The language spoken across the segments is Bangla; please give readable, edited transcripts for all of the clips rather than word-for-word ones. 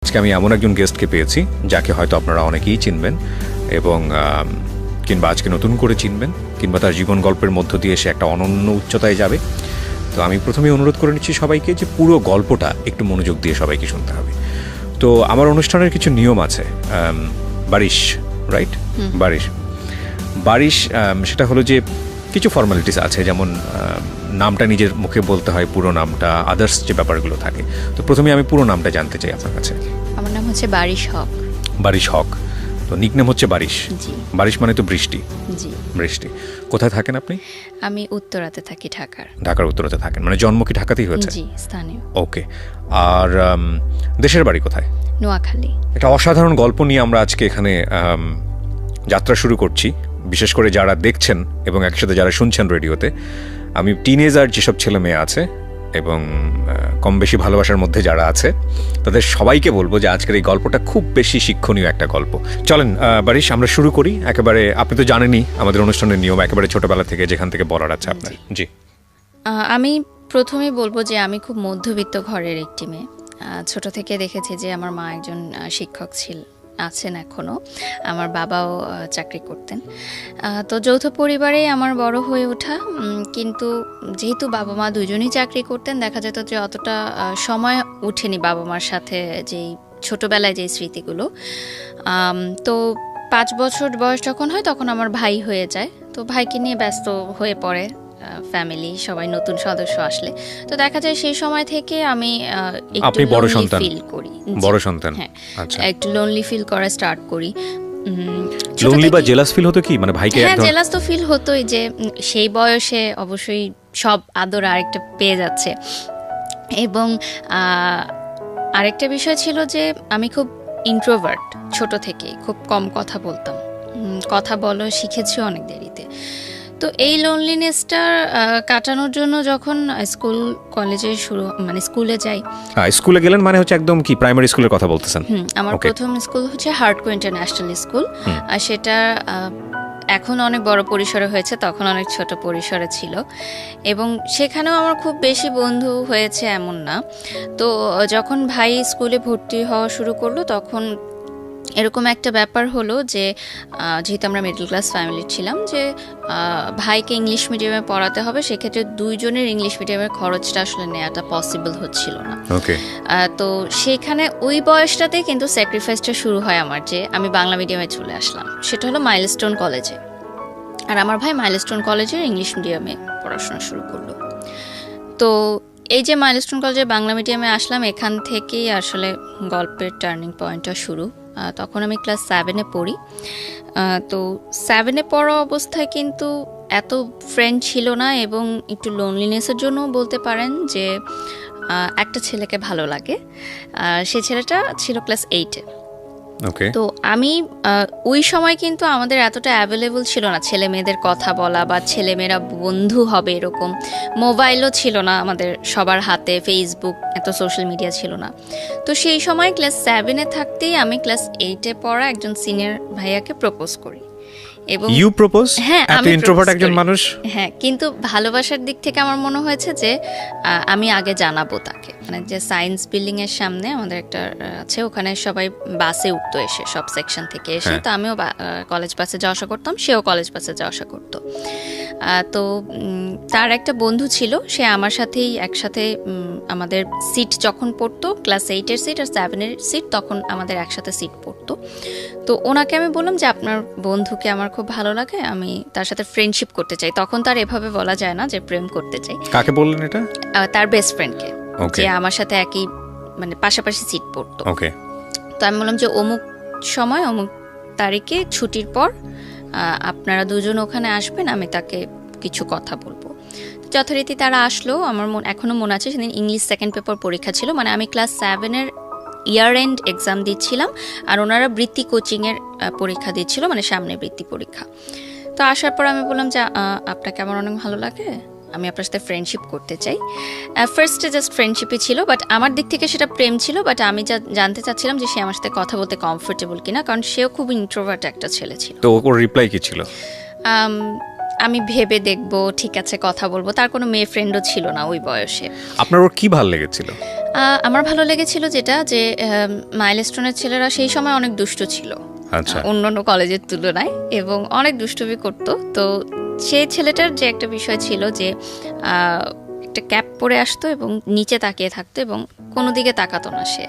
আজকে আমি এমন একজন গেস্টকে পেয়েছি যাকে হয়তো আপনারা অনেকেই চিনবেন এবং কিংবা আজকে নতুন করে চিনবেন কিংবা তার জীবন গল্পের মধ্য দিয়ে সে একটা অনন্য উচ্চতায় যাবে। তো আমি প্রথমেই অনুরোধ করে নিচ্ছি সবাইকে যে পুরো গল্পটা একটু মনোযোগ দিয়ে সবাইকে শুনতে হবে। তো আমার অনুষ্ঠানের কিছু নিয়ম আছে। বারিশ, রাইট? বারিশ সেটা হলো যে কিছু ফর্মালিটিস আছে, যেমন নামটা নিজের মুখে বলতে হয়, পুরো নামটা, আদার্স যে ব্যাপারগুলো থাকে। তো প্রথমে আমি পুরো নামটা জানতে চাই আপনার কাছে। আমার নাম হচ্ছে বারিশ হক। বারিশ হক, তো নিকনেম হচ্ছে বারিশ। জি। বারিশ মানে তো বৃষ্টি। জি। বৃষ্টি। কোথায় থাকেন আপনি? আমি উত্তরাতে থাকি, ঢাকার উত্তরাতে থাকেন, মানে জন্ম কি ঢাকাতেই হয়েছে? জি, স্থানীয়। ওকে। আর দেশের বাড়ি কোথায়? নোয়াখালী। একটা অসাধারণ গল্প নিয়ে আমরা আজকে এখানে যাত্রা শুরু করছি, বিশেষ করে যারা দেখছেন এবং একসাথে যারা শুনছেন রেডিওতে। আমি টিনেজার যেসব ছেলে মেয়ে আছে এবং কম বেশি ভালোবাসার মধ্যে যারা আছে তাদের সবাইকে বলবো যে আজকের এই গল্পটা খুব বেশি শিক্ষণীয় একটা গল্প। চলেন বারিশ, আমরা শুরু করি একেবারে। আপনি তো জানেনই আমাদের অনুষ্ঠানের নিয়ম, একেবারে ছোটবেলা থেকে যেখান থেকে বলার আছে আপনার। জি। আমি প্রথমেই বলবো যে আমি খুব মধ্যবিত্ত ঘরের একটি মেয়ে। ছোট থেকে দেখেছি যে আমার মা একজন শিক্ষক আছেন এখনও, আমার বাবাও চাকরি করতেন। তো যৌথ পরিবারেই আমার বড় হয়ে ওঠা, কিন্তু যেহেতু বাবা মা দুজনেই চাকরি করতেন, দেখা যেত যে অতটা সময় উঠেনি বাবা মার সাথে যেই ছোটবেলায় যেই স্মৃতিগুলো। তো 5 বছর বয়স যখন হয় তখন আমার ভাই হয়ে যায়, তো ভাইকে নিয়ে ব্যস্ত হয়ে পড়ে ফ্যামিলি, সবাই নতুন সদস্য আসলে। তো দেখা যায় সেই সময় থেকে আমি একটু বড় সন্তান ফিল করি। বড় সন্তান, হ্যাঁ, আচ্ছা। একটু লোনলি ফিল করা স্টার্ট করি। লোনলি বা জেলাস ফিল হতো কি, মানে ভাইকে? হ্যাঁ, জেলাস তো ফিল হতোই যে সেই বয়সে অবশ্যই সব আদর আরেকটা পেয়ে যাচ্ছে। এবং আরেকটা বিষয় ছিল যে আমি খুব ইন্ট্রোভার্ট, ছোট থেকেই খুব কম কথা বলতাম, কথা বলা শিখেছি অনেক দেরিতে। তো এই লোনলিনেসটা কাটানোর জন্য যখন স্কুল কলেজে স্কুলে যাই। স্কুলে গেলেন মানে হচ্ছে একদম কি প্রাইমারি স্কুলের কথা বলতেছেন? আমার প্রথম স্কুল হচ্ছে হার্টকো ইন্টারন্যাশনাল স্কুল। সেটা এখন অনেক বড় পরিসরে হয়েছে, তখন অনেক ছোট পরিসরে ছিল। এবং সেখানেও আমার খুব বেশি বন্ধু হয়েছে এমন না। তো যখন ভাই স্কুলে ভর্তি হওয়া শুরু করলো তখন এরকম একটা ব্যাপার হলো যে যেহেতু আমরা মিডল ক্লাস ফ্যামিলি ছিলাম, যে ভাইকে ইংলিশ মিডিয়ামে পড়াতে হবে, সেক্ষেত্রে দুইজনের ইংলিশ মিডিয়ামের খরচটা আসলে নেওয়াটা পসিবল হচ্ছিল না। তো সেখানে ওই বয়সটাতে কিন্তু স্যাক্রিফাইসটা শুরু হয় আমার, যে আমি বাংলা মিডিয়ামে চলে আসলাম। সেটা হলো মাইলস্টোন কলেজে, আর আমার ভাই মাইলস্টোন কলেজের ইংলিশ মিডিয়ামে পড়াশোনা শুরু করলো। তো এই যে মাইলস্টোন কলেজে বাংলা মিডিয়ামে আসলাম, এখান থেকেই আসলে গল্পের টার্নিং পয়েন্টটা শুরু। তখন আমি ক্লাস 7-এ পড়ি। তো 7-এ পড়া অবস্থায় কিন্তু এত ফ্রেন্ড ছিল না, এবং একটু লোনলিনেসের জন্য বলতে পারেন যে একটা ছেলেকে ভালো লাগে। সেই ছেলেটা ছিল ক্লাস 8-এ। তো আমি ওই সময় কিন্তু আমাদের এতটা অ্যাভেলেবল ছিল না ছেলে মেয়েদের কথা বলা বা ছেলেমেয়েরা বন্ধু হবে এরকম। মোবাইলও ছিল না আমাদের সবার হাতে, ফেসবুক, এত সোশ্যাল মিডিয়া ছিল না। তো সেই সময় ক্লাস 7-এ থাকতেই আমি ক্লাস 8-এ পড়া একজন সিনিয়র ভাইয়াকে প্রপোজ করি। এবং ইউ প্রপোজ? হ্যাঁ, এত ইন্ট্রোভার্ট একজন মানুষ? হ্যাঁ, কিন্তু ভালোবাসার দিক থেকে আমার মনে হয়েছে যে আমি আগে জানাবো তাকে। মানে যে সায়েন্স বিল্ডিং এর সামনে আমাদের একটা আছে, ওখানে সবাই বাসে উঠতো এসে, সব সেকশন থেকে এসে। তো আমিও কলেজ বাসে যাওয়া আসা করতাম, সেও কলেজ বাসে যাওয়া আসা করতো। তো তার একটা বন্ধু ছিল, সে আমার সাথেই একসাথে আমাদের সিট যখন পড়তো, ক্লাস 8-এর সিট আর 7-এর সিট, তখন আমাদের একসাথে সিট পড়তো। তো ওনাকে আমি বললাম যে আপনার বন্ধুকে আমার খুব ভালো লাগে, আমি তার সাথে ফ্রেন্ডশিপ করতে চাই। তখন তার এভাবে বলা যায় না যে প্রেম করতে চাই। কাকে বললেন এটা? তার বেস্ট ফ্রেন্ডকে, যে আমার সাথে একই মানে পাশাপাশি সিট পড়তো। তো আমি বললাম যে অমুক সময় অমুক তারিখে ছুটির পর আপনারা দুজন ওখানে আসবেন, আমি তাকে কিছু কথা বলবো। যথারীতি তারা আসলো। আমার এখনো মনে আছে সেদিন ইংলিশ সেকেন্ড পেপার পরীক্ষা ছিল, মানে আমি ক্লাস 7-এর ইয়ার এন্ড এক্সাম দিচ্ছিলাম, আর ওনারা বৃত্তি কোচিংয়ের পরীক্ষা দিচ্ছিল, মানে সামনে বৃত্তি পরীক্ষা। তো আসার পর আমি বললাম যে আপনাকে আমার অনেক ভালো লাগে, আমি আপনার সাথে ফ্রেন্ডশিপ করতে চাই। ফার্স্টে জাস্ট ফ্রেন্ডশিপই ছিল, বাট আমার দিক থেকে সেটা প্রেম ছিল। বাট আমি জানতে চাচ্ছিলাম যে সে আমার সাথে কথা বলতে কমফোর্টেবল কিনা, কারণ সেও খুব ইন্ট্রোভার্ট একটা ছেলে ছিল। তো ওর রিপ্লাই কি ছিল? আমি ভেবে দেখবো, ঠিক আছে কথা বলবো। তার কোনো মেয়ে ফ্রেন্ডও ছিল না ওই বয়সে। আপনার ওর কি ভালো লেগেছিল? আমার ভালো লেগেছিল যেটা যে মাইলস্টোনের ছেলেরা সেই সময় অনেক দুষ্ট ছিল আচ্ছা অন্যান্য কলেজের তুলনায়, এবং অনেক দুষ্টুমি করতো। তো সেই ছেলেটার যে একটা বিষয় ছিল যে একটা ক্যাপ পরে আসতো এবং নিচে তাকিয়ে থাকতো এবং কোনো দিকে তাকাতো না সে,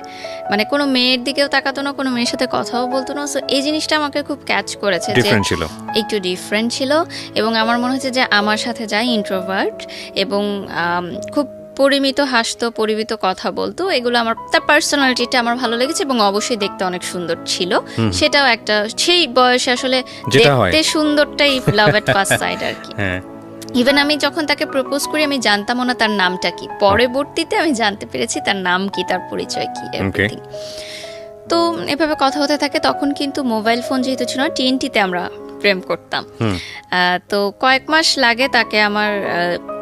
মানে কোনো মেয়ের দিকেও তাকাতো না, কোনো মেয়ের সাথে কথাও বলতো না। সো এই জিনিসটা আমাকে খুব ক্যাচ করেছে যে ডিফারেন্ট ছিল, একটু ডিফারেন্ট ছিল। এবং আমার মনে হচ্ছে যে আমার সাথে যায় ইন্ট্রোভার্ট এবং খুব পরিমিত হাসতো, পরিমিত কথা বলতো, এগুলো আমার, তার পার্সোনালিটিটা আমার ভালো লেগেছে এবং অবশ্যই দেখতে অনেক সুন্দর ছিল। সেটাও একটা সেই বয়সে আসলে দেখতে সুন্দরটাই লাভ এট ফার্স্ট সাইট আর কি। ইভেন আমি যখন তাকে প্রপোজ করি আমি জানতামও না তার নামটা কি, পরবর্তীতে আমি জানতে পেরেছি তার নাম কি, তার পরিচয় কি। তো এভাবে কথা হতে থাকে। তখন কিন্তু মোবাইল ফোন যেহেতু ছিল না, টিএনটিতে আমরা প্রেম করতাম। তো কয়েক মাস লাগে তাকে আমার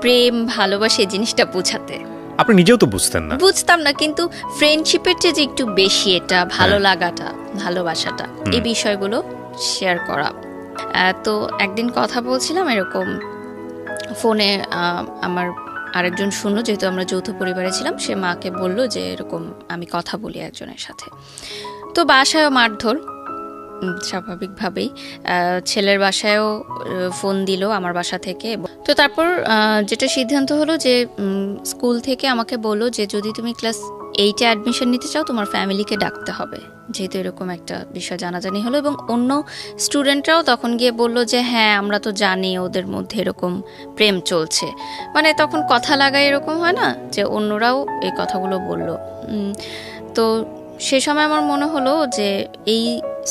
প্রেম ভালোবাসা এই জিনিসটা বোঝাতে। আপনি নিজেও তো বুঝতাম না, কিন্তু ফ্রেন্ডশিপের চেয়ে যে একটু বেশি এটা ভালো লাগাটা, ভালোবাসাটা, এই বিষয়গুলো শেয়ার করা। তো একদিন কথা বলছিলাম এরকম ফোনে, আমার আরেকজন শুনলো, যেহেতু আমরা যৌথ পরিবারে ছিলাম, সে মাকে বলল যে এরকম আমি কথা বলি একজনের সাথে। তো বাসায়ও মারধর স্বাভাবিকভাবেই, ছেলের বাসায়ও ফোন দিল আমার বাসা থেকে। তো তারপর যেটা সিদ্ধান্ত হলো যে স্কুল থেকে আমাকে বললো যে যদি তুমি ক্লাস 8-এ অ্যাডমিশন নিতে চাও তোমার ফ্যামিলিকে ডাকতে হবে, যেহেতু এরকম একটা বিষয় জানাজানি হলো। এবং অন্য স্টুডেন্টরাও তখন গিয়ে বললো যে হ্যাঁ আমরা তো জানি ওদের মধ্যে এরকম প্রেম চলছে, মানে তখন কথা লাগায় এরকম হয় না, যে অন্যরাও এই কথাগুলো বলল। তো সে সময় আমার মনে হলো যে এই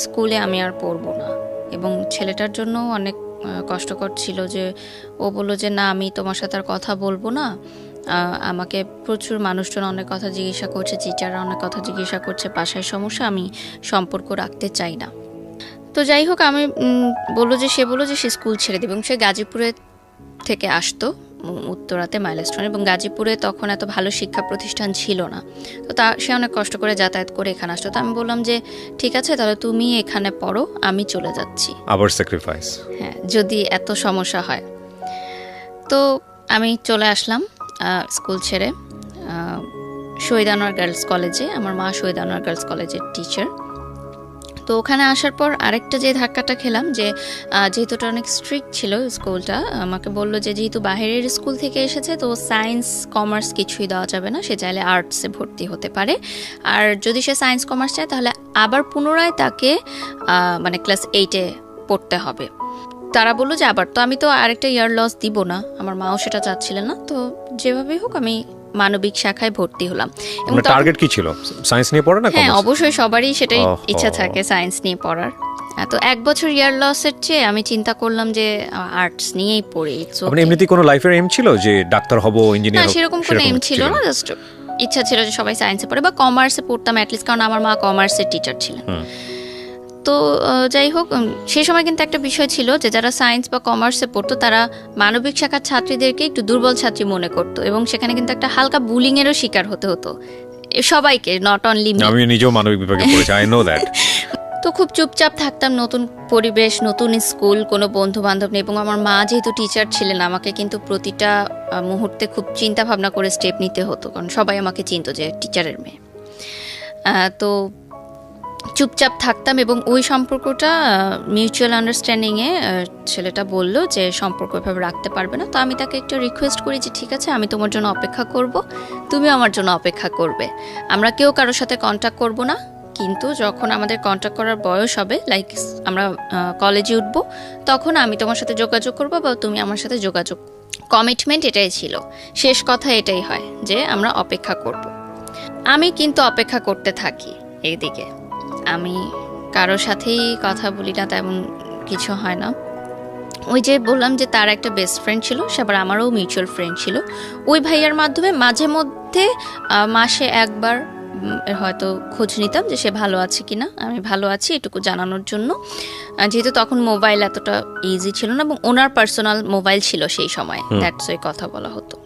স্কুলে আমি আর পড়বো না। এবং ছেলেটার জন্য অনেক কষ্টকর ছিল যে ও বললো যে না আমি তোমার সাথে আর কথা বলবো না, আমাকে প্রচুর মানুষজন অনেক কথা জিজ্ঞাসা করছে, টিচাররা অনেক কথা জিজ্ঞাসা করছে, বাসায় সমস্যা, আমি সম্পর্ক রাখতে চাই না। তো যাই হোক আমি সে বললো যে সে স্কুল ছেড়ে দেবে। এবং সে গাজীপুরে থেকে আসতো, উত্তরাতে মাইলস্টোন, এবং গাজীপুরে তখন এত ভালো শিক্ষা প্রতিষ্ঠান ছিল না। তো সে অনেক কষ্ট করে যাতায়াত করে এখানে আসতো। তো আমি বললাম যে ঠিক আছে তাহলে তুমি এখানে পড়ো, আমি চলে যাচ্ছি, আবার স্যাক্রিফাইস, হ্যাঁ যদি এত সমস্যা হয়। তো আমি চলে আসলাম স্কুল ছেড়ে শহীদ আনোয়ার গার্লস কলেজে। আমার মা শহীদ আনোয়ার গার্লস কলেজের টিচার। তো ওখানে আসার পর আরেকটা যে ধাক্কাটা খেলাম যে যেহেতু এটা অনেক স্ট্রিক্ট ছিল স্কুলটা, আমাকে বললো যে যেহেতু বাইরের স্কুল থেকে এসেছে তো সায়েন্স কমার্স কিছুই দেওয়া যাবে না, সে চাইলে আর্টসে ভর্তি হতে পারে। আর যদি সে সায়েন্স কমার্স চায় তাহলে আবার পুনরায় তাকে মানে ক্লাস 8-এ পড়তে হবে। তারা বললো যে আবার, তো আমি তো আরেকটা ইয়ার লস দিব না, আমার মাও সেটা চাচ্ছিলেন না। তো যেভাবেই হোক আমি মানবিক শাখায় ভর্তি হলাম। এবং টার্গেট কি ছিল, সায়েন্স নিয়ে পড়া না? হ্যাঁ অবশ্যই সবারই সেটাই ইচ্ছা থাকে সায়েন্স নিয়ে পড়ার। তো এক বছর ইয়ার লসের চেয়ে আমি চিন্তা করলাম যে আর্টস নিয়েই পড়ি। মানে এমনিতেই কোনো লাইফের এম ছিল যে ডাক্তার হব, ইঞ্জিনিয়ার হব? না সেরকম কোনো এম ছিল না, জাস্ট ইচ্ছা ছিল যে সবাই সায়েন্সে পড়ে বা কমার্সে পড়তাম অ্যাটলিস্ট, কারণ আমার মা কমার্সের টিচার ছিলেন। তো যাই হোক সেই সময় কিন্তু একটা বিষয় ছিল যে যারা সায়েন্স বা কমার্সে পড়তো তারা মানবিক শাখার ছাত্রীদেরকে একটু দুর্বল ছাত্রী মনে করতো, এবং সেখানে কিন্তু একটা হালকা বুলিংয়েরও শিকার হতে হতো সবাইকে, নট অনলি মি। আমি নিজেও মানবিক বিভাগে পড়েছি, আই নো দ্যাট। তো খুব চুপচাপ থাকতাম, নতুন পরিবেশ, নতুন স্কুল, কোনো বন্ধু বান্ধব নেই। এবং আমার মা যেহেতু টিচার ছিলেন আমাকে কিন্তু প্রতিটা মুহূর্তে খুব চিন্তা ভাবনা করে স্টেপ নিতে হতো, কারণ সবাই আমাকে চিনতো যে টিচারের মেয়ে। তো চুপচাপ থাকতাম এবং ওই সম্পর্কটা মিউচুয়াল আন্ডারস্ট্যান্ডিংয়ে ছেলেটা বলল যে সম্পর্ক এভাবে রাখতে পারবে না। তো আমি তাকে একটা রিকোয়েস্ট করি যে ঠিক আছে আমি তোমার জন্য অপেক্ষা করব, তুমি আমার জন্য অপেক্ষা করবে, আমরা কেউ কারোর সাথে কন্ট্যাক্ট করব না, কিন্তু যখন আমাদের কন্ট্যাক্ট করার বয়স হবে, লাইক আমরা কলেজে উঠব, তখন আমি তোমার সাথে যোগাযোগ করব বা তুমি আমার সাথে যোগাযোগ। কমিটমেন্ট এটাই ছিল, শেষ কথা এটাই হয় যে আমরা অপেক্ষা করব। আমি কিন্তু অপেক্ষা করতে থাকি, এইদিকে আমি কারোর সাথেই কথা বলি না, তেমন কিছু হয় না। ওই যে বললাম যে তার একটা বেস্ট ফ্রেন্ড ছিল, সে আবার আমারও মিউচুয়াল ফ্রেন্ড ছিল। ওই ভাইয়ার মাধ্যমে মাঝে মধ্যে মাসে একবার হয়তো খোঁজ নিতাম যে সে ভালো আছে কিনা, আমি ভালো আছি এটুকু জানানোর জন্য। যেহেতু তখন মোবাইল এতটা ইজি ছিল না এবং ওনার পার্সোনাল মোবাইল ছিল সেই সময়, দ্যাটস ওই কথা বলা হতো।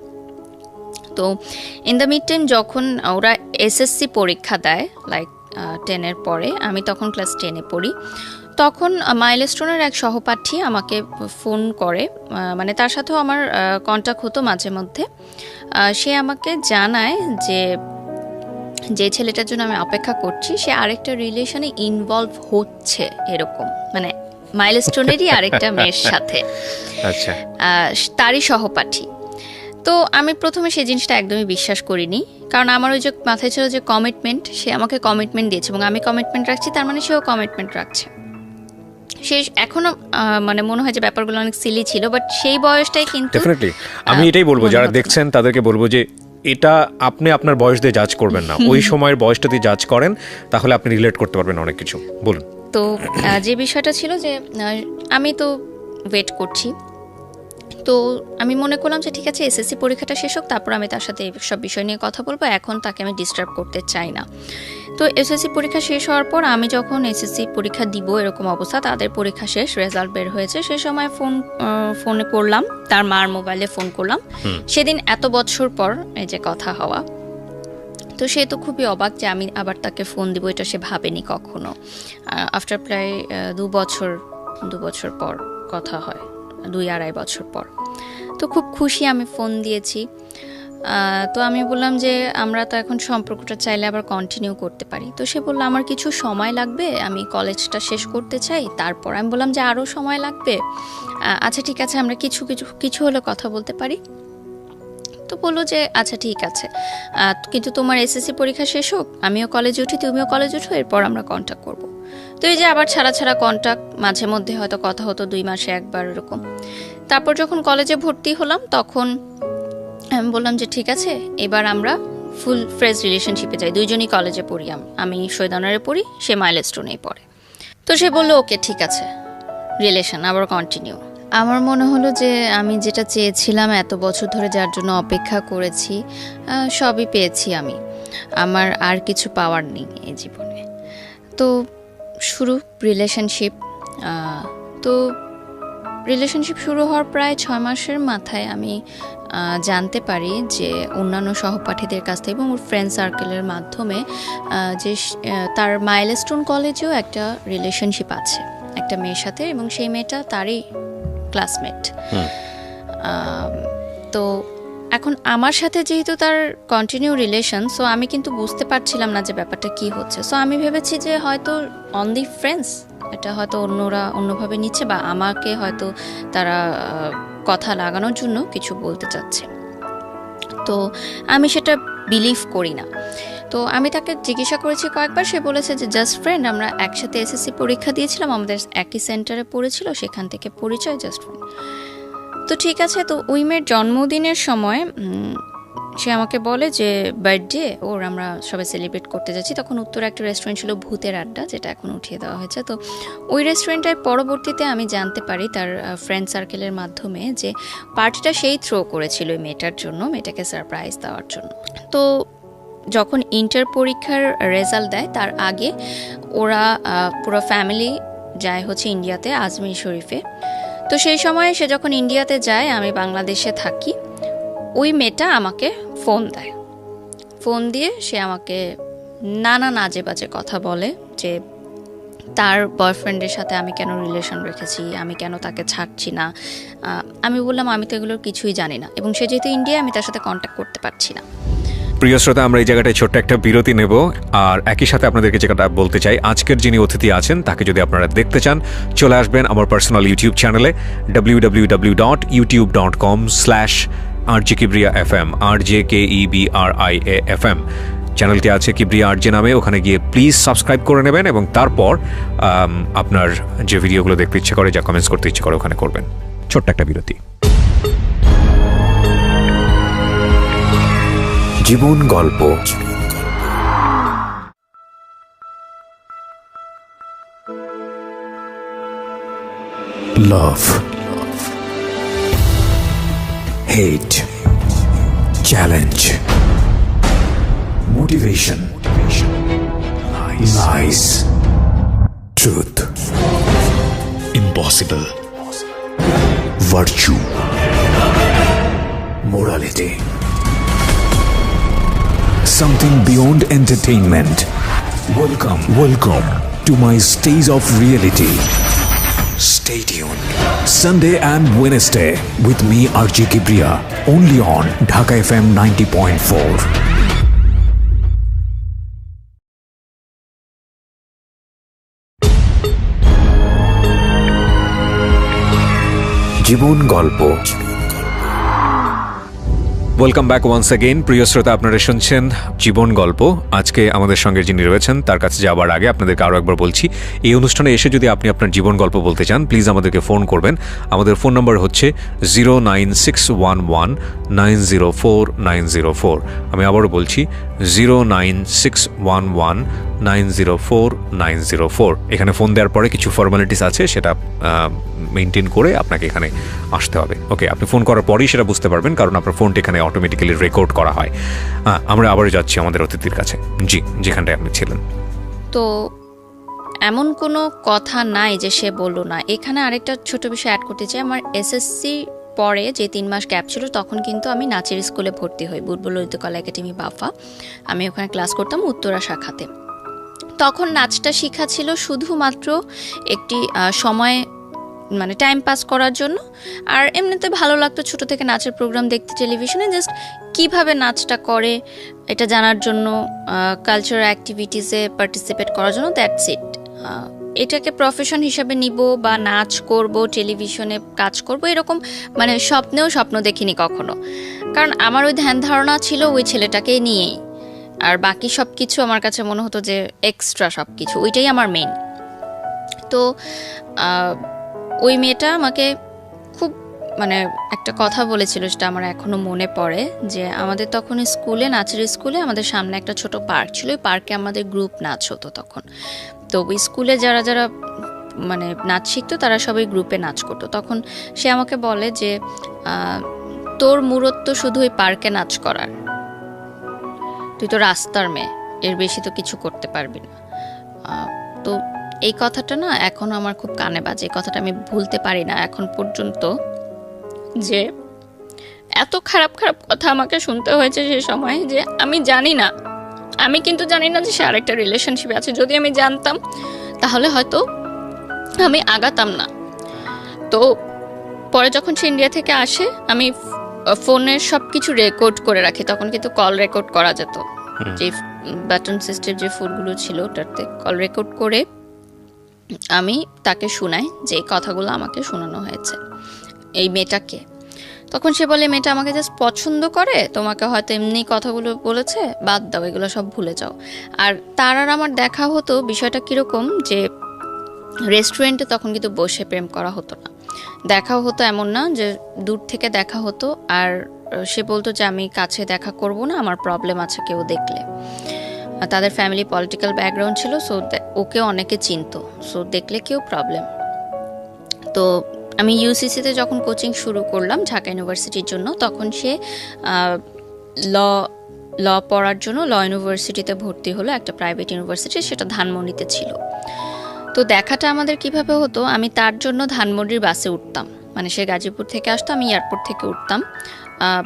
তো ইন দ্য মিড টাইম যখন ওরা এসএসসি পরীক্ষা দেয় লাইক 10-এর পরে, আমি তখন ক্লাস 10-এ পড়ি, তখন মাইলস্টোনের এক সহপাঠী আমাকে ফোন করে, মানে তার সাথেও আমার কন্ট্যাক্ট হতো মাঝে মধ্যে। সে আমাকে জানায় যে যে ছেলেটার জন্য আমি অপেক্ষা করছি সে আরেকটা রিলেশনে ইনভলভ হচ্ছে, এরকম মানে মাইলস্টোনেরই আরেকটা মেয়ের সাথে, আচ্ছা, তারই সহপাঠী। তো আমি প্রথমে সেই জিনিসটা একদমই বিশ্বাস করিনি, কারণ আমার ওই যে মাথায় ছিল যে কমিটমেন্ট, সে আমাকে কমিটমেন্ট দিয়েছে এবং আমি কমিটমেন্ট রাখছি, তার মানে সেও কমিটমেন্ট রাখছে। সে এখনো মানে মনে হয় যে ব্যাপারগুলো অনেক সিলি ছিল, বাট সেই বয়সটাই কিন্তু ডেফিনেটলি আমি এটাই বলবো, যারা দেখছেন তাদেরকে বলবো যে এটা আপনি আপনার বয়স দিয়ে জাজ করবেন না, ওই সময়ের বয়সটা দিয়ে জাজ করেন, তাহলে আপনি রিলেট করতে পারবেন অনেক কিছু। বলুন। তো যে বিষয়টা ছিল যে আমি তো ওয়েট করছি, তো আমি মনে করলাম যে ঠিক আছে এসএসসি পরীক্ষাটা শেষ হোক, তারপর আমি তার সাথে সব বিষয় নিয়ে কথা বলবো, এখন তাকে আমি ডিস্টার্ব করতে চাই না। তো এসএসসি পরীক্ষা শেষ হওয়ার পর আমি যখন এসএসসি পরীক্ষা দিব এরকম অবস্থা, তাদের পরীক্ষা শেষ, রেজাল্ট বের হয়েছে, সে সময় ফোনে করলাম, তার মার মোবাইলে ফোন করলাম, সেদিন এত বছর পর এই যে কথা হওয়া। তো সে তো খুবই অবাক যে আমি আবার তাকে ফোন দিব, এটা সে ভাবেনি কখনো। আফটার প্রায় 2 বছর পর কথা হয়, 2-2.5 বছর পর। তো খুব খুশি, আমি ফোন দিয়েছি। তো আমি বললাম যে আমরা তো এখন সম্পর্কটা চাইলে আবার কন্টিনিউ করতে পারি। তো সে বললো আমার কিছু সময় লাগবে, আমি কলেজটা শেষ করতে চাই, তারপর। আমি বললাম যে আরও সময় লাগবে, আচ্ছা ঠিক আছে, আমরা কিছু হলে কথা বলতে পারি। তো বললো যে আচ্ছা ঠিক আছে, কিন্তু তোমার এসএসসি পরীক্ষা শেষ হোক, আমিও কলেজে উঠি, তুমিও কলেজে উঠো, এরপর আমরা কন্ট্যাক্ট করবো। তো এই যে আবার ছাড়া কন্ট্যাক্ট, মাঝে মধ্যে হয়তো কথা হতো 2 মাসে একবার এরকম। তারপর যখন কলেজে ভর্তি হলাম তখন আমি বললাম যে ঠিক আছে এবার আমরা ফুল ফ্রেজ রিলেশনশিপে যাই, দুইজনই কলেজে পড়ি, আমি শহীদ অনারে পড়ি, সে মাইলস্টোনেই পড়ে। তো সে বললো ওকে ঠিক আছে, রিলেশন আবার কন্টিনিউ। আমার মনে হলো যে আমি যেটা চেয়েছিলাম, এত বছর ধরে যার জন্য অপেক্ষা করেছি, সবই পেয়েছি আমি, আমার আর কিছু পাওয়ার নেই এই জীবনে। তো শুরু রিলেশনশিপ। তো রিলেশনশিপ শুরু হওয়ার প্রায় 6 মাসের মাথায় আমি জানতে পারি যে অন্যান্য সহপাঠীদের কাছ থেকে এবং ওর ফ্রেন্ড সার্কেলের মাধ্যমে যে তার মাইলস্টোন কলেজেও একটা রিলেশনশিপ আছে একটা মেয়ের সাথে, এবং সেই মেয়েটা তারই ক্লাসমেট। তো এখন আমার সাথে যেহেতু তার কন্টিনিউ রিলেশন, সো আমি কিন্তু বুঝতে পারছিলাম না যে ব্যাপারটা কি হচ্ছে। সো আমি ভেবেছি যে হয়তো অনলি ফ্রেন্ডস, এটা হয়তো অন্যরা অন্যভাবে নিচ্ছে, বা আমাকে হয়তো তারা কথা লাগানোর জন্য কিছু বলতে চাচ্ছে। তো আমি সেটা বিলিভ করি না। তো আমি তাকে জিজ্ঞাসা করেছি কয়েকবার, সে বলেছে যে জাস্ট ফ্রেন্ড, আমরা একসাথে এসএসসি পরীক্ষা দিয়েছিলাম, আমাদের একই সেন্টারে পড়েছিল, সেখান থেকে পরিচয়, জাস্ট ফ্রেন্ড। তো ঠিক আছে। তো ওই মেয়ের জন্মদিনের সময় সে আমাকে বলে যে বার্থডে ওর, আমরা সবাই সেলিব্রেট করতে যাচ্ছি। তখন উত্তরে একটা রেস্টুরেন্ট ছিল ভূতের আড্ডা, যেটা এখন উঠিয়ে দেওয়া হয়েছে। তো ওই রেস্টুরেন্টটায় পরবর্তীতে আমি জানতে পারি তার ফ্রেন্ড সার্কেলের মাধ্যমে যে পার্টিটা সেই থ্রো করেছিল ওই মেয়েটার জন্য, মেয়েটাকে সারপ্রাইজ দেওয়ার জন্য। তো যখন ইন্টার পরীক্ষার রেজাল্ট দেয় তার আগে ওরা পুরো ফ্যামিলি যায় হচ্ছে ইন্ডিয়াতে, আজমির শরীফে। তো সেই সময় সে যখন ইন্ডিয়াতে যায়, আমি বাংলাদেশে থাকি, ওই মেয়েটা আমাকে ফোন দেয়। ফোন দিয়ে সে আমাকে নানা আজে বাজে কথা বলে যে তার বয়ফ্রেন্ডের সাথে আমি কেন রিলেশন রেখেছি, আমি কেন তাকে ছাড়ছি না। আমি বললাম আমি তো এগুলোর কিছুই জানি না, এবং সে যেহেতু ইন্ডিয়া, আমি তার সাথে কন্ট্যাক্ট করতে পারছি না। প্রিয় শ্রোতা, আমরা এই জায়গাটায় ছোট্ট একটা বিরতি নেব, আর একই সাথে আপনাদেরকে যেটা বলতে চাই, আজকের যিনি অতিথি আছেন তাকে যদি আপনারা দেখতে চান, চলে আসবেন আমার পার্সোনাল ইউটিউব চ্যানেলে www.youtube.com/RJKibriya.fm, RJKEBRIA.FM চ্যানেলটি আছে কিবরিয়া আরজে নামে। ওখানে গিয়ে প্লিজ সাবস্ক্রাইব করে নেবেন, এবং তারপর আপনার যে ভিডিওগুলো দেখতে ইচ্ছে করে, যা কমেন্টস করতে ইচ্ছে করে, ওখানে করবেন। ছোট্ট একটা বিরতি। জীবন গল্প। Love, hate, challenge, motivation, lies, truth, impossible, virtue, morality, something beyond entertainment. Welcome to my stage of reality. Stay tuned. Sunday and Wednesday with me, RJ Kibriya, only on Dhaka FM 90.4. জীবন গল্প। Welcome back once again. প্রিয় শ্রোতা, আপনারা শুনছেন জীবন গল্প। আজকে আমাদের সঙ্গে যিনি রয়েছেন তার কাছে যাওয়ার আগে আপনাদেরকে আরও একবার বলছি, এই অনুষ্ঠানে এসে যদি আপনি আপনার জীবন গল্প বলতে চান, প্লিজ আমাদেরকে ফোন করবেন। আমাদের ফোন নম্বর হচ্ছে 09611904904। আমি আবারও বলছি 09611904904। এখানে ফোন দেওয়ার পরে কিছু ফর্মালিটিস আছে, সেটা মেনটেন করে আপনাকে এখানে আসতে হবে। ওকে, আপনি ফোন করার পরেই সেটা বুঝতে পারবেন, কারণ আপনার ফোনটা এখানে অটোমেটিক্যালি রেকর্ড করা হয়। আমরা আবারও যাচ্ছি আমাদের অতিথির কাছে। জি, যেখানটায় আপনি ছিলেন। তো এমন কোনো কথা নাই যে সে বললো না। এখানে আরেকটা ছোট বিষয় অ্যাড করতে চাই। আমার এসএসসি পরে যে 3 মাস গ্যাপ ছিল, তখন কিন্তু আমি নাচের স্কুলে ভর্তি হই, বুলবুল ললিত কলা একাডেমি বাফা। আমি ওখানে ক্লাস করতাম উত্তরা শাখাতে। তখন নাচটা শেখা ছিল শুধুমাত্র একটি সময়, মানে টাইম পাস করার জন্য। আর এমনিতে ভালো লাগতো ছোট থেকে নাচের প্রোগ্রাম দেখতে টেলিভিশনে, জাস্ট কিভাবে নাচটা করে এটা জানার জন্য, কালচারাল অ্যাক্টিভিটিসে পার্টিসিপেট করার জন্য, দ্যাটস ইট। এটাকে প্রফেশন হিসাবে নিব বা নাচ করব, টেলিভিশনে কাজ করব, এরকম মানে স্বপ্ন দেখিনি কখনো। কারণ আমার ওই ধ্যান ধারণা ছিল ওই ছেলেটাকে নিয়েই, আর বাকি সব কিছু আমার কাছে মনে হতো যে এক্সট্রা সব কিছু, ওইটাই আমার মেইন। তো ওই মেয়েটা আমাকে খুব মানে একটা কথা বলেছিল, যেটা আমার এখনো মনে পড়ে, যে আমাদের তখন স্কুলে, নাচের স্কুলে আমাদের সামনে একটা ছোট পার্ক ছিল। ওই পার্কে আমাদের গ্রুপ নাচ হতো তখন। তো ওই স্কুলে যারা যারা মানে নাচ শিখতো তারা সবাই গ্রুপে নাচ করতো। তখন সে আমাকে বলে যে তোর মূরত শুধু ওই পার্কে নাচ করার, তুই তো রাস্তার মেয়ে, এর বেশি তো কিছু করতে পারবি না। তো এই কথাটা না এখন আমার খুব কানে বাজে। এই কথাটা আমি ভুলতে পারি না এখন পর্যন্ত, যে এত খারাপ খারাপ কথা আমাকে শুনতে হয়েছে সে সময়, যে আমি কিন্তু জানি না যে সে আরেকটা রিলেশনশিপে আছে। যদি আমি জানতাম তাহলে হয়তো আমি আগাতাম না। তো পরে যখন সে ইন্ডিয়া থেকে আসে, আমি ফোনের সব কিছু রেকর্ড করে রাখি। তখন কিন্তু কল রেকর্ড করা যেত, যে বাটন সিস্টেম যে ফোনগুলো ছিল ওটাতে কল রেকর্ড করে আমি তাকে শোনাই যে এই কথাগুলো আমাকে শোনানো হয়েছে এই মেয়েটাকে। তখন সে বলে, মেয়েটা আমাকে জাস্ট পছন্দ করে, তোমাকে হয়তো এমনি কথাগুলো বলেছে, বাদ দাও, এগুলো সব ভুলে যাও। আর তার আর আমার দেখা হতো, বিষয়টা কীরকম, যে রেস্টুরেন্টে তখন কিন্তু বসে প্রেম করা হতো না, দেখাও হতো এমন না, যে দূর থেকে দেখা হতো। আর সে বলতো যে আমি কাছে দেখা করব না, আমার প্রবলেম আছে কেউ দেখলে। তাদের ফ্যামিলি পলিটিক্যাল ব্যাকগ্রাউন্ড ছিল, সো ওকে অনেকে চিনতো, সো দেখলে কেউ প্রবলেম। তো আমি ইউসিসিতে যখন কোচিং শুরু করলাম ঢাকা ইউনিভার্সিটির জন্য, তখন সে ল পড়ার জন্য ল ইউনিভার্সিটিতে ভর্তি হলো, একটা প্রাইভেট ইউনিভার্সিটি, সেটা ধানমন্ডিতে ছিল। তো দেখাটা আমাদের কিভাবে হতো, আমি তার জন্য ধানমন্ডির বাসে উঠতাম, মানে সে গাজীপুর থেকে আসতো, আমি এয়ারপোর্ট থেকে উঠতাম,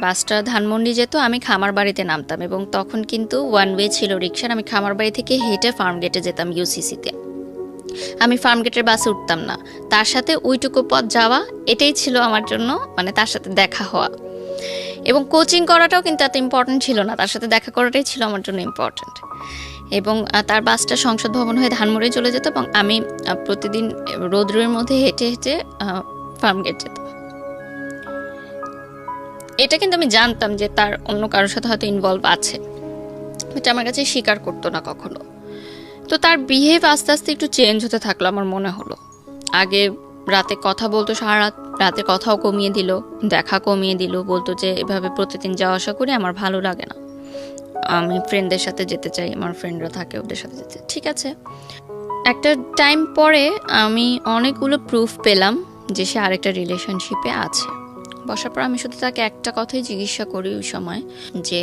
বাসটা ধানমন্ডি যেত, আমি খামারবাড়িতে নামতাম। এবং তখন কিন্তু ওয়ান ওয়ে ছিল রিক্সার, আমি খামারবাড়ি থেকে হেঁটে ফার্মগেটে যেতাম ইউসিসিতে। আমি ফার্মগেটের বাসে উঠতাম না, তার সাথে ওইটুকু পথ যাওয়া, এটাই ছিল আমার জন্য মানে তার সাথে দেখা হওয়া। এবং কোচিং করাটাও কিন্তু এত ইম্পর্টেন্ট ছিল না, তার সাথে দেখা করাটাই ছিল আমার জন্য ইম্পর্টেন্ট। এবং তার বাসটা সংসদ ভবন হয়ে ধানমন্ডি চলে যেত, এবং আমি প্রতিদিন রোদ্রের মধ্যে হেঁটে হেঁটে ফার্মগেট যেতাম। এটা কিন্তু আমি জানতাম যে তার অন্য কারোর সাথে হয়তো ইনভলভ আছে, এটা আমার কাছে স্বীকার করতো না কখনো। তো তার বিহেভ আস্তে আস্তে একটু চেঞ্জ হতে থাকলো আমার মনে হলো। আগে রাতে কথা বলতো, সারা রাতে কথাও কমিয়ে দিল, দেখা কমিয়ে দিল, বলতো যে এভাবে প্রতিদিন যাওয়া আসা করি আমার ভালো লাগে না, আমি ফ্রেন্ডদের সাথে যেতে চাই, আমার ফ্রেন্ডরা থাকে ওদের সাথে যেতে। ঠিক আছে, একটা টাইম পরে আমি অনেকগুলো প্রুফ পেলাম যে সে আরেকটা রিলেশনশিপে আছে। বসার পর আমি শুধু তাকে একটা কথাই জিজ্ঞাসা করি ওই সময়, যে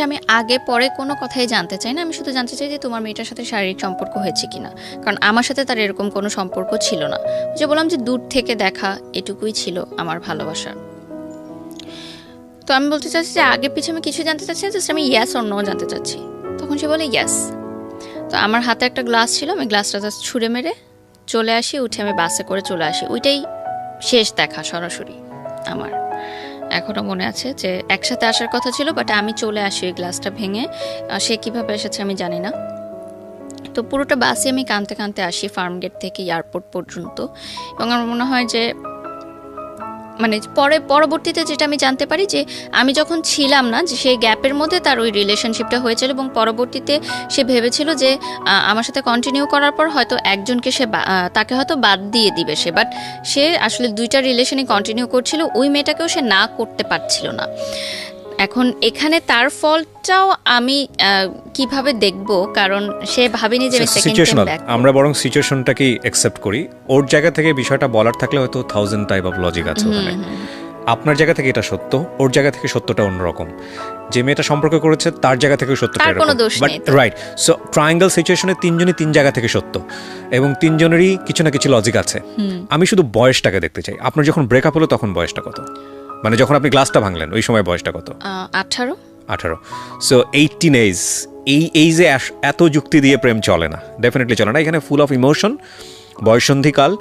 আমি আগে পরে কোনো কথাই জানতে চাই না, আমি শুধু জানতে চাই যে তোমার মেয়েটার সাথে শারীরিক সম্পর্ক হয়েছে কিনা, কারণ আমার সাথে তার এরকম কোনো সম্পর্ক ছিল না। যে বললাম যে দূর থেকে দেখা, এটুকুই ছিল আমার ভালোবাসার। তো আমি বলতে চাচ্ছি যে আগে পিছনে আমি কিছু জানতে চাচ্ছি না, জাস্ট আমি ইয়েস অর নো জানতে চাচ্ছি। তখন সে বলে ইয়েস। তো আমার হাতে একটা গ্লাস ছিল, আমি গ্লাসটা জাস্ট ছুঁড়ে মেরে চলে আসি, উঠে আমি বাসে করে চলে আসি। ওইটাই শেষ দেখা সরাসরি আমার। এখনও মনে আছে যে একসাথে আসার কথা ছিল, বাট আমি চলে আসি ওই গ্লাসটা ভেঙে। সে কীভাবে এসেছে আমি জানি না। তো পুরোটা বাসে আমি কাঁদতে কাঁদতে আসি ফার্মগেট থেকে এয়ারপোর্ট পর্যন্ত। এবং আমার মনে হয় যে মানে পরবর্তীতে যেটা আমি জানতে পারি যে আমি যখন ছিলাম না, যে সেই গ্যাপের মধ্যে তার ওই রিলেশনশিপটা হয়েছিল, এবং পরবর্তীতে সে ভেবেছিল যে আমার সাথে কন্টিনিউ করার পর হয়তো একজনকে সে তাকে হয়তো বাদ দিয়ে দিবে সে, বাট সে আসলে দুইটা রিলেশনই কন্টিনিউ করছিল, ওই মেয়েটাকেও সে না করতে পারছিল না। এখন এখানে তার ফলটাও আমি কিভাবে দেখব, কারণ সে ভাবেনি যে সিচুয়েশনাল, আমরা বরং সিচুয়েশনটাকেই অ্যাকসেপ্ট করি। ওর জায়গা থেকে বিষয়টা বলার থাকলে হয়তো 1000 টাইপ অফ লজিক আছে ওখানে। আপনার জায়গা থেকে এটা সত্য, ওর জায়গা থেকে সত্যটা অন্যরকম। যে মেয়েটা সম্পর্ক করেছে তার জায়গা থেকে সত্যটা এরকম, বাট রাইট। সো ট্রায়াঙ্গেল সিচুয়েশনে তিনজনই তিন জায়গা থেকে সত্য, এবং তিনজনেরই কিছু না কিছু লজিক আছে। আমি শুধু বয়সটাকে দেখতে চাই। আপনার যখন ব্রেকআপ হলো তখন বয়সটা কত? মানে যখন আপনি গ্লাসটা ভাঙলেন ওই সময় বয়সটা কত? 18। সো 18 এজ, এই এইজে এত যুক্তি দিয়ে প্রেম চলে না, ডেফিনেটলি চলে না। এখানে ফুল অফ ইমোশন, বয়সন্ধিকাল,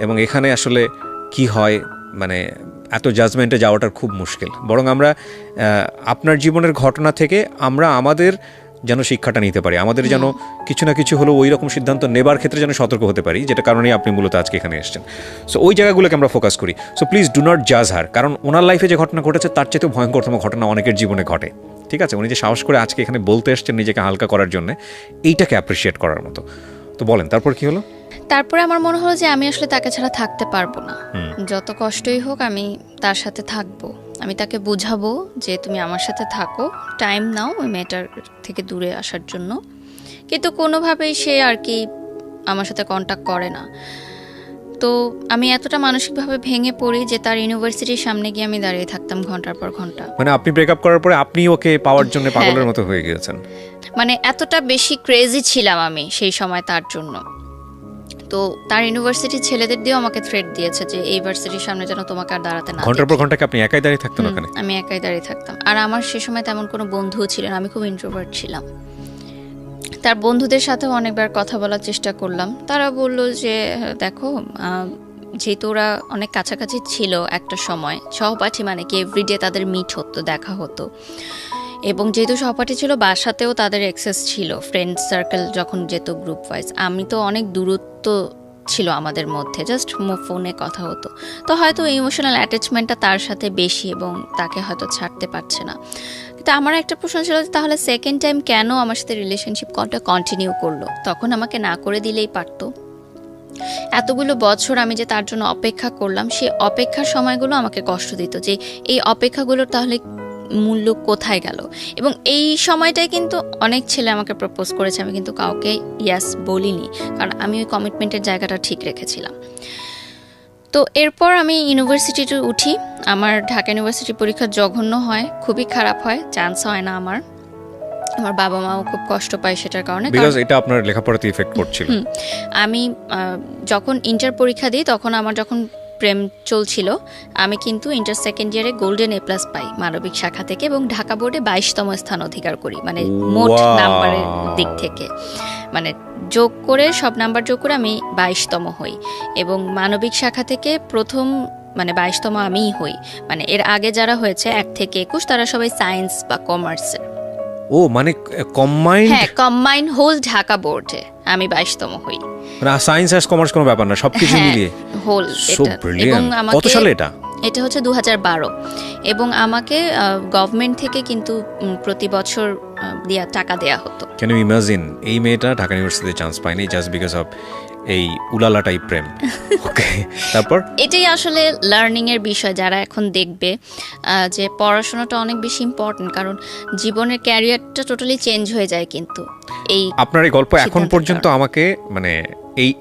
এবং এখানে আসলে কি হয় মানে এত জাজমেন্টে যাওয়াটার খুব মুশকিল। বরং আমরা আপনার জীবনের ঘটনা থেকে আমরা আমাদের যেন শিক্ষাটা নিতে পারি, আমাদের যেন কিছু না কিছু হলো ওই রকম সিদ্ধান্ত নেবার ক্ষেত্রে যেন সতর্ক হতে পারি, যেটা কারণেই আপনি মূলত আজকে এখানে এসেছেন। সো ওই জায়গাগুলোকে আমরা ফোকাস করি। সো প্লিজ ডু নট জাজ হার, কারণ ওনার লাইফে যে ঘটনা ঘটেছে তার চেয়েও ভয়ঙ্করতম ঘটনা অনেকের জীবনে ঘটে। ঠিক আছে, উনি যে সাহস করে আজকে এখানে বলতে এসেছেন নিজেকে হালকা করার জন্য, এইটাকে অ্যাপ্রিসিয়েট করার মতো। তো বলেন তারপর কি হলো? তারপরে আমার মনে হলো যে আমি আসলে তাকে ছাড়া থাকতে পারবো না, যত কষ্টই হোক আমি তার সাথে থাকবো। আমি তাকে বুঝাবো যে তুমি আমার সাথে থাকো, টাইম নাও ওই মেয়েটার থেকে দূরে আসার জন্য, কিন্তু কোনোভাবেই সে আর কি আমার সাথে কন্ট্যাক্ট করে না। তো আমি এতটা মানসিকভাবে ভেঙে পড়ি যে তার ইউনিভার্সিটির সামনে গিয়ে আমি দাঁড়িয়ে থাকতাম ঘন্টার পর ঘন্টা। মানে আপনি ব্রেকআপ করার পরে আপনি ওকে পাওয়ার জন্য পাগলের মতো হয়ে গিয়েছেন? মানে এতটা বেশি ক্রেজি ছিলাম আমি সেই সময় তার জন্য। তো তার ইউনিভার্সিটির ছেলেদের দিয়েও আমাকে থ্রেট দিয়েছে যে এই ইউনিভার্সিটির সামনে যেন তোমাকে আর দাঁড়াতে না। ঘন্টার পর ঘন্টা কি আপনি একাই দাঁড়িয়ে থাকতেন ওখানে? আমি একাই দাঁড়িয়ে থাকতাম। আর আমার সে সময় তেমন কোনো বন্ধুও ছিল না, আমি খুব ইন্ট্রোভার্ট ছিলাম। তার বন্ধুদের সাথেও অনেকবার কথা বলার চেষ্টা করলাম, তারা বলল যে দেখো, যেহেতু ওরা অনেক কাছাকাছি ছিল একটা সময়, সহপাঠী মানে কি এভরিডে তাদের মিট হতো, দেখা হতো, এবং যেহেতু সহপাঠী ছিল বাসাতেও তাদের অ্যাক্সেস ছিল, ফ্রেন্ড সার্কেল যখন যেত গ্রুপ ওয়াইজ। আমি তো অনেক দূরত্ব ছিল আমাদের মধ্যে, জাস্ট ফোনে কথা হতো। তো হয়তো ইমোশনাল অ্যাটাচমেন্টটা তার সাথে বেশি এবং তাকে হয়তো ছাড়তে পারছে না। কিন্তু আমার একটা প্রশ্ন ছিল যে তাহলে সেকেন্ড টাইম কেন আমার সাথে রিলেশনশিপ কন্টিনিউ করলো? তখন আমাকে না করে দিলেই পারতো। এতগুলো বছর আমি যে তার জন্য অপেক্ষা করলাম, সেই অপেক্ষার সময়গুলো আমাকে কষ্ট দিত, যে এই অপেক্ষাগুলোর তাহলে মূল্য কোথায় গেল। এবং এই সময়টাই কিন্তু অনেক ছেলে আমাকে প্রপোজ করেছে, আমি কিন্তু কাউকে ইয়াস বলিনি, কারণ আমি ওই কমিটমেন্টের জায়গাটা ঠিক রেখেছিলাম। তো এরপর আমি ইউনিভার্সিটিতে উঠি। আমার ঢাকা ইউনিভার্সিটি পরীক্ষা জঘন্য হয়, খুবই খারাপ হয়, চান্স হয় না আমার। আমার বাবা মাও খুব কষ্ট পায় সেটার কারণে, বিকজ এটা আপনার লেখাপড়াতে ইফেক্ট করছিল। আমি যখন ইন্টার পরীক্ষা দিই তখন আমার যখন প্রেম চলছিল, আমি কিন্তু ইন্টার সেকেন্ড ইয়ারে গোল্ডেন এ+ পাই মানবিক শাখা থেকে, এবং ঢাকা বোর্ডে 22তম স্থান অধিকার করি, মানে মোট নাম্বারের দিক থেকে, মানে যোগ করে সব নাম্বার যোগ করে আমি 22তম হই, এবং মানবিক শাখা থেকে প্রথম মানে 22তম আমিই হই। মানে এর আগে যারা হয়েছে 1 থেকে 21 তারা সবাই সায়েন্স বা কমার্সের। ও মানে কম্বাইন্ড? হ্যাঁ, কম্বাইন্ড হোল ঢাকা বোর্ডে আমি 22তম হই। না সায়েন্স আর কমার্স কোনো ব্যাপার না, সবকিছু মিলিয়ে হোল এটা। এবং আমাকে, কত সালে এটা? এটা হচ্ছে 2012, এবং আমাকে গভর্নমেন্ট থেকে কিন্তু প্রতি বছর টাকা দেয়া হতো। ক্যান ইউ ইমাজিন এই মেয়েটা ঢাকা ইউনিভার্সিটিতে চান্স পায়নি জাস্ট বিকজ অফ এই উলালা টাইপ প্রেম। ওকে, তারপর এটাই আসলে লার্নিং এর বিষয়। যারা এখন দেখবে যে পড়াশোনাটা অনেক বেশি ইম্পর্টেন্ট, কারণ জীবনের ক্যারিয়ারটা টোটালি চেঞ্জ হয়ে যায় কিন্তু এই আপনার এই গল্প এখন পর্যন্ত আমাকে মানে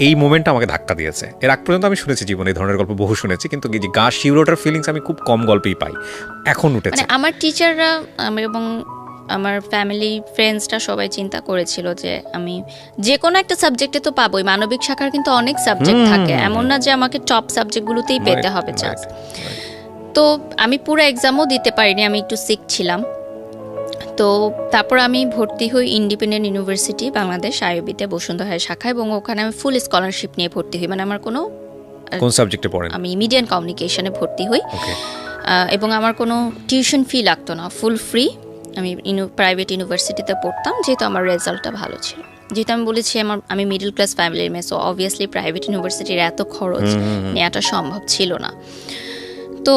এই মোমেন্টটা আমাকে ধাক্কা দিয়েছে। এর আগ পর্যন্ত আমি শুনেছি জীবনে এই ধরনের গল্প বহু শুনেছি, কিন্তু এই যে গা শিউরোটার ফিলিংস আমি খুব কম গল্পেই পাই, এখন উঠেছে। মানে আমার টিচাররা এবং আমার ফ্যামিলি ফ্রেন্ডসরা সবাই চিন্তা করেছিল যে আমি যে কোনো একটা সাবজেক্টে তো পাবোই, মানবিক শাখার কিন্তু অনেক সাবজেক্ট থাকে, এমন না যে আমাকে টপ সাবজেক্টগুলোতেই পেতে হবে চান্স। তো আমি পুরো এক্সামও দিতে পারিনি, আমি একটু সিক ছিলাম। তো তারপর আমি ভর্তি হই ইন্ডিপেন্ডেন্ট ইউনিভার্সিটি বাংলাদেশ আইবিতে বসুন্ধরা শাখা, এবং ওখানে আমি ফুল স্কলারশিপ নিয়ে ভর্তি হই। মানে আমার কোনো, কোন সাবজেক্টে পড়েন? আমি মিডিয়া এন্ড কমিউনিকেশনে ভর্তি হই, এবং আমার কোনো টিউশন ফি লাগতো না, ফুল ফ্রি। আমি প্রাইভেট ইউনিভার্সিটিতে পড়তাম, যেহেতু আমার রেজাল্টটা ভালো ছিল। যেহেতু আমি বলেছি আমি মিডল ক্লাস ফ্যামিলির মেয়ে, সো অবভিয়াসলি প্রাইভেট ইউনিভার্সিটির এত খরচ নেওয়াটা সম্ভব ছিল না। তো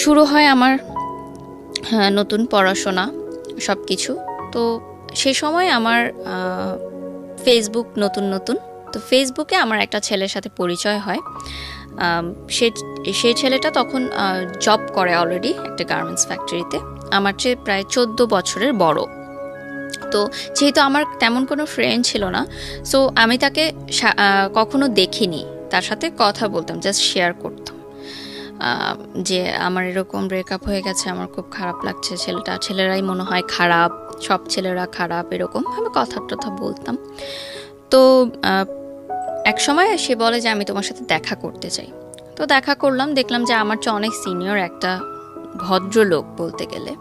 শুরু হয় আমার নতুন পড়াশোনা সব কিছু। তো সেই সময় আমার ফেসবুক নতুন নতুন, তো ফেসবুকে আমার একটা ছেলের সাথে পরিচয় হয়। সেই ছেলেটা তখন জব করে অলরেডি একটা গার্মেন্টস ফ্যাক্টরিতে, আমার চেয়ে প্রায় 14 বছরের বড়। তো যেহেতু আমার তেমন কোনো ফ্রেন্ড ছিল না, সো আমি তাকে কখনো দেখিনি, তার সাথে কথা বলতাম, জাস্ট শেয়ার করতাম যে আমার এরকম ব্রেকআপ হয়ে গেছে, আমার খুব খারাপ লাগছে, ছেলেরাই মনে হয় খারাপ, সব ছেলেরা খারাপ, এরকম আমি কথা টথা বলতাম। তো এক সময় সে বলে যে আমি তোমার সাথে দেখা করতে চাই। তো দেখা করলাম, দেখলাম যে আমার চেয়ে অনেক সিনিয়র একটা ভদ্রলোক বলতে গেলে।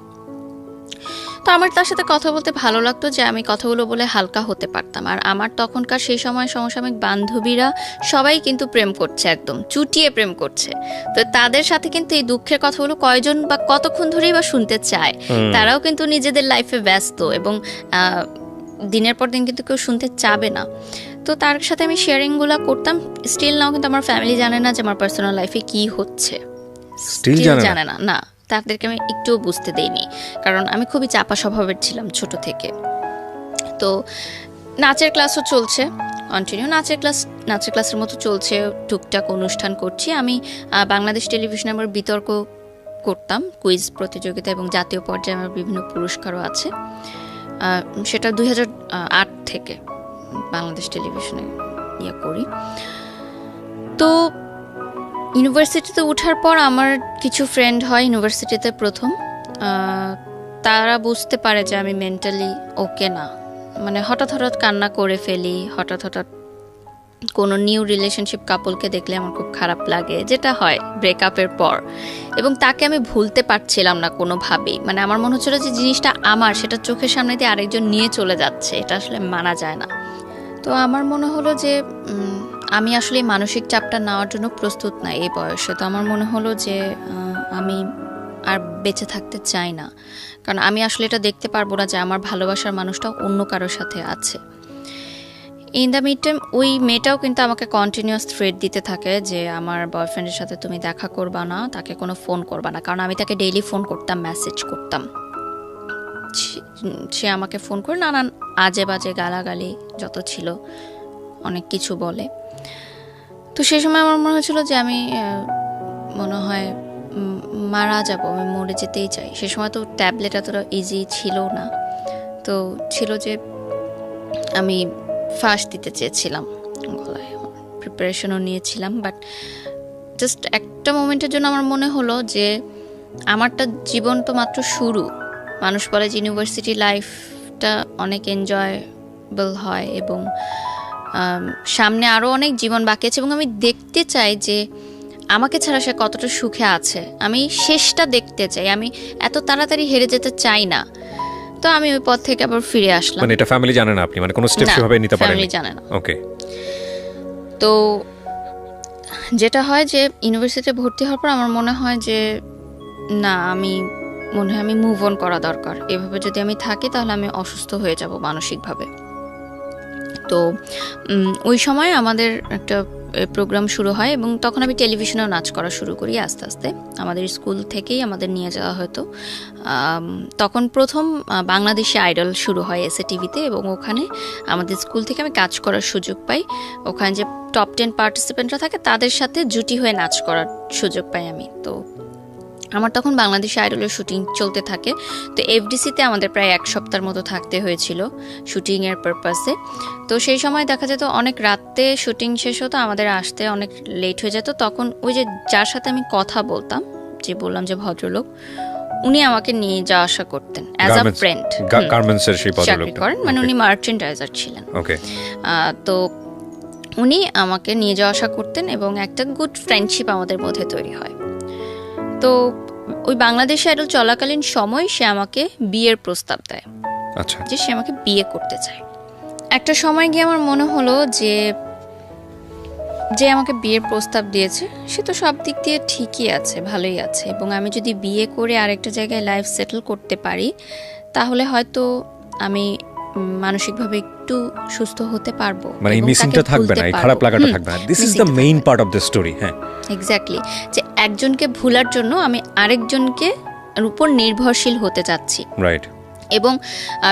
তো আমার তার সাথে কথা বলতে ভালো লাগতো যে আমি কথাগুলো বলে হালকা হতে পারতাম। আর আমার তখনকার সেই সময় সমসাময়িক বান্ধবীরা সবাই কিন্তু প্রেম করছে, একদম চুটিয়ে প্রেম করছে। তো তাদের সাথে কিন্তু এই দুঃখের কথাগুলো কয়জন বা কতক্ষণ ধরেই বা শুনতে চায়, তারাও কিন্তু নিজেদের লাইফে ব্যস্ত এবং দিনের পর দিন কিন্তু কেউ শুনতে চাবে না। তো তার সাথে আমি শেয়ারিংগুলো করতাম। স্টিল নাও কিন্তু আমার ফ্যামিলি জানে না যে আমার পার্সোনাল লাইফে কি হচ্ছে, স্টিল জানে না। না, তাদেরকে আমি একটুও বুঝতে দেইনি, কারণ আমি খুবই চাপা স্বভাবের ছিলাম ছোট থেকে। তো নাচের ক্লাসও চলছে কন্টিনিউ, নাচের ক্লাসের মতো চলছে, টুকটাক অনুষ্ঠান করছি আমি। বাংলাদেশ টেলিভিশনে আমার বিতর্ক করতাম, কুইজ প্রতিযোগিতা, এবং জাতীয় পর্যায়ে আমার বিভিন্ন পুরস্কারও আছে। সেটা 2008 থেকে বাংলাদেশ টেলিভিশনে করি। তো ইউনিভার্সিটিতে ওঠার পর আমার কিছু ফ্রেন্ড হয় ইউনিভার্সিটিতে প্রথম, তারা বুঝতে পারে যে আমি মেন্টালি ওকে না, মানে হঠাৎ কান্না করে ফেলি, হঠাৎ কোনো নিউ রিলেশনশিপ কাপলকে দেখলে আমার খুব খারাপ লাগে, যেটা হয় ব্রেকআপের পর। এবং তাকে আমি ভুলতে পারছিলাম না কোনোভাবেই, মানে আমার মনে হচ্ছিল যে জিনিসটা আমার, সেটা চোখের সামনে দিয়ে আরেকজন নিয়ে চলে যাচ্ছে, এটা আসলে মানা যায় না। তো আমার মনে হলো যে আমি আসলে মানসিক চাপটা নেওয়ার জন্য প্রস্তুত না এই বয়সে। তো আমার মনে হলো যে আমি আর বেঁচে থাকতে চাই না, কারণ আমি আসলে এটা দেখতে পারবো না যে আমার ভালোবাসার মানুষটা অন্য কারোর সাথে আছে। ইন দ্য মিড টাইম ওই মেয়েটাও কিন্তু আমাকে কন্টিনিউয়াস থ্রেট দিতে থাকে যে আমার বয়ফ্রেন্ডের সাথে তুমি দেখা করবা না, তাকে কোনো ফোন করবা না, কারণ আমি তাকে ডেইলি ফোন করতাম, মেসেজ করতাম। সে আমাকে ফোন করে নানান আজে বাজে গালাগালি যত ছিল অনেক কিছু বলে। তো সেই সময় আমার মনে হয়েছিল যে আমি মনে হয় মারা যাব, আমি মরে যেতেই চাই। সে সময় তো ট্যাবলেট এতটা ইজি ছিল না, তো ছিল যে আমি ফাঁস দিতে চেয়েছিলাম গলায়, প্রিপারেশনও নিয়েছিলাম। বাট জাস্ট একটা মোমেন্টের জন্য আমার মনে হলো যে আমারটা জীবন তো মাত্র শুরু। মানুষ বলে যে ইউনিভার্সিটি লাইফটা অনেক এনজয়েবল হয় এবং সামনে আরও অনেক জীবন বাকি আছে, এবং আমি দেখতে চাই যে আমাকে ছাড়া সে কতটা সুখে আছে, আমি শেষটা দেখতে চাই, আমি এত তাড়াতাড়ি হেরে যেতে চাই না। তো আমি ওই পথ থেকে আবার ফিরে আসলাম। মানে এটা ফ্যামিলি জানে না আপনি, মানে কোনো স্টেপ সেভাবে নিতে পারেননি? ফ্যামিলি জানে না। ওকে। তো যেটা হয় যে ইউনিভার্সিটিতে ভর্তি হওয়ার পর আমার মনে হয় যে না, আমি মুভ অন করা দরকার। এভাবে যদি আমি থাকি তাহলে আমি অসুস্থ হয়ে যাব মানসিকভাবে। তো ওই সময় আমাদের একটা প্রোগ্রাম শুরু হয় এবং তখন আমি টেলিভিশনেও নাচ করা শুরু করি আস্তে আস্তে। আমাদের স্কুল থেকেই আমাদের নিয়ে যাওয়া হতো। তখন প্রথম বাংলাদেশি আইডল শুরু হয় এসএ টিভিতে, এবং ওখানে আমাদের স্কুল থেকে আমি কাজ করার সুযোগ পাই। ওখানে যে টপ 10 পার্টিসিপেন্টরা থাকে তাদের সাথে জুটি হয়ে নাচ করার সুযোগ পাই আমি। তো আমার তখন বাংলাদেশি আইডলের শুটিং চলতে থাকে। তো এফডিসিতে আমাদের প্রায় 1 সপ্তাহের মতো থাকতে হয়েছিল শুটিংয়ের পারপাসে। তো সেই সময় দেখা যেত অনেক রাতে শুটিং শেষ হতো, আমাদের আসতে অনেক লেট হয়ে যেত। তখন ওই যে যার সাথে আমি কথা বলতাম, যে বললাম যে ভদ্রলোক, উনি আমাকে নিয়ে যাওয়া আসা করতেন অ্যাজ আ ফ্রেন্ড। গার্মেন্টসের সেই ভদ্রলোক করেন, মানে উনি মার্চেন্ডাইজার ছিলেন। ওকে। তো উনি আমাকে নিয়ে যাওয়া আসা করতেন এবং একটা গুড ফ্রেন্ডশিপ আমাদের মধ্যে তৈরি হয়। তো ওই বাংলাদেশ আইডল চলাকালীন সময় সে আমাকে বিয়ের প্রস্তাব দেয়। আচ্ছা। যে সে আমাকে বিয়ে করতে চায়। একটা সময় গিয়ে আমার মনে হলো যে আমাকে বিয়ের প্রস্তাব দিয়েছে সে তো সব দিক দিয়ে ঠিকই আছে, ভালোই আছে, এবং আমি যদি বিয়ে করে আরেকটা জায়গায় লাইফ সেটেল করতে পারি তাহলে হয়তো আমি মানসিকভাবে একটু সুস্থ হতে পারবো, মানে এই এবং মিসিংটা তাকে থাকবে না, ভুলতে এই খারাপ পারবো। লাগাটা থাকবে না। This is the main part of the story. হ্যাঁ, এক্স্যাক্টলি, যে একজনকে ভুলার জন্য আমি আরেকজনকে উপর নির্ভরশীল হতে চাচ্ছি। রাইট। এবং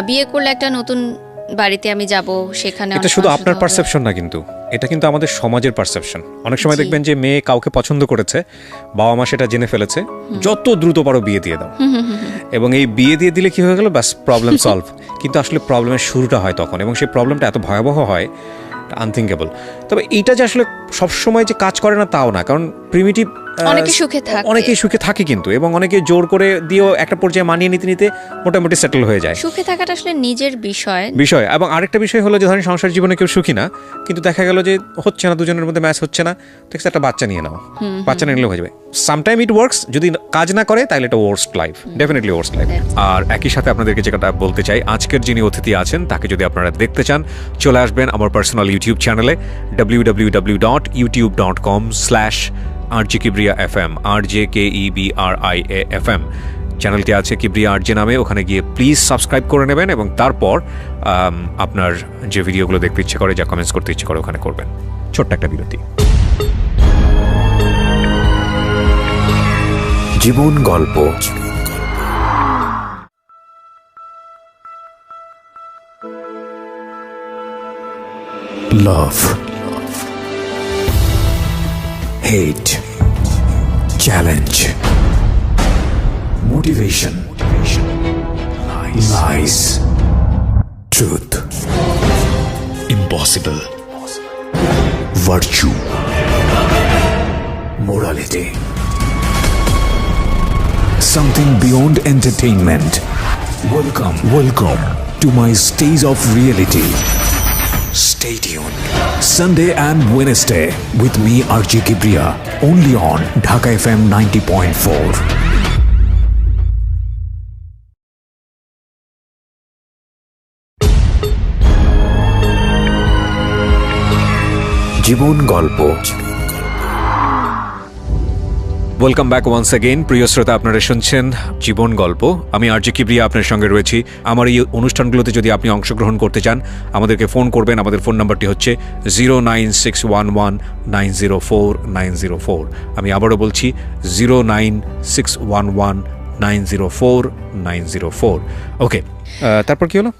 বিয়ে করলে একটা নতুন বাড়িতে আমি যাব, সেখানে এটা শুধু আপনার পারসেপশন না, কিন্তু এটা কিন্তু আমাদের সমাজের পারসেপশন। অনেক সময় দেখবেন যে মেয়ে কাউকে পছন্দ করেছে, বাবা মা সেটা জেনে ফেলেছে, যত দ্রুত পারো বিয়ে দিয়ে দাও, এবং এই বিয়ে দিয়ে দিলে কি হয়ে গেল, ব্যাস প্রবলেম সলভ। কিন্তু আসলে প্রবলেমের শুরুটা হয় তখন, এবং সেই প্রবলেমটা এত ভয়াবহ হয়, আনথিঙ্কেবল। তবে এইটা যে আসলে সবসময় যে কাজ করে না তাও না, কারণ প্রিমিটিভ অনেকেই সুখে থাকে কিন্তু, এবং অনেকে জোর করে দিয়েও একটা পর্যায়ে মানিয়ে নিতে নিতে মোটামুটি সেটেল হয়ে যায়। সুখে থাকাটা আসলে নিজের বিষয়। এবং আরেকটা বিষয় হলো যে ধরেন সংসার জীবনে কেউ সুখী না, কিন্তু দেখা গেল যে হচ্ছে না, দুজনের মধ্যে ম্যাচ হচ্ছে না, ঠিক আছে, একটা বাচ্চা নিয়ে নাও, বাচ্চা নিলে হয়ে যাবে। সামটাইম ইট ওয়ার্কস, যদি কাজ না করে তাহলে এটা worst life, definitely worst life. আর একই সাথে আপনাদেরকে যেটা বলতে চাই, আজকের যিনি অতিথি আছেন তাকে যদি আপনারা দেখতে চান, চলে আসবেন আমার পার্সোনাল ইউটিউব চ্যানেলে www.youtube.com/RJ Kibriya FM, RJKEBRIA FM চ্যানেলটি আছে কিবরিয়া আরজে নামে। ওখানে গিয়ে প্লিজ সাবস্ক্রাইব করে নেবেন, এবং তারপর আপনার যে ভিডিওগুলো দেখতে ইচ্ছে করে, যা কমেন্টস করতে ইচ্ছে করে, ওখানে করবেন। ছোট্ট একটা বিরতি। জীবন গল্প। Love, hate, challenge, motivation, lies, truth, impossible, virtue, morality, something beyond entertainment. Welcome to my stage of reality. Stay tuned. Sunday and Wednesday with me, RJ Kibriya, only on Dhaka FM 90.4. জীবন গল্প। Welcome back once again. প্রিয় শ্রোতা, আপনারা শুনছেন জীবন গল্প। আমি আরজে কিবরিয়া আপনার সঙ্গে রয়েছি। আমার এই অনুষ্ঠানগুলোতে যদি আপনি অংশগ্রহণ করতে চান, আমাদেরকে ফোন করবেন। আমাদের ফোন নাম্বারটি হচ্ছে 09611904904। আমি আবারও বলছি 09611904904। ওকে, তারপর কি হলো?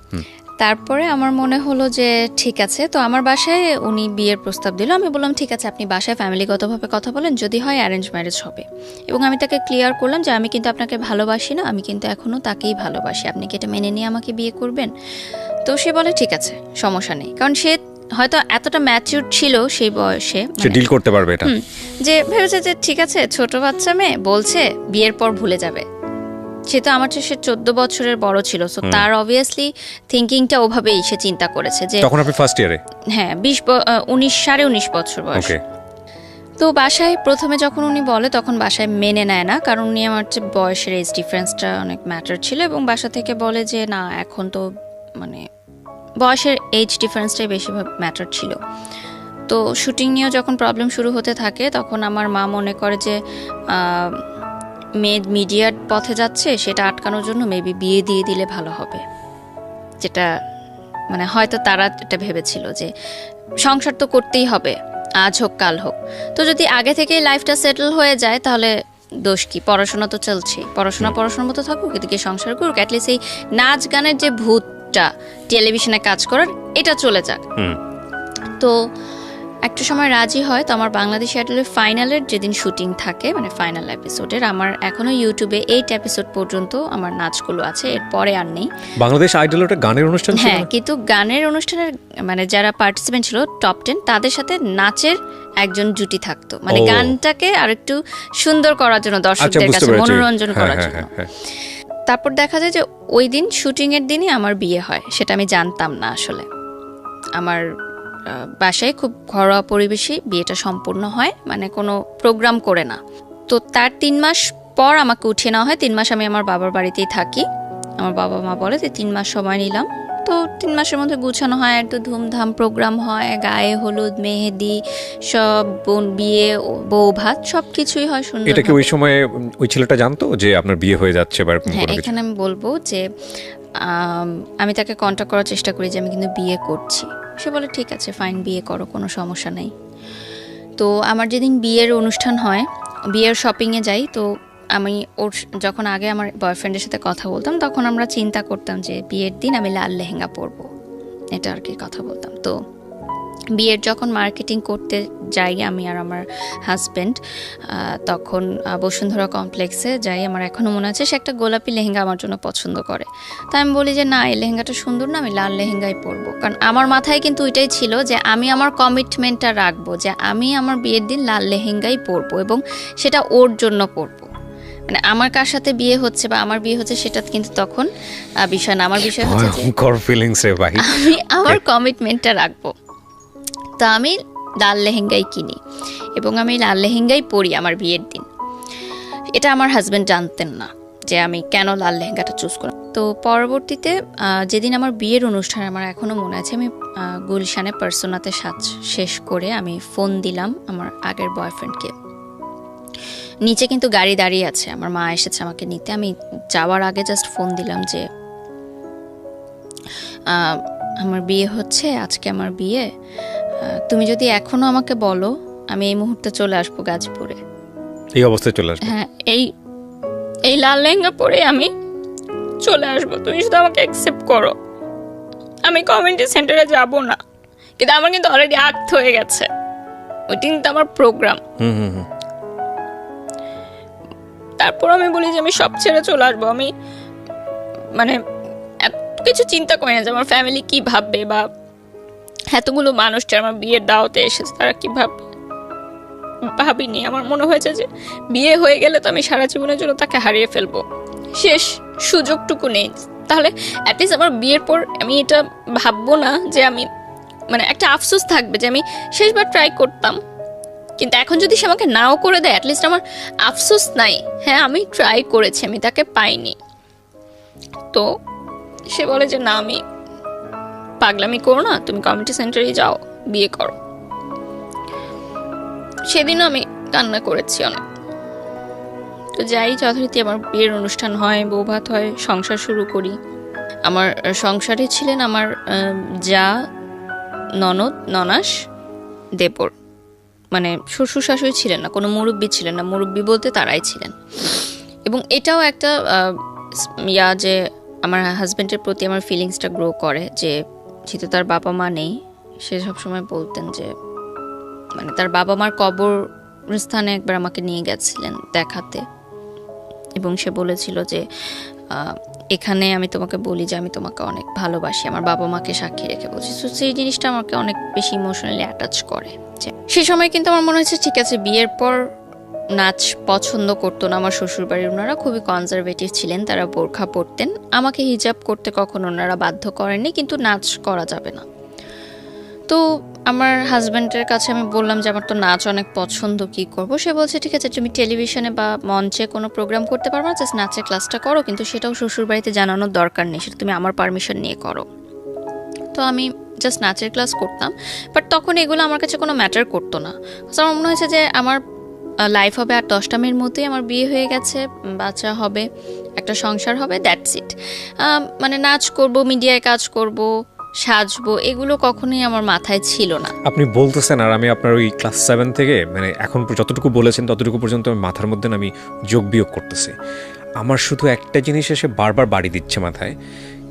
তারপরে আমার মনে হলো যে ঠিক আছে, তো আমার বাসায় উনি বিয়ের প্রস্তাব দিল। আমি বললাম ঠিক আছে, আপনি বাসায় ফ্যামিলিগতভাবে কথা বলেন, যদি হয় অ্যারেঞ্জ ম্যারেজ হবে। এবং আমি তাকে ক্লিয়ার করলাম যে আমি কিন্তু আপনাকে ভালোবাসি না, আমি কিন্তু এখনও তাকেই ভালোবাসি, আপনি কি এটা মেনে নিয়ে আমাকে বিয়ে করবেন? তো সে বলে ঠিক আছে, সমস্যা নেই, কারণ সে হয়তো এতটা ম্যাচিউর ছিল সেই বয়সে, সে ডিল করতে পারবে এটা, যে ভেবেছে যে ঠিক আছে, ছোট বাচ্চা মেয়ে বলছে বিয়ের পর ভুলে যাবে। সে তো আমার চেয়ে 14 বছরের বড় ছিল, সো তার অবভিয়াসলি থিঙ্কিংটা ওভাবেই সে চিন্তা করেছে যে তখন আপনি ফার্স্ট ইয়ারে, হ্যাঁ 19 বছর বয়স। তো বাসায় প্রথমে যখন উনি বলে, তখন বাসায় মেনে নেয় না, কারণ উনি আমার চেয়ে বয়সের এজ ডিফারেন্সটা অনেক ম্যাটার ছিল, এবং বাসা থেকে বলে যে না, এখন তো মানে বয়সের এজ ডিফারেন্সটাই বেশি ম্যাটার ছিল। তো শুটিং নিয়েও যখন প্রবলেম শুরু হতে থাকে, তখন আমার মা মনে করে যে মেয়ে মিডিয়ার পথে যাচ্ছে, সেটা আটকানোর জন্য মেবি বিয়ে দিয়ে দিলে ভালো হবে, যেটা মানে হয়তো তারা এটা ভেবেছিল যে সংসার তো করতেই হবে, আজ হোক কাল হোক, তো যদি আগে থেকেই লাইফটা সেটেল হয়ে যায় তাহলে দোষ কি, পড়াশোনা তো চলছেই, পড়াশোনার মতো থাকুক, এদিকে সংসার করুক, অ্যাটলিস্ট এই নাচ গানের যে ভূতটা টেলিভিশনে কাজ করার, এটা চলে যাক। তো একটা সময় রাজি হয়। তো আমার বাংলাদেশ আইডলের ফাইনালের যেদিন শুটিং থাকে, মানে ফাইনাল এপিসোডের, আমার এখনো ইউটিউবে 8 এপিসোড পর্যন্ত আমার নাচগুলো আছে, এরপরে আর নেই। বাংলাদেশ আইডলের একটা গানের অনুষ্ঠান ছিল, হ্যাঁ, কিন্তু গানের অনুষ্ঠানের মানে যারা পার্টিসিপেন্ট ছিল টপ 10, তাদের সাথে নাচের একজন জুটি থাকতো, মানে গানটাকে আরেকটু সুন্দর করার জন্য, দর্শকদের কাছে মনোরঞ্জন করার জন্য। তারপর দেখা যায় যে ওই দিন শুটিং এর দিনই আমার বিয়ে হয়, সেটা আমি জানতাম না আসলে। আমার বাসায় খুব ঘরোয়া পরিবেশে বিয়েটা সম্পূর্ণ হয়, মানে কোনো প্রোগ্রাম করে না। তো তার 3 মাস পর আমাকে উঠিয়ে নেওয়া হয়। 3 মাস আমি আমার বাবার বাড়িতেই থাকি। আমার বাবা মা বলে যে 3 মাস সময় নিলাম। তো 3 মাসের মধ্যে গুছানো হয়, একটু ধুমধাম প্রোগ্রাম হয়, গায়ে হলুদ, মেহেদি, সব বিয়ে, বউ ভাত, সব কিছুই হয় সুন্দর। এটা কি ওই সময় ওই ছেলেটা জানতো যে আপনার বিয়ে হয়ে যাচ্ছে? হ্যাঁ, এখানে আমি বলবো যে আমি তাকে কন্ট্যাক্ট করার চেষ্টা করি যে আমি কিন্তু বিয়ে করছি। সে বলে ঠিক আছে ফাইন, বিয়ে করো, কোনো সমস্যা নেই। তো আমার যেদিন বিয়ের অনুষ্ঠান হয়, বিয়ের শপিংয়ে যাই, তো আমি ওর যখন আগে আমার বয়ফ্রেন্ডের সাথে কথা বলতাম তখন আমরা চিন্তা করতাম যে বিয়ের দিন আমি লাল লেহেঙ্গা পরবো, এটা আর কি কথা বলতাম। তো বিয়ের যখন মার্কেটিং করতে যাই আমি আর আমার হাজব্যান্ড, তখন বসুন্ধরা কমপ্লেক্সে যাই। আমার এখনও মনে আছে সে একটা গোলাপি লেহেঙ্গা আমার জন্য পছন্দ করে। তাই আমি বলি যে না, এই লেহেঙ্গাটা সুন্দর না, আমি লাল লেহেঙ্গাই পরবো। কারণ আমার মাথায় কিন্তু ওইটাই ছিল যে আমি আমার কমিটমেন্টটা রাখবো যে আমি আমার বিয়ের দিন লাল লেহেঙ্গাই পরবো এবং সেটা ওর জন্য পরবো। মানে আমার কার সাথে বিয়ে হচ্ছে বা আমার বিয়ে হচ্ছে সেটা কিন্তু তখন বিষয় না, আমার বিষয় হচ্ছে যে আমি আমার কমিটমেন্টটা রাখবো। তো আমি লাল লেহেঙ্গাই কিনি এবং আমি লাল লেহেঙ্গাই পরি আমার বিয়ের দিন। এটা আমার হাজব্যান্ড জানতেন না যে আমি কেন লাল লেহেঙ্গাটা চুজ করলাম। তো পরবর্তীতে যেদিন আমার বিয়ের অনুষ্ঠান, আমার এখনও মনে আছে, আমি গুলশানে পার্সোনাতে সাজ শেষ করে আমি ফোন দিলাম আমার আগের বয়ফ্রেন্ডকে। নিচে কিন্তু গাড়ি দাঁড়িয়ে আছে, আমার মা এসেছে আমাকে নিতে। আমি যাওয়ার আগে জাস্ট ফোন দিলাম যে আমার বিয়ে হচ্ছে, আজকে আমার বিয়ে, তুমি যদি এখনো আমাকে বলো আমি এই মুহূর্তে চলে আসবো গাজীপুরে। এই অবস্থায় চলে আসবো? হ্যাঁ, এই লাল লেহেঙ্গা পরে আমি চলে আসবো, তুমি শুধু আমাকে অ্যাকসেপ্ট করো। আমি কমিউনিটি সেন্টারে যাব না, কিন্তু আমার কিন্তু অলরেডি আক্ট হয়ে গেছে, ওইটা কিন্তু আমার প্রোগ্রাম। তারপর আমি বলি যে আমি সব ছেড়ে চলে আসবো। আমি মানে এত কিছু চিন্তা করি না যে আমার ফ্যামিলি কি ভাববে বা এতগুলো মানুষ যারা আমার বিয়ের দাওয়াতে এসেছে তারা কি ভাববে, ভাবিনি। আমার মনে হয়েছে যে বিয়ে হয়ে গেলে তো আমি সারা জীবনের জন্য তাকে হারিয়ে ফেলবো, শেষ সুযোগটুকু নেই। তাহলে অ্যাটলিস্ট আমার বিয়ের পর আমি এটা ভাববো না যে আমি, মানে একটা আফসোস থাকবে যে আমি শেষবার ট্রাই করতাম, কিন্তু এখন যদি সে আমাকে নাও করে দেয় অ্যাটলিস্ট আমার আফসোস নাই, হ্যাঁ আমি ট্রাই করেছি, আমি তাকে পাইনি। তো সে বলে যে না, আমি পাগলামি করো না, তুমি কমিউনিটি সেন্টারে যাও, বিয়ে করো। সেদিনও আমি কান্না করেছি অনেক। তো যাই, যথারীতি আমার বিয়ের অনুষ্ঠান হয়, বৌভাত হয়, সংসার শুরু করি। আমার সংসারে ছিলেন আমার যা, ননদ, ননাস, দেবর, মানে শ্বশুর শাশুড়ি ছিলেন না, কোনো মুরব্বি ছিলেন না। মুরব্বি বলতে তারাই ছিলেন। এবং এটাও একটা যে আমার হাজব্যান্ডের প্রতি আমার ফিলিংসটা গ্রো করে, যে যেহেতু তার বাবা মা নেই, সে সবসময় বলতেন যে মানে তার বাবা মার কবরস্থানে একবার আমাকে নিয়ে গেছিলেন দেখাতে, এবং সে বলেছিল যে এখানে আমি তোমাকে বলি যে আমি তোমাকে অনেক ভালোবাসি, আমার বাবা মাকে সাক্ষী রেখে বলছি। তো সেই জিনিসটা আমাকে অনেক বেশি ইমোশনালি অ্যাটাচ করে। সে সময় কিন্তু আমার মনে হচ্ছে ঠিক আছে, বিয়ের পর নাচ পছন্দ করতো না আমার শ্বশুরবাড়ির, ওনারা খুবই কনজারভেটিভ ছিলেন, তারা বোরখা পরতেন। আমাকে হিজাব করতে কখনো ওনারা বাধ্য করেননি, কিন্তু নাচ করা যাবে না। তো আমার হাজব্যান্ডের কাছে আমি বললাম যে আমার তো নাচ অনেক পছন্দ, কি করব? সে বলছে ঠিক আছে, তুমি টেলিভিশনে বা মঞ্চে কোনো প্রোগ্রাম করতে পারবে না, জাস্ট নাচের ক্লাসটা করো, কিন্তু সেটাও শ্বশুরবাড়িতে জানানোর দরকার নেই, সেটা তুমি আমার পারমিশন নিয়ে করো। তো আমি জাস্ট নাচের ক্লাস করতাম, বাট তখন এগুলো আমার কাছে কোনো ম্যাটার করতো না। আমার মনে হয়েছে যে আমার লাইফ হবে আর 10টা মেয়ের মতোই, আমার বিয়ে হয়ে গেছে, বাচ্চা হবে, একটা সংসার হবে, দ্যাটস ইট। মানে নাচ করব, মিডিয়ায় কাজ করব, সাজবো, এগুলো কখনোই আমার মাথায় ছিল না। আপনি বলতেছেন আর আমি আপনার ওই ক্লাস 7 থেকে মানে এখন যতটুকু বলেছেন ততটুকু পর্যন্ত আমি মাথার মধ্যে আমি যোগ বিয়োগ করতেছি। আমার শুধু একটা জিনিস এসে বারবার বাড়ি দিচ্ছে মাথায়,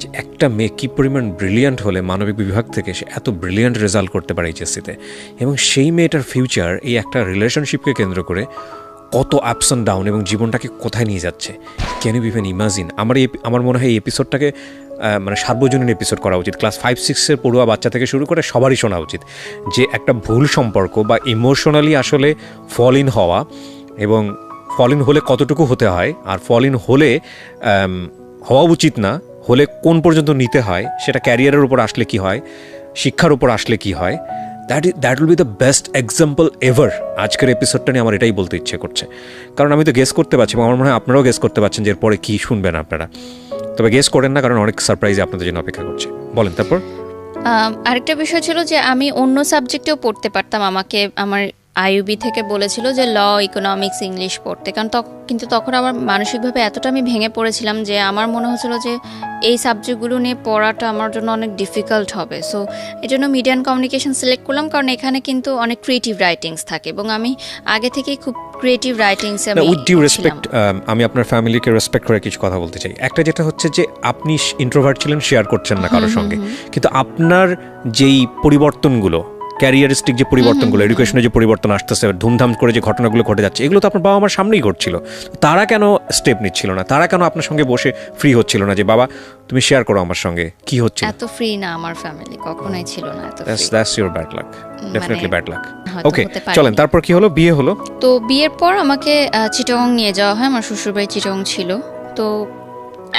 যে একটা মেয়ে কী পরিমাণ ব্রিলিয়ান্ট হলে মানবিক বিভাগ থেকে সে এত ব্রিলিয়ান্ট রেজাল্ট করতে পারে এইচএসসিতে, এবং সেই মেয়েটার ফিউচার এই একটা রিলেশনশিপকে কেন্দ্র করে কত আপস অ্যান্ড ডাউন এবং জীবনটাকে কোথায় নিয়ে যাচ্ছে। Can you even imagine? আমার মনে হয় এই এপিসোডটাকে মানে সার্বজনীন এপিসোড করা উচিত, ক্লাস 5-6 পড়ুয়া বাচ্চা থেকে শুরু করে সবারই শোনা উচিত, যে একটা ভুল সম্পর্ক বা ইমোশনালি আসলে ফল ইন হওয়া, এবং ফল ইন হলে কতটুকু হতে হয়, আর ফল ইন হলে হওয়া উচিত না হলে কোন পর্যন্ত নিতে হয়, সেটা ক্যারিয়ারের উপর আসলে কি হয়, শিক্ষার উপর আসলে কি হয়, that will be the best example ever. আজকের এপিসোডটা নিয়ে আমার এটাই বলতে ইচ্ছে করছে, কারণ আমি তো গেস করতে পারছি, এবং আমার মনে হয় আপনারাও গেস করতে পারছেন যে এরপরে কী শুনবেন আপনারা। তবে গেস করেন না, কারণ অনেক সারপ্রাইজ আপনাদের জন্য অপেক্ষা করছে। বলেন তারপর। আরেকটা বিষয় ছিল যে আমি অন্য সাবজেক্টেও পড়তে পারতাম, আমাকে আমার আইইউবি থেকে বলেছিল যে ল, ইকোনমিক্স, ইংলিশ পড়তে, কারণ কিন্তু তখন আমার মানসিকভাবে এতটা আমি ভেঙে পড়েছিলাম যে আমার মনে হচ্ছিল যে এই সাবজেক্টগুলো নিয়ে পড়াটা আমার জন্য অনেক ডিফিকাল্ট হবে। সো এই জন্য মিডিয়া অ্যান্ড কমিউনিকেশন সিলেক্ট করলাম, কারণ এখানে কিন্তু অনেক ক্রিয়েটিভ রাইটিংস থাকে এবং আমি আগে থেকেই খুব ক্রিয়েটিভ রাইটিংসে আমি উইথ ডিউ রেসপেক্ট, আমি আপনার ফ্যামিলিকে রেসপেক্ট করে কিছু কথা বলতে চাই। একটা যেটা হচ্ছে যে আপনি ইন্ট্রোভার্ট ছিলেন, শেয়ার করছেন না কারোর সঙ্গে, কিন্তু আপনার যেই পরিবর্তনগুলো, ক্যারিয়ারিস্টিক যে পরিবর্তনগুলো, এডুকেশনে যে পরিবর্তন আসতেছে, ধুমধাম করে যে ঘটনাগুলো ঘটে যাচ্ছে, এগুলো তো আপনার বাবা মার সামনেই ঘটছিল। তারা কেন স্টেপ নিচ্ছিল না? তারা কেন আপনার সঙ্গে বসে ফ্রি হচ্ছিল না যে বাবা তুমি শেয়ার করো আমার সঙ্গে কি হচ্ছে? এত ফ্রি না আমার ফ্যামিলি, কখনোই ছিল না এত free. That's your bad luck, definitely bad luck. হয়তো ওকে, হতে পারে। চলেন তারপর কি হলো? বিয়ে হলো। তো বিয়ের পর আমাকে চিটাগং নিয়ে যাওয়া হয়, আমার শ্বশুরবাড়ি চিটাগং ছিল। তো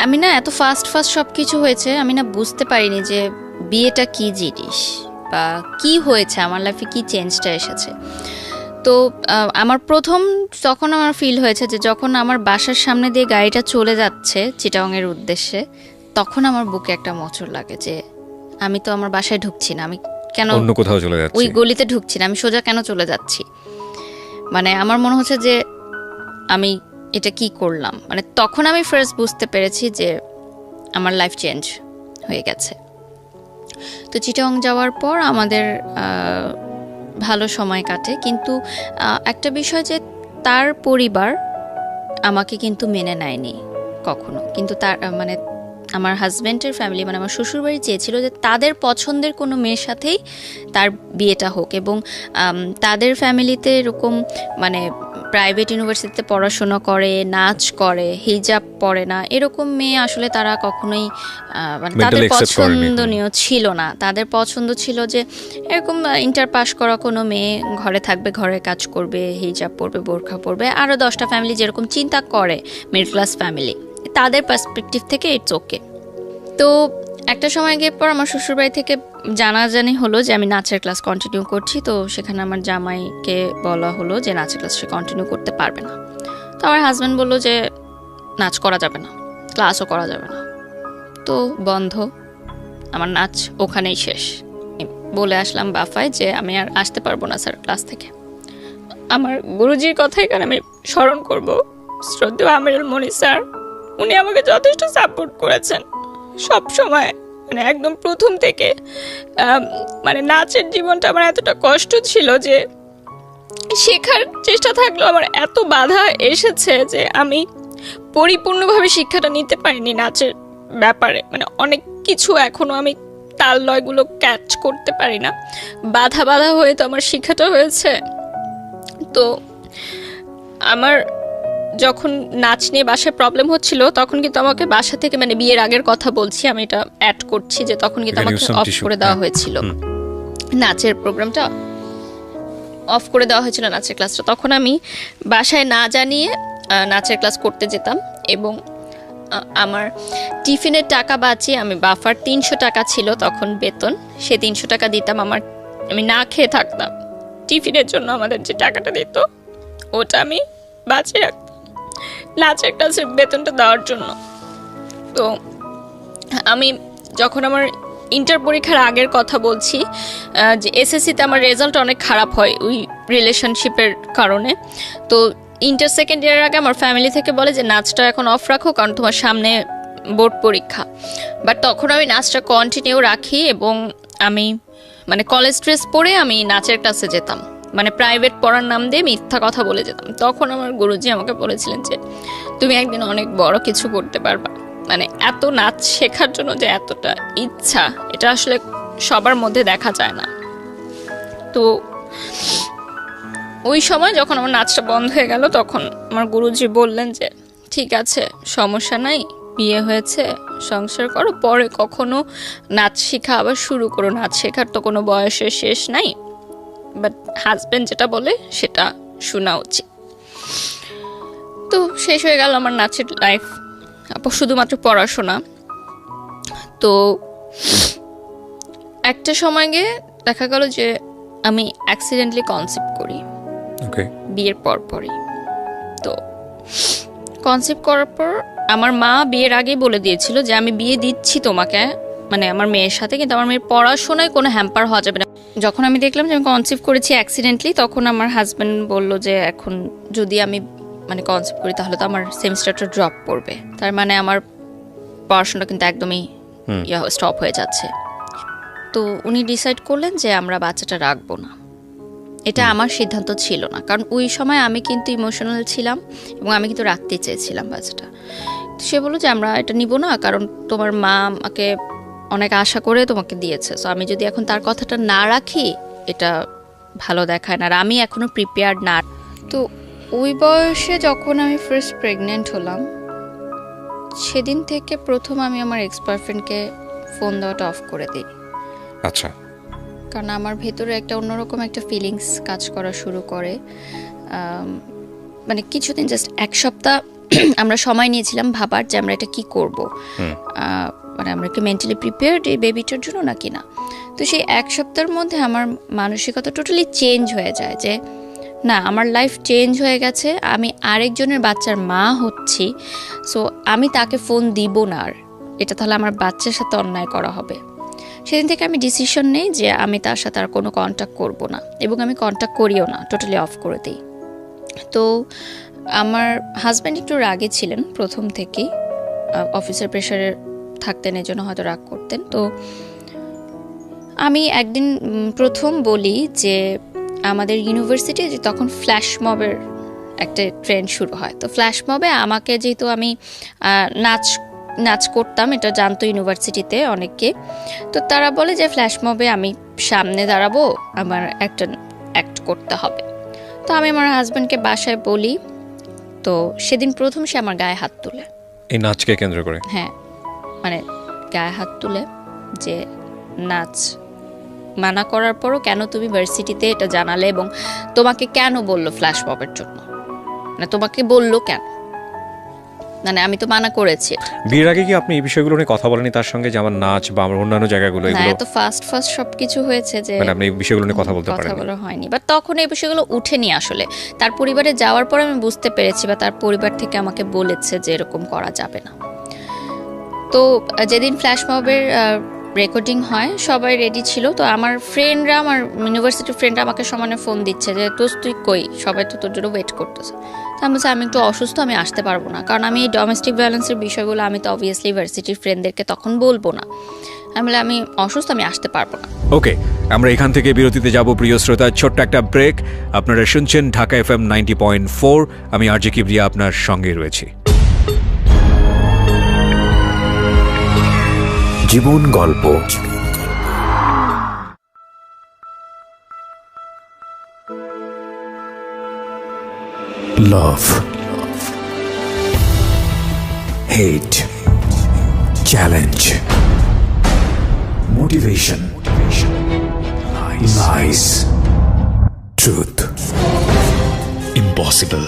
আমি না এত ফাস্ট সব কিছু হয়েছে, আমি না বুঝতে পারিনি যে বিয়েটা কি জিনিস বা কি হয়েছে আমার লাইফে, কি চেঞ্জটা এসেছে। তো আমার প্রথম তখন আমার ফিল হয়েছে যে যখন আমার বাসার সামনে দিয়ে গাড়িটা চলে যাচ্ছে চিটাগংয়ের উদ্দেশ্যে, তখন আমার বুকে একটা মোচড় লাগে যে আমি তো আমার বাসায় ঢুকছি না, আমি কেন অন্য কোথাও চলে যাচ্ছি, ওই গলিতে ঢুকছি না, আমি সোজা কেন চলে যাচ্ছি। মানে আমার মনে হচ্ছে যে আমি এটা কি করলাম। মানে তখন আমি ফার্স্ট বুঝতে পেরেছি যে আমার লাইফ চেঞ্জ হয়ে গেছে। তো চিটাগং যাওয়ার পর আমাদের ভালো সময় কাটে, কিন্তু একটা বিষয় যে তার পরিবার আমাকে কিন্তু মেনে নেয়নি কখনো। কিন্তু তার মানে আমার হাজব্যান্ডের ফ্যামিলি, মানে আমার শ্বশুরবাড়ি চেয়েছিল যে তাদের পছন্দের কোনো মেয়ের সাথেই তার বিয়েটা হোক, এবং তাদের ফ্যামিলিতে এরকম মানে প্রাইভেট ইউনিভার্সিটিতে পড়াশোনা করে, নাচ করে, হিজাব পরে না, এরকম মেয়ে আসলে তারা কখনোই মানে তাদের পছন্দনীয় ছিল না। তাদের পছন্দ ছিল যে এরকম ইন্টার পাস করা কোনো মেয়ে ঘরে থাকবে, ঘরের কাজ করবে, হিজাব পরবে, বোরখা পরবে, আরও 10টা ফ্যামিলি যেরকম চিন্তা করে মিডল ক্লাস ফ্যামিলি, তাদের পার্সপেক্টিভ থেকে ইটস ওকে। তো একটা সময় গিয়ে পর আমার শ্বশুরবাড়ি থেকে জানাজানি হলো যে আমি নাচের ক্লাস কন্টিনিউ করছি। তো সেখানে আমার জামাইকে বলা হলো যে নাচের ক্লাস সে কন্টিনিউ করতে পারবে না। তো আমার হাজব্যান্ড বললো যে নাচ করা যাবে না, ক্লাসও করা যাবে না, তো বন্ধ, আমার নাচ ওখানেই শেষ। বলে আসলাম বাফায় যে আমি আর আসতে পারবো না স্যার ক্লাস থেকে। আমার গুরুজির কথা এখানে আমি স্মরণ করব, শ্রদ্ধেয় আমিরুল মনি স্যার। উনি আমাকে যথেষ্ট সাপোর্ট করেছেন সব সময়, মানে একদম প্রথম থেকে। মানে নাচের জীবনটা আমার এতটা কষ্ট ছিল যে শেখার চেষ্টা থাকলেও আমার এত বাধা এসেছে যে আমি পরিপূর্ণভাবে শিক্ষাটা নিতে পারিনি নাচের ব্যাপারে। মানে অনেক কিছু এখনো আমি তাল লয়গুলো ক্যাচ করতে পারি না, বাধা হয়ে তো আমার শিক্ষাটা হয়েছে। তো আমার যখন নাচ নিয়ে বাসায় প্রবলেম হচ্ছিল, তখন কিন্তু আমাকে বাসা থেকে, মানে বিয়ের আগের কথা বলছি, আমি এটা অ্যাড করছি, যে তখন কিন্তু আমাকে অফ করে দেওয়া হয়েছিল নাচের প্রোগ্রামটা, অফ করে দেওয়া হয়েছিল নাচের ক্লাসটা। তখন আমি বাসায় না জানিয়ে নাচের ক্লাস করতে যেতাম, এবং আমার টিফিনের টাকা বাঁচিয়ে আমি বাফার 300 টাকা ছিল তখন বেতন, সে 300 টাকা দিতাম। আমি না খেয়ে থাকতাম, টিফিনের জন্য আমাদের যে টাকাটা দিত ওটা আমি বাঁচিয়ে রাখতাম নাচের ক্লাসের বেতনটা দেওয়ার জন্য। তো আমি যখন আমার ইন্টার পরীক্ষার আগের কথা বলছি, যে এসএসসিতে আমার রেজাল্ট অনেক খারাপ হয় ওই রিলেশনশিপের কারণে। তো ইন্টার সেকেন্ড ইয়ারের আগে আমার ফ্যামিলি থেকে বলে যে নাচটা এখন অফ রাখো, কারণ তোমার সামনে বোর্ড পরীক্ষা। বাট তখন আমি নাচটা কন্টিনিউ রাখি, এবং আমি মানে কলেজ ড্রেস পরে আমি নাচের ক্লাসে যেতাম, মানে প্রাইভেট পড়ার নাম দিয়ে মিথ্যা কথা বলে যেতাম। তখন আমার গুরুজি আমাকে বলেছিলেন যে তুমি একদিন অনেক বড় কিছু করতে পারবা। মানে এত নাচ শেখার জন্য যে এতটা ইচ্ছা, এটা আসলে সবার মধ্যে দেখা যায় না। তো ওই সময় যখন আমার নাচটা বন্ধ হয়ে গেল, তখন আমার গুরুজি বললেন যে ঠিক আছে, সমস্যা নাই, বিয়ে হয়েছে, সংসার করো, পরে কখনো নাচ শেখা আবার শুরু করো, নাচ শেখার তো কোনো বয়সের শেষ নাই, বাট হাজব্যান্ড যেটা বলে সেটা শোনা উচিত। তো শেষ হয়ে গেল আমার নাচের লাইফ, শুধুমাত্র পড়াশোনা। তো একটা সময় গিয়ে দেখা গেল যে আমি অ্যাক্সিডেন্টলি কনসিভ করি বিয়ের পরই। তো কনসিভ করার পর আমার মা বিয়ের আগেই বলে দিয়েছিল যে আমি বিয়ে দিচ্ছি তোমাকে, মানে আমার মেয়ের সাথে, কিন্তু আমার মেয়ের পড়াশোনায় কোনো হ্যাম্পার হওয়া যাবে না। যখন আমি দেখলাম যে আমি কনসিভ করেছি অ্যাক্সিডেন্টলি, তখন আমার হাজব্যান্ড বলল যে এখন যদি আমি মানে কনসিভ করি তাহলে তো আমার সেমিস্টারটা ড্রপ পড়বে, তার মানে আমার পড়াশোনা কিন্তু একদমই স্টপ হয়ে যাচ্ছে। তো উনি ডিসাইড করলেন যে আমরা বাচ্চাটা রাখবো না। এটা আমার সিদ্ধান্ত ছিল না, কারণ ওই সময় আমি কিন্তু ইমোশনাল ছিলাম এবং আমি কিন্তু রাখতে চেয়েছিলাম বাচ্চাটা। তো সে বললো যে আমরা এটা নিব না, কারণ তোমার মা আমাকে অনেক আশা করে তোমাকে দিয়েছে, সো আমি যদি এখন তার কথাটা না রাখি এটা ভালো দেখায় না, আর আমি এখনও প্রিপেয়ার্ড না। তো ওই বয়সে যখন আমি ফার্স্ট প্রেগনেন্ট হলাম, সেদিন থেকে প্রথম আমি আমার এক্স বয়ফ্রেন্ডকে ফোন দেওয়াটা অফ করে দিই। আচ্ছা। কারণ আমার ভেতরে একটা অন্যরকম একটা ফিলিংস কাজ করা শুরু করে। মানে কিছুদিন, জাস্ট এক সপ্তাহ আমরা সময় নিয়েছিলাম ভাবার যে আমরা এটা কি করব, মানে আমরা কি মেন্টালি প্রিপেয়ার্ড এই বেবিটার জন্য নাকি না। তো সেই এক সপ্তাহের মধ্যে আমার মানসিকতা টোটালি চেঞ্জ হয়ে যায় যে না, আমার লাইফ চেঞ্জ হয়ে গেছে, আমি আরেকজনের বাচ্চার মা হচ্ছি, সো আমি তাকে ফোন দিব না আর, এটা তাহলে আমার বাচ্চার সাথে অন্যায় করা হবে। সেদিন থেকে আমি ডিসিশন নেই যে আমি তার সাথে আর কোনো কন্ট্যাক্ট করব না, এবং আমি কন্ট্যাক্ট করিও না, টোটালি অফ করে দিই। তো আমার হাজব্যান্ড একটু রাগে ছিলেন প্রথম থেকেই, অফিসের প্রেশারে থাকতেন, এই জন্য হয়তো রাগ করতেন। তো আমি একদিন প্রথম বলি যে আমাদের ইউনিভার্সিটি যে তখন ফ্ল্যাশ মবের একটা ট্রেন্ড শুরু হয়, তো ফ্ল্যাশ মবে আমাকে যেহেতু আমি নাচ করতাম, এটা জানতো ইউনিভার্সিটিতে অনেকে, তো তারা বলে যে ফ্ল্যাশ মবে আমি সামনে দাঁড়াবো, আমার একটা অ্যাক্ট করতে হবে। তো আমি আমার হাজব্যান্ডকে বাসায় বলি, তো সেদিন প্রথম সে আমার গায়ে হাত তুলে, এই নাচকে কেন্দ্র করে। হ্যাঁ, মানে গায়ে হাত তুলে যে নাচ মানা করার পরও কেন তুমি ভার্সিটিতে এটা জানালে, এবং তোমাকে কেন বললো ফ্ল্যাশ মবের জন্য, মানে তোমাকে বললো কেন, মানে আমি তো মানা করেছি। বিয়ের আগে কি আপনি এই বিষয়গুলো নিয়ে কথা বলেনি তার সঙ্গে, যে আমার নাচ বা আমার অন্যান্য জায়গাগুলো, এগুলো তো ফার্স্ট সবকিছু হয়েছে যে মানে আপনি এই বিষয়গুলো নিয়ে কথা বলতে পারেন? কথা বলা হয়নি, বাট তখন এই বিষয়গুলো উঠেনি আসলে। তার পরিবারে যাওয়ার পর আমি বুঝতে পেরেছি, বা তার পরিবার থেকে আমাকে বলেছে যে এরকম করা যাবে না। তো যেদিন ফ্ল্যাশ মবের রেকর্ডিং হয় সবাই রেডি ছিল, তো আমার ফ্রেন্ডরা, আমার ইউনিভার্সিটির ফ্রেন্ডরা আমাকে সমানে ফোন দিচ্ছে যে তুই কই, সবাই তো তোর জন্য ওয়েট করতেছে। তো আমি বলছি আমি একটু অসুস্থ, আমি আসতে পারবো না, কারণ আমি এই ডোমেস্টিক ভায়োলেন্সের বিষয়গুলো আমি তো অবভিয়াসলি ইউনিভার্সিটির ফ্রেন্ডদেরকে তখন বলবো না, আমি অসুস্থ, আমি আসতে পারবো না। ওকে, আমরা এখান থেকে বিরতিতে যাব প্রিয় শ্রোতা, ছোট্ট একটা ব্রেক। আপনারা শুনছেন ঢাকা FM 90.4, আমি আরজে কিবরিয়া আপনার সঙ্গে রয়েছি। জীবন গল্প। Love, hate, challenge, motivation, lies, truth, impossible,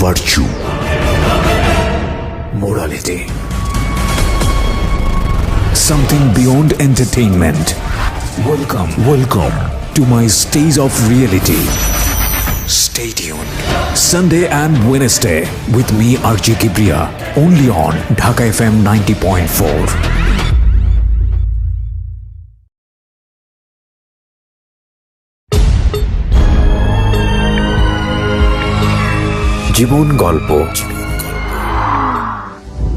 virtue, morality. Something beyond entertainment. Welcome to my stage of reality. Stay tuned. Sunday and Wednesday with me RJ Kibriya, only on Dhaka FM 90.4. জীবন গল্প।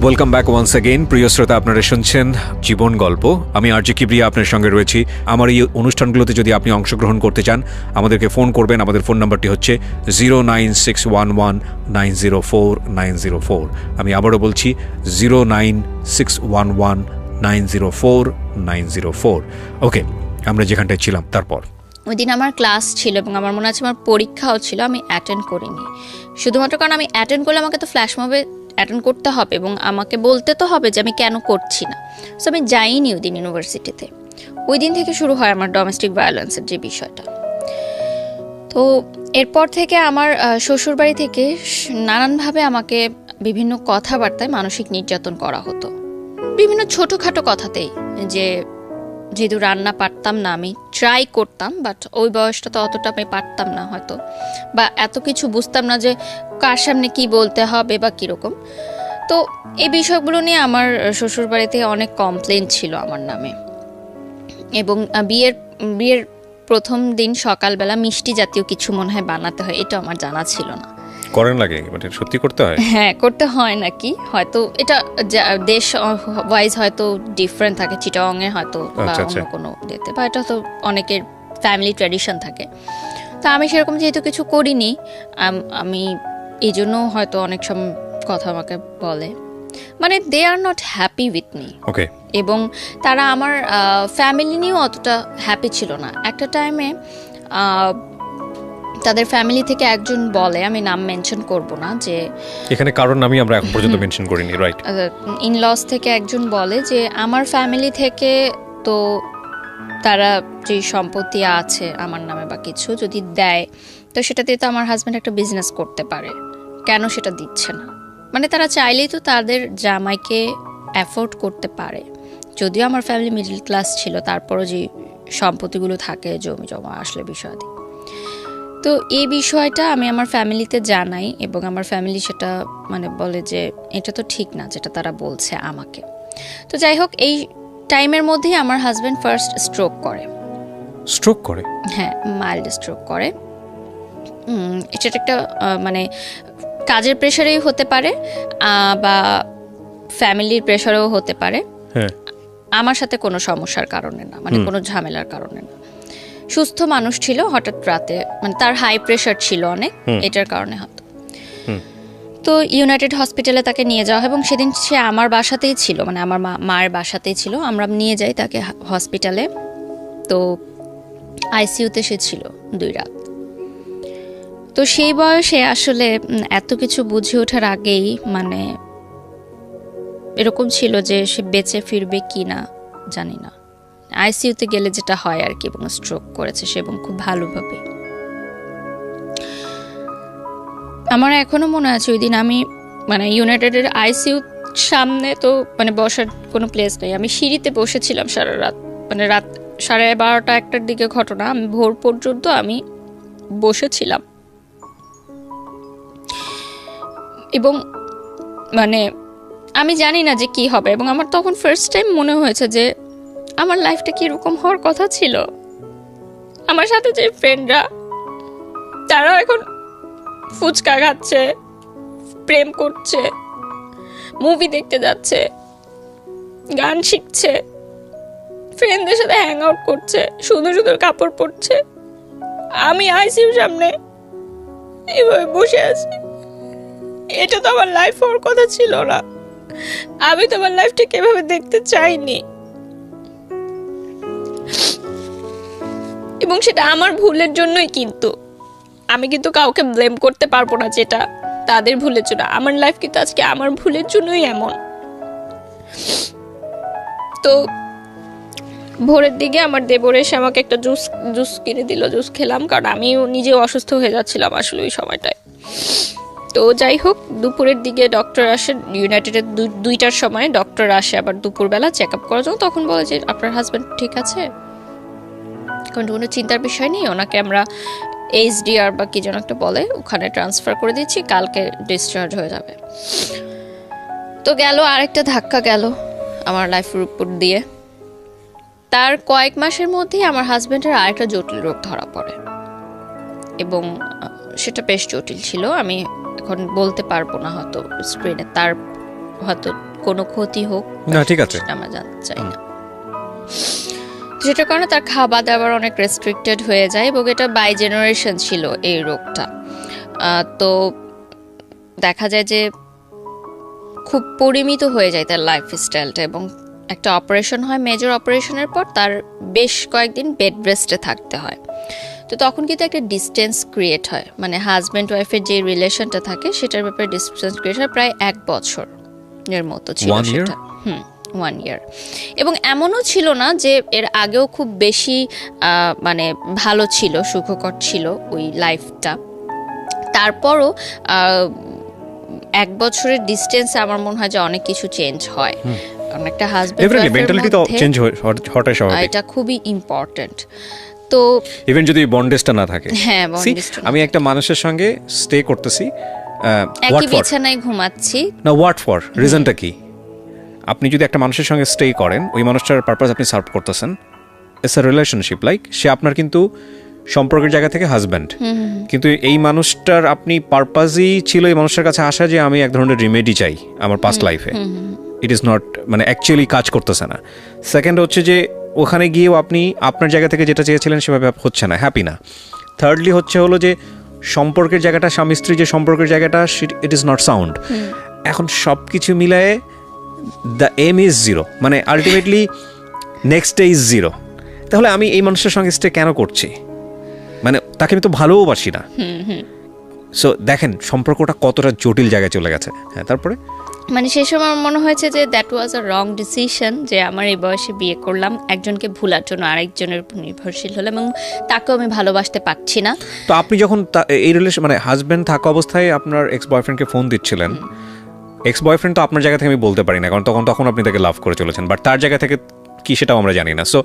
ওয়েলকাম ব্যাক ওয়ান্স অ্যাগেইন প্রিয় শ্রোতা, আপনারা শুনছেন জীবন গল্প। আমি আরজে কিবরিয়া আপনার সঙ্গে রয়েছি। আমার এই অনুষ্ঠানগুলোতে যদি আপনি অংশগ্রহণ করতে চান, আমাদেরকে ফোন করবেন। আমাদের ফোন নাম্বারটি হচ্ছে 09611904904। আমি আবারও বলছি 09611904904। ওকে, আমরা যেখানটায় ছিলাম তারপর ওই দিন আমার ক্লাস ছিল এবং আমার মনে আছে আমার পরীক্ষাও ছিল, আমি অ্যাটেন্ড করিনি, শুধুমাত্র কারণ আমি অ্যাটেন্ড করলে আমাকে তো ফ্ল্যাশ মবে অ্যাটেন্ড করতে হবে এবং আমাকে বলতে তো হবে যে আমি কেন করছি না। সো আমি যাইনি ওই দিন ইউনিভার্সিটিতে। ওই দিন থেকে শুরু হয় আমার ডোমেস্টিক ভায়োলেন্সের যে বিষয়টা। তো এরপর থেকে আমার শ্বশুরবাড়ি থেকে নানানভাবে আমাকে বিভিন্ন কথাবার্তায় মানসিক নির্যাতন করা হতো, বিভিন্ন ছোটোখাটো কথাতেই। যেহেতু রান্না পারতাম না, আমি ট্রাই করতাম, বাট ওই বয়সটা তো অতটা আমি পারতাম না হয়তো, বা এত কিছু বুঝতাম না যে কার সামনে কি বলতে হবে বা কীরকম। তো এই বিষয়গুলো নিয়ে আমার শ্বশুরবাড়িতে অনেক কমপ্লেন ছিল আমার নামে। এবং বিয়ের বিয়ের প্রথম দিন সকালবেলা মিষ্টি জাতীয় কিছু মনে হয় বানাতে হয়, এটা আমার জানা ছিল না। করেন লাগে মানে সত্যি করতে হয়? হ্যাঁ, করতে হয় নাকি, হয়তো এটা দেশ ওয়াইজ হয়তো ডিফারেন্ট থাকে, চিটাগংয়ে হয়তো বা অন্য কোনো ডেতে, বা এটা তো অনেকের ফ্যামিলি ট্র্যাডিশন থাকে। তা আমি সেরকম যেহেতু কিছু করিনি, আমি এই জন্য হয়তো অনেক সময় কথা আমাকে বলে, মানে they are not happy with me. Okay. এবং তারা আমার ফ্যামিলি নিয়েও অতটা হ্যাপি ছিল না। একটা টাইমে তাদের ফ্যামিলি থেকে একজন বলে, আমি নাম মেনশন করব না, যে এখানে কারণ আমি আমরা এখন পর্যন্ত মেনশন করিনি, রাইট? ইনলস থেকে একজন বলে যে আমার ফ্যামিলি থেকে তো তারা যে সম্পত্তি আছে আমার নামে বা কিছু যদি দেয়, তো সেটা দিয়ে তো আমার হাজব্যান্ড একটা বিজনেস করতে পারে, কেন সেটা দিচ্ছে না? মানে তারা চাইলেই তো তাদের জামাইকে অ্যাফোর্ড করতে পারে। যদিও আমার ফ্যামিলি মিডল ক্লাস ছিল, তারপরও যে সম্পত্তিগুলো থাকে, জমি জমা আসলে বিষয়াদি, তো এই বিষয়টা আমি আমার ফ্যামিলিতে জানাই, এবং আমার ফ্যামিলি সেটা মানে বলে যে এটা তো ঠিক না যেটা তারা বলছে আমাকে। তো যাই হোক, এই টাইমের মধ্যেই আমার হাজব্যান্ড ফার্স্ট স্ট্রোক করে। স্ট্রোক করে? হ্যাঁ, মাইল্ড স্ট্রোক করে। এটা একটা মানে কাজের প্রেশারেই হতে পারে, বা ফ্যামিলির প্রেশারেও হতে পারে। হ্যাঁ, আমার সাথে কোনো সমস্যার কারণে না, মানে কোনো ঝামেলার কারণে না। সুস্থ মানুষ ছিল, হঠাৎ রাতে মানে তার হাই প্রেশার ছিল অনেক, এটার কারণে হতো। তো ইউনাইটেড হসপিটালে তাকে নিয়ে যাওয়া হয়, এবং সেদিন সে আমার বাসাতেই ছিল, মানে আমার মায়ের বাসাতেই ছিল। আমরা নিয়ে যাই তাকে হসপিটালে। তো আইসিইউতে সে ছিল 2 রাত। তো সেই বয়সে আসলে এত কিছু বুঝে ওঠার আগেই মানে এরকম ছিল যে সে বেঁচে ফিরবে কি না জানি না। আইসিইউতে গেলে যেটা হয় আর কি, এবং স্ট্রোক করেছে সে, এবং খুব ভালোভাবে। আমার এখনো মনে আছে ওই দিন আমি মানে ইউনাইটেডের আইসিইউ সামনে তো মানে বসার কোনো প্লেস নেই, আমি সিঁড়িতে বসেছিলাম সারা রাত, মানে রাত 12:30-1টার দিকে ঘটনা, আমি ভোর পর্যন্ত আমি বসেছিলাম। এবং মানে আমি জানি না যে কি হবে, এবং আমার তখন ফার্স্ট টাইম মনে হয়েছে যে আমার লাইফটা কি এরকম হওয়ার কথা ছিল। আমার সাথে যে ফ্রেন্ডরা তারাও এখন ফুচকা খাচ্ছে, প্রেম করছে, মুভি দেখতে যাচ্ছে, গান শিখছে, ফ্রেন্ডদের সাথে হ্যাং আউট করছে, সুন্দর সুন্দর কাপড় পরছে। আমি আইসিইউর সামনে এভাবে বসে আছি। এটা তো আমার লাইফ হওয়ার কথা ছিল না। আমি তো আমার লাইফটাকে এভাবে দেখতে চাইনি, এবং সেটা আমার ভুলের জন্যই। কিন্তু আমি কিন্তু কাউকে ব্লেম করতে পারবো না যেটা তাদের ভুলের জন্য। আমার লাইফ কিন্তু আজকে আমার ভুলের জন্যই এমন। তো ভোরের দিকে আমার দেবর এসে আমাকে একটা জুস কিনে দিল, জুস খেলাম, কারণ আমিও নিজেও অসুস্থ হয়ে যাচ্ছিলাম আসলে ওই সময়টায়। তো যাই হোক, দুপুরের দিকে ডক্টর আসে, ইউনাইটেডের 2টার সময় ডক্টর আসে আবার দুপুরবেলা চেক আপ করার জন্য। তখন বলে যে আপনার হাজব্যান্ড ঠিক আছে, কারণ কোনো চিন্তার বিষয় নেই, ওনাকে আমরা HDR বা কি যেন একটা বলে, ওখানে ট্রান্সফার করে দিচ্ছি, কালকে ডিসচার্জ হয়ে যাবে। তো গেল আরেকটা ধাক্কা গেল আমার লাইফের উপর দিয়ে। তার কয়েক মাসের মধ্যেই আমার হাজব্যান্ডের আরেকটা জটিল রোগ ধরা পড়ে, এবং সেটা বেশ জটিল ছিল। আমি এখন বলতে পারবো না হয়তো স্ক্রিনে, তার হয়তো কোনো ক্ষতি হোক না, ঠিক আছে, আমরা জানতে চাই না। যেটার কারণে তার খাওয়া দাওয়ার অনেক রেস্ট্রিক্টেড হয়ে যায়, এবং এটা বাই জেনারেশন ছিল এই রোগটা। তো দেখা যায় যে খুব পরিমিত হয়ে যায় তার লাইফস্টাইলটা, এবং একটা অপারেশন হয়, মেজর অপারেশনের পর তার বেশ কয়েকদিন বেড রেস্টে থাকতে হয়। তো তখন কিন্তু একটা ডিস্টেন্স ক্রিয়েট হয়, মানে হাজব্যান্ড ওয়াইফের যে রিলেশনটা থাকে সেটার ব্যাপারে ডিস্টেন্স ক্রিয়েট হয়। প্রায় 1 বছরের মতো ছিল সেটা। 1 ইয়ার। এবং এমনও ছিল না যে এর আগেও খুব বেশি মানে ভালো ছিল, সুখকর ছিল ওই লাইফটা। তারপরও 1 বছরের ডিস্টেন্স আমার মনে হয় যে অনেক কিছু চেঞ্জ হয়, কারণ একটা হাজব্যান্ড মেন্টালিটি তো চেঞ্জ হওয়াটাই স্বাভাবিক, এটা খুবই ইম্পর্টেন্ট। তো ইভেন যদি বন্ডেজটা না থাকে। হ্যাঁ, বন্ডেজটা আমি একটা মানুষের সঙ্গে স্টে করতেছি, একই বিছানায় ঘুমাচ্ছি না, হোয়াট ফর রিজনটা কি? আপনি যদি একটা মানুষের সঙ্গে স্টে করেন, ওই মানুষটার পারপাস আপনি সার্ভ করতেছেন, ইটস আ রিলেশনশিপ, লাইক সে আপনার কিন্তু সম্পর্কের জায়গা থেকে হাজব্যান্ড, কিন্তু এই মানুষটার আপনি পারপাসই ছিল এই মানুষটার কাছে আসা যে আমি এক ধরনের রিমেডি চাই আমার পাস্ট লাইফে। ইট ইজ নট মানে অ্যাকচুয়ালি কাজ করতেছে না। সেকেন্ড হচ্ছে যে ওখানে গিয়েও আপনি আপনার জায়গা থেকে যেটা চেয়েছিলেন সেভাবে হচ্ছে না, হ্যাপি না। থার্ডলি হলো যে সম্পর্কের জায়গাটা, স্বামী স্ত্রী যে সম্পর্কের জায়গাটা, ইট ইজ নট সাউন্ড। এখন সব কিছু মিলায়ে দ্য এম ইজ জিরো, মানে ultimately next day is zero. তাহলে আমি এই মানুষের সঙ্গে স্টে কেন করছি? মানে তাকে আমি তো ভালোবাসি না। সো দেখেন সম্পর্কটা কতটা জটিল জায়গায় চলে গেছে। হ্যাঁ, তারপরে মানে সেই সময় আমার মনে হয়েছে যে that was a wrong decision, যে আমার এই বয়সে বিয়ে করলাম একজনকে ভুলার জন্য, আরেকজনের উপর নির্ভরশীল হলাম এবং তাকেও আমি ভালোবাসতে পারছি না। তো আপনি যখন এই রিলেশন মানে হাজব্যান্ড থাকা অবস্থায় আপনার এক্স বয়ফ্রেন্ডকে ফোন দিচ্ছিলেন, এক্স বয়ফ্রেন্ড তো আপনার জায়গা থেকে আমি বলতে পারি না, কারণ তখন আপনি তাকে লাভ করে চলেছেন, বাট তার জায়গা থেকে কি সেটাও আমরা জানি না। সো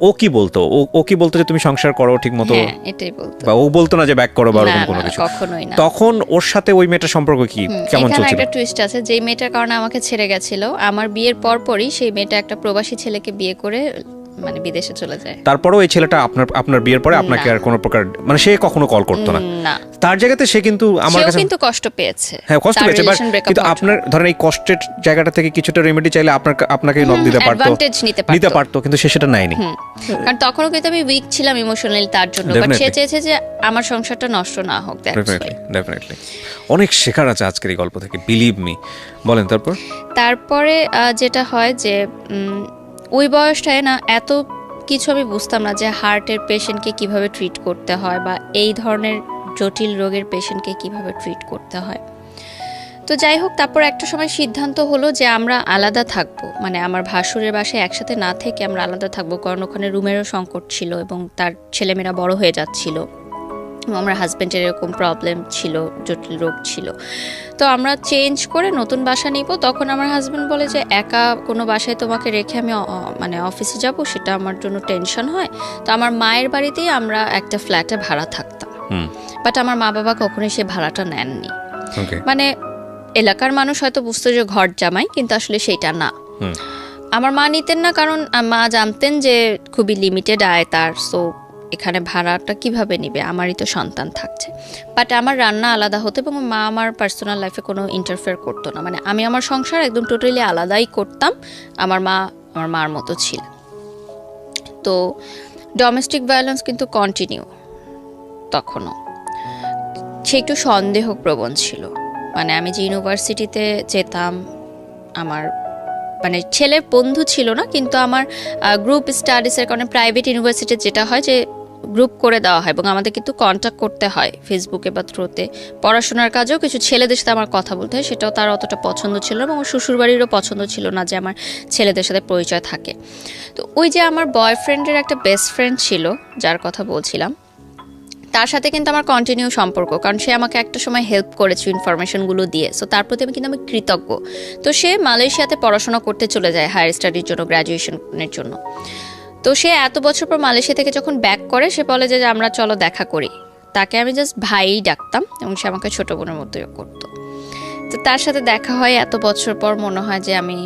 ও কি বলতো, ও কি বলতো যে তুমি সংসার করো ঠিক মতো, এটাই বলতো, বা ও বলতো না যে ব্যাক করো বা এরকম কোনো কিছু? কখনোই না। তখন ওর সাথে ওই মেয়েটার সম্পর্ক কি কেমন এখানে চলছিল? একটা টুইস্ট আছে, যেই মেয়েটার কারণে আমাকে ছেড়ে গেছিল, আমার বিয়ের পরপরই সেই মেয়েটা একটা প্রবাসী ছেলেকে বিয়ে করে মানে বিদেশে চলে যায়। তারপরও এই ছেলেটা আপনার বিয়ের পরে আপনাকে আর কোনো প্রকার মানে সে কখনো কল করতো না? না। তার জায়গাতে সে কিন্তু আমার কাছে কিন্তু কষ্ট পেয়েছে। হ্যাঁ, কষ্ট পেয়েছে, কিন্তু আপনার ধরেন এই কষ্টের জায়গাটা থেকে কিছুটা রেমেডি চাইলে আপনাকে নক দিতে পারতো, নিতে পারতো, কিন্তু সে সেটা নেয়নি। কারণ তখনও কিন্তু আমি উইক ছিলাম ইমোশনালি তার জন্য, বাট সে চেয়েছে যে আমার সংসারটা নষ্ট না হোক। ডেফিনেটলি অনেক শেখার আছে আজকের এই গল্প থেকে, বিলিভ মি। বলেন তারপরে যেটা হয় যে ওই বয়সটায় না এত কিছু আমি বুঝতাম না যে হার্টের পেশেন্টকে কিভাবে ট্রিট করতে হয় বা এই ধরনের জটিল রোগের পেশেন্টকে কিভাবে ট্রিট করতে হয়। তো যাই হোক, তারপর একটা সময় সিদ্ধান্ত হলো যে আমরা আলাদা থাকবো, মানে আমার ভাসুরের বাসায় একসাথে না থেকে আমরা আলাদা থাকবো, কারণ ওখানে রুমেরও সংকট ছিল এবং তার ছেলেমেয়েরা বড় হয়ে যাচ্ছিল, আমার হাজব্যান্ডের এরকম প্রবলেম ছিল, জটিল রোগ ছিল। তো আমরা চেঞ্জ করে নতুন বাসা নিব। তখন আমার হাজব্যান্ড বলে যে একা কোনো বাসায় তোমাকে রেখে আমি মানে অফিসে যাব, সেটা আমার জন্য টেনশন হয়। তো আমার মায়ের বাড়িতেই আমরা একটা ফ্ল্যাটে ভাড়া থাকতাম, বাট আমার মা বাবা কখনোই সে ভাড়াটা নেননি। মানে এলাকার মানুষ হয়তো বুঝতো যে ঘর জামাই, কিন্তু আসলে সেটা না। আমার মা নিতেন না, কারণ মা জানতেন যে খুবই লিমিটেড আয় তার, সো এখানে ভাড়াটা কিভাবে নিবে, আমারই তো সন্তান থাকছে। বাট আমার রান্না আলাদা হতো এবং মা আমার পার্সোনাল লাইফে কোনো ইন্টারফেয়ার করতো না, মানে আমি আমার সংসার একদম টোটালি আলাদাই করতাম, আমার মা আমার মার মতো ছিল। তো ডোমেস্টিক ভায়োলেন্স কিন্তু কন্টিনিউ তখনও, সে একটু সন্দেহপ্রবণ ছিল। মানে আমি যে ইউনিভার্সিটিতে যেতাম, আমার মানে ছেলে বন্ধু ছিল না, কিন্তু আমার গ্রুপ স্টাডিজের কারণে প্রাইভেট ইউনিভার্সিটি যেটা হয় যে গ্রুপ করে দেওয়া হয় এবং আমাদের কিন্তু কন্ট্যাক্ট করতে হয় ফেসবুকে বা থ্রুতে। পড়াশোনার কাজেও কিছু ছেলেদের সাথে আমার কথা বলতে হয়, সেটাও তার অতটা পছন্দ ছিল না এবং আমার শ্বশুরবাড়িরও পছন্দ ছিল না যে আমার ছেলেদের সাথে পরিচয় থাকে। তো ওই যে আমার বয়ফ্রেন্ডের একটা বেস্ট ফ্রেন্ড ছিল যার কথা বলছিলাম, তার সাথে কিন্তু আমার কন্টিনিউ সম্পর্ক, কারণ সে আমাকে একটা সময় হেল্প করেছে ইনফরমেশনগুলো দিয়ে, সো তার প্রতি আমি কৃতজ্ঞ। তো সে মালয়েশিয়াতে পড়াশোনা করতে চলে যায় হায়ার স্টাডির জন্য, গ্র্যাজুয়েশনের জন্য। তো সে এত বছর পর মালয়েশিয়া থেকে যখন ব্যাক করে, সে বলে যে আমরা চলো দেখা করি। তাকে আমি জাস্ট ভাই ডাকতাম এবং সে আমাকে ছোটো বোনের মতোই করতো। তো তার সাথে দেখা হয় এত বছর পর, মনে হয় যে আমি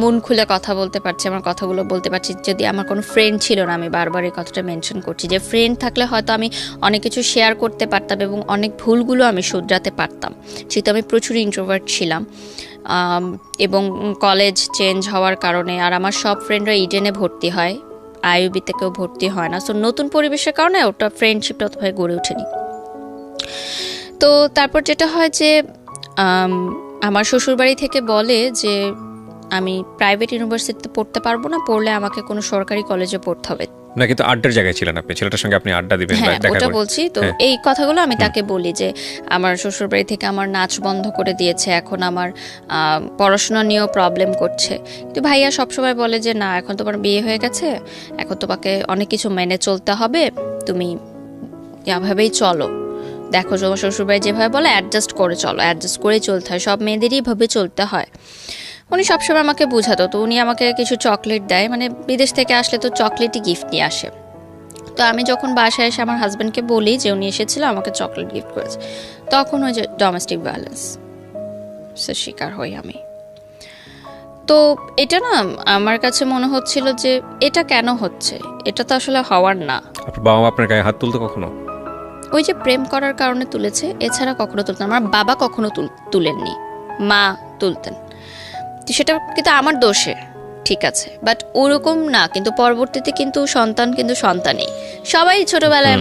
মন খুলে কথা বলতে পারছি, আমার কথাগুলো বলতে পারছি। যদি আমার কোনো ফ্রেন্ড ছিল না, আমি বারবার এই কথাটা মেনশন করছি যে ফ্রেন্ড থাকলে হয়তো আমি অনেক কিছু শেয়ার করতে পারতাম এবং অনেক ভুলগুলো আমি শুধরাতে পারতাম, যেহেতু আমি প্রচুর ইন্ট্রোভার্ট ছিলাম। এবং কলেজ চেঞ্জ হওয়ার কারণে আর আমার সব ফ্রেন্ডরা ইডেনে ভর্তি হয়, আইইউবিতে কেউ ভর্তি হয় না, সো নতুন পরিবেশের কারণে ওটা ফ্রেন্ডশিপটা অতভাবে গড়ে ওঠেনি। তো তারপর যেটা হয় যে আমার শ্বশুরবাড়ি থেকে বলে যে আমি প্রাইভেট ইউনিভার্সিটিতে পড়তে পারবো না, পড়লে আমাকে কোনো সরকারি কলেজে পড়তে হবে। না, কিন্তু আড্ডার জায়গায় ছিলেন আপনি, ছেলেটার সঙ্গে আপনি আড্ডা দিবেন, ওটা বলছি। তো এই কথাগুলো আমি তাকে বলি যে আমার শ্বশুরবাড়ি থেকে আমার নাচ বন্ধ করে দিয়েছে, এখন আমার পড়াশোনা নিয়েও প্রবলেম করছে। কিন্তু ভাইয়া সবসময় বলে যে না, এখন তোমার বিয়ে হয়ে গেছে, এখন তোমাকে অনেক কিছু মেনে চলতে হবে, তুমি এভাবেই চলো, দেখো তোমার শ্বশুরবাড়ি যেভাবে বলে অ্যাডজাস্ট করে চলো, অ্যাডজাস্ট করে চলতে হয়, সব মেয়েদেরই এভাবে চলতে হয়। উনি সবসময় আমাকে বোঝাতো। তো উনি আমাকে কিছু চকলেট দেয়, মানে বিদেশ থেকে আসলে তো চকলেটই গিফট নিয়ে আসে। তো আমি যখন বাসায় এসে আমার হাজব্যান্ডকে বলি যে উনি এসেছিল আমাকে চকলেট গিফট করেছে, তখন ওই যে ডোমেস্টিক ভায়োলেন্স শিকার হই আমি। তো এটা না আমার কাছে মনে হচ্ছিল যে এটা কেন হচ্ছে, এটা তো আসলে হওয়ার না। আপনার বাবা মা আপনার গায়ে হাত তুলতো কখনো? ওই যে প্রেম করার কারণে তুলেছে, এছাড়া কখনো তুলতেন। আমার বাবা কখনো তুলেননি, মা তুলতেন। তো সেটা কিন্তু আমার দোষে, ঠিক আছে, বাট ওরকম না। কিন্তু পরবর্তীতে কিন্তু সন্তান কিন্তু সন্তানই, সবাই ছোটবেলায়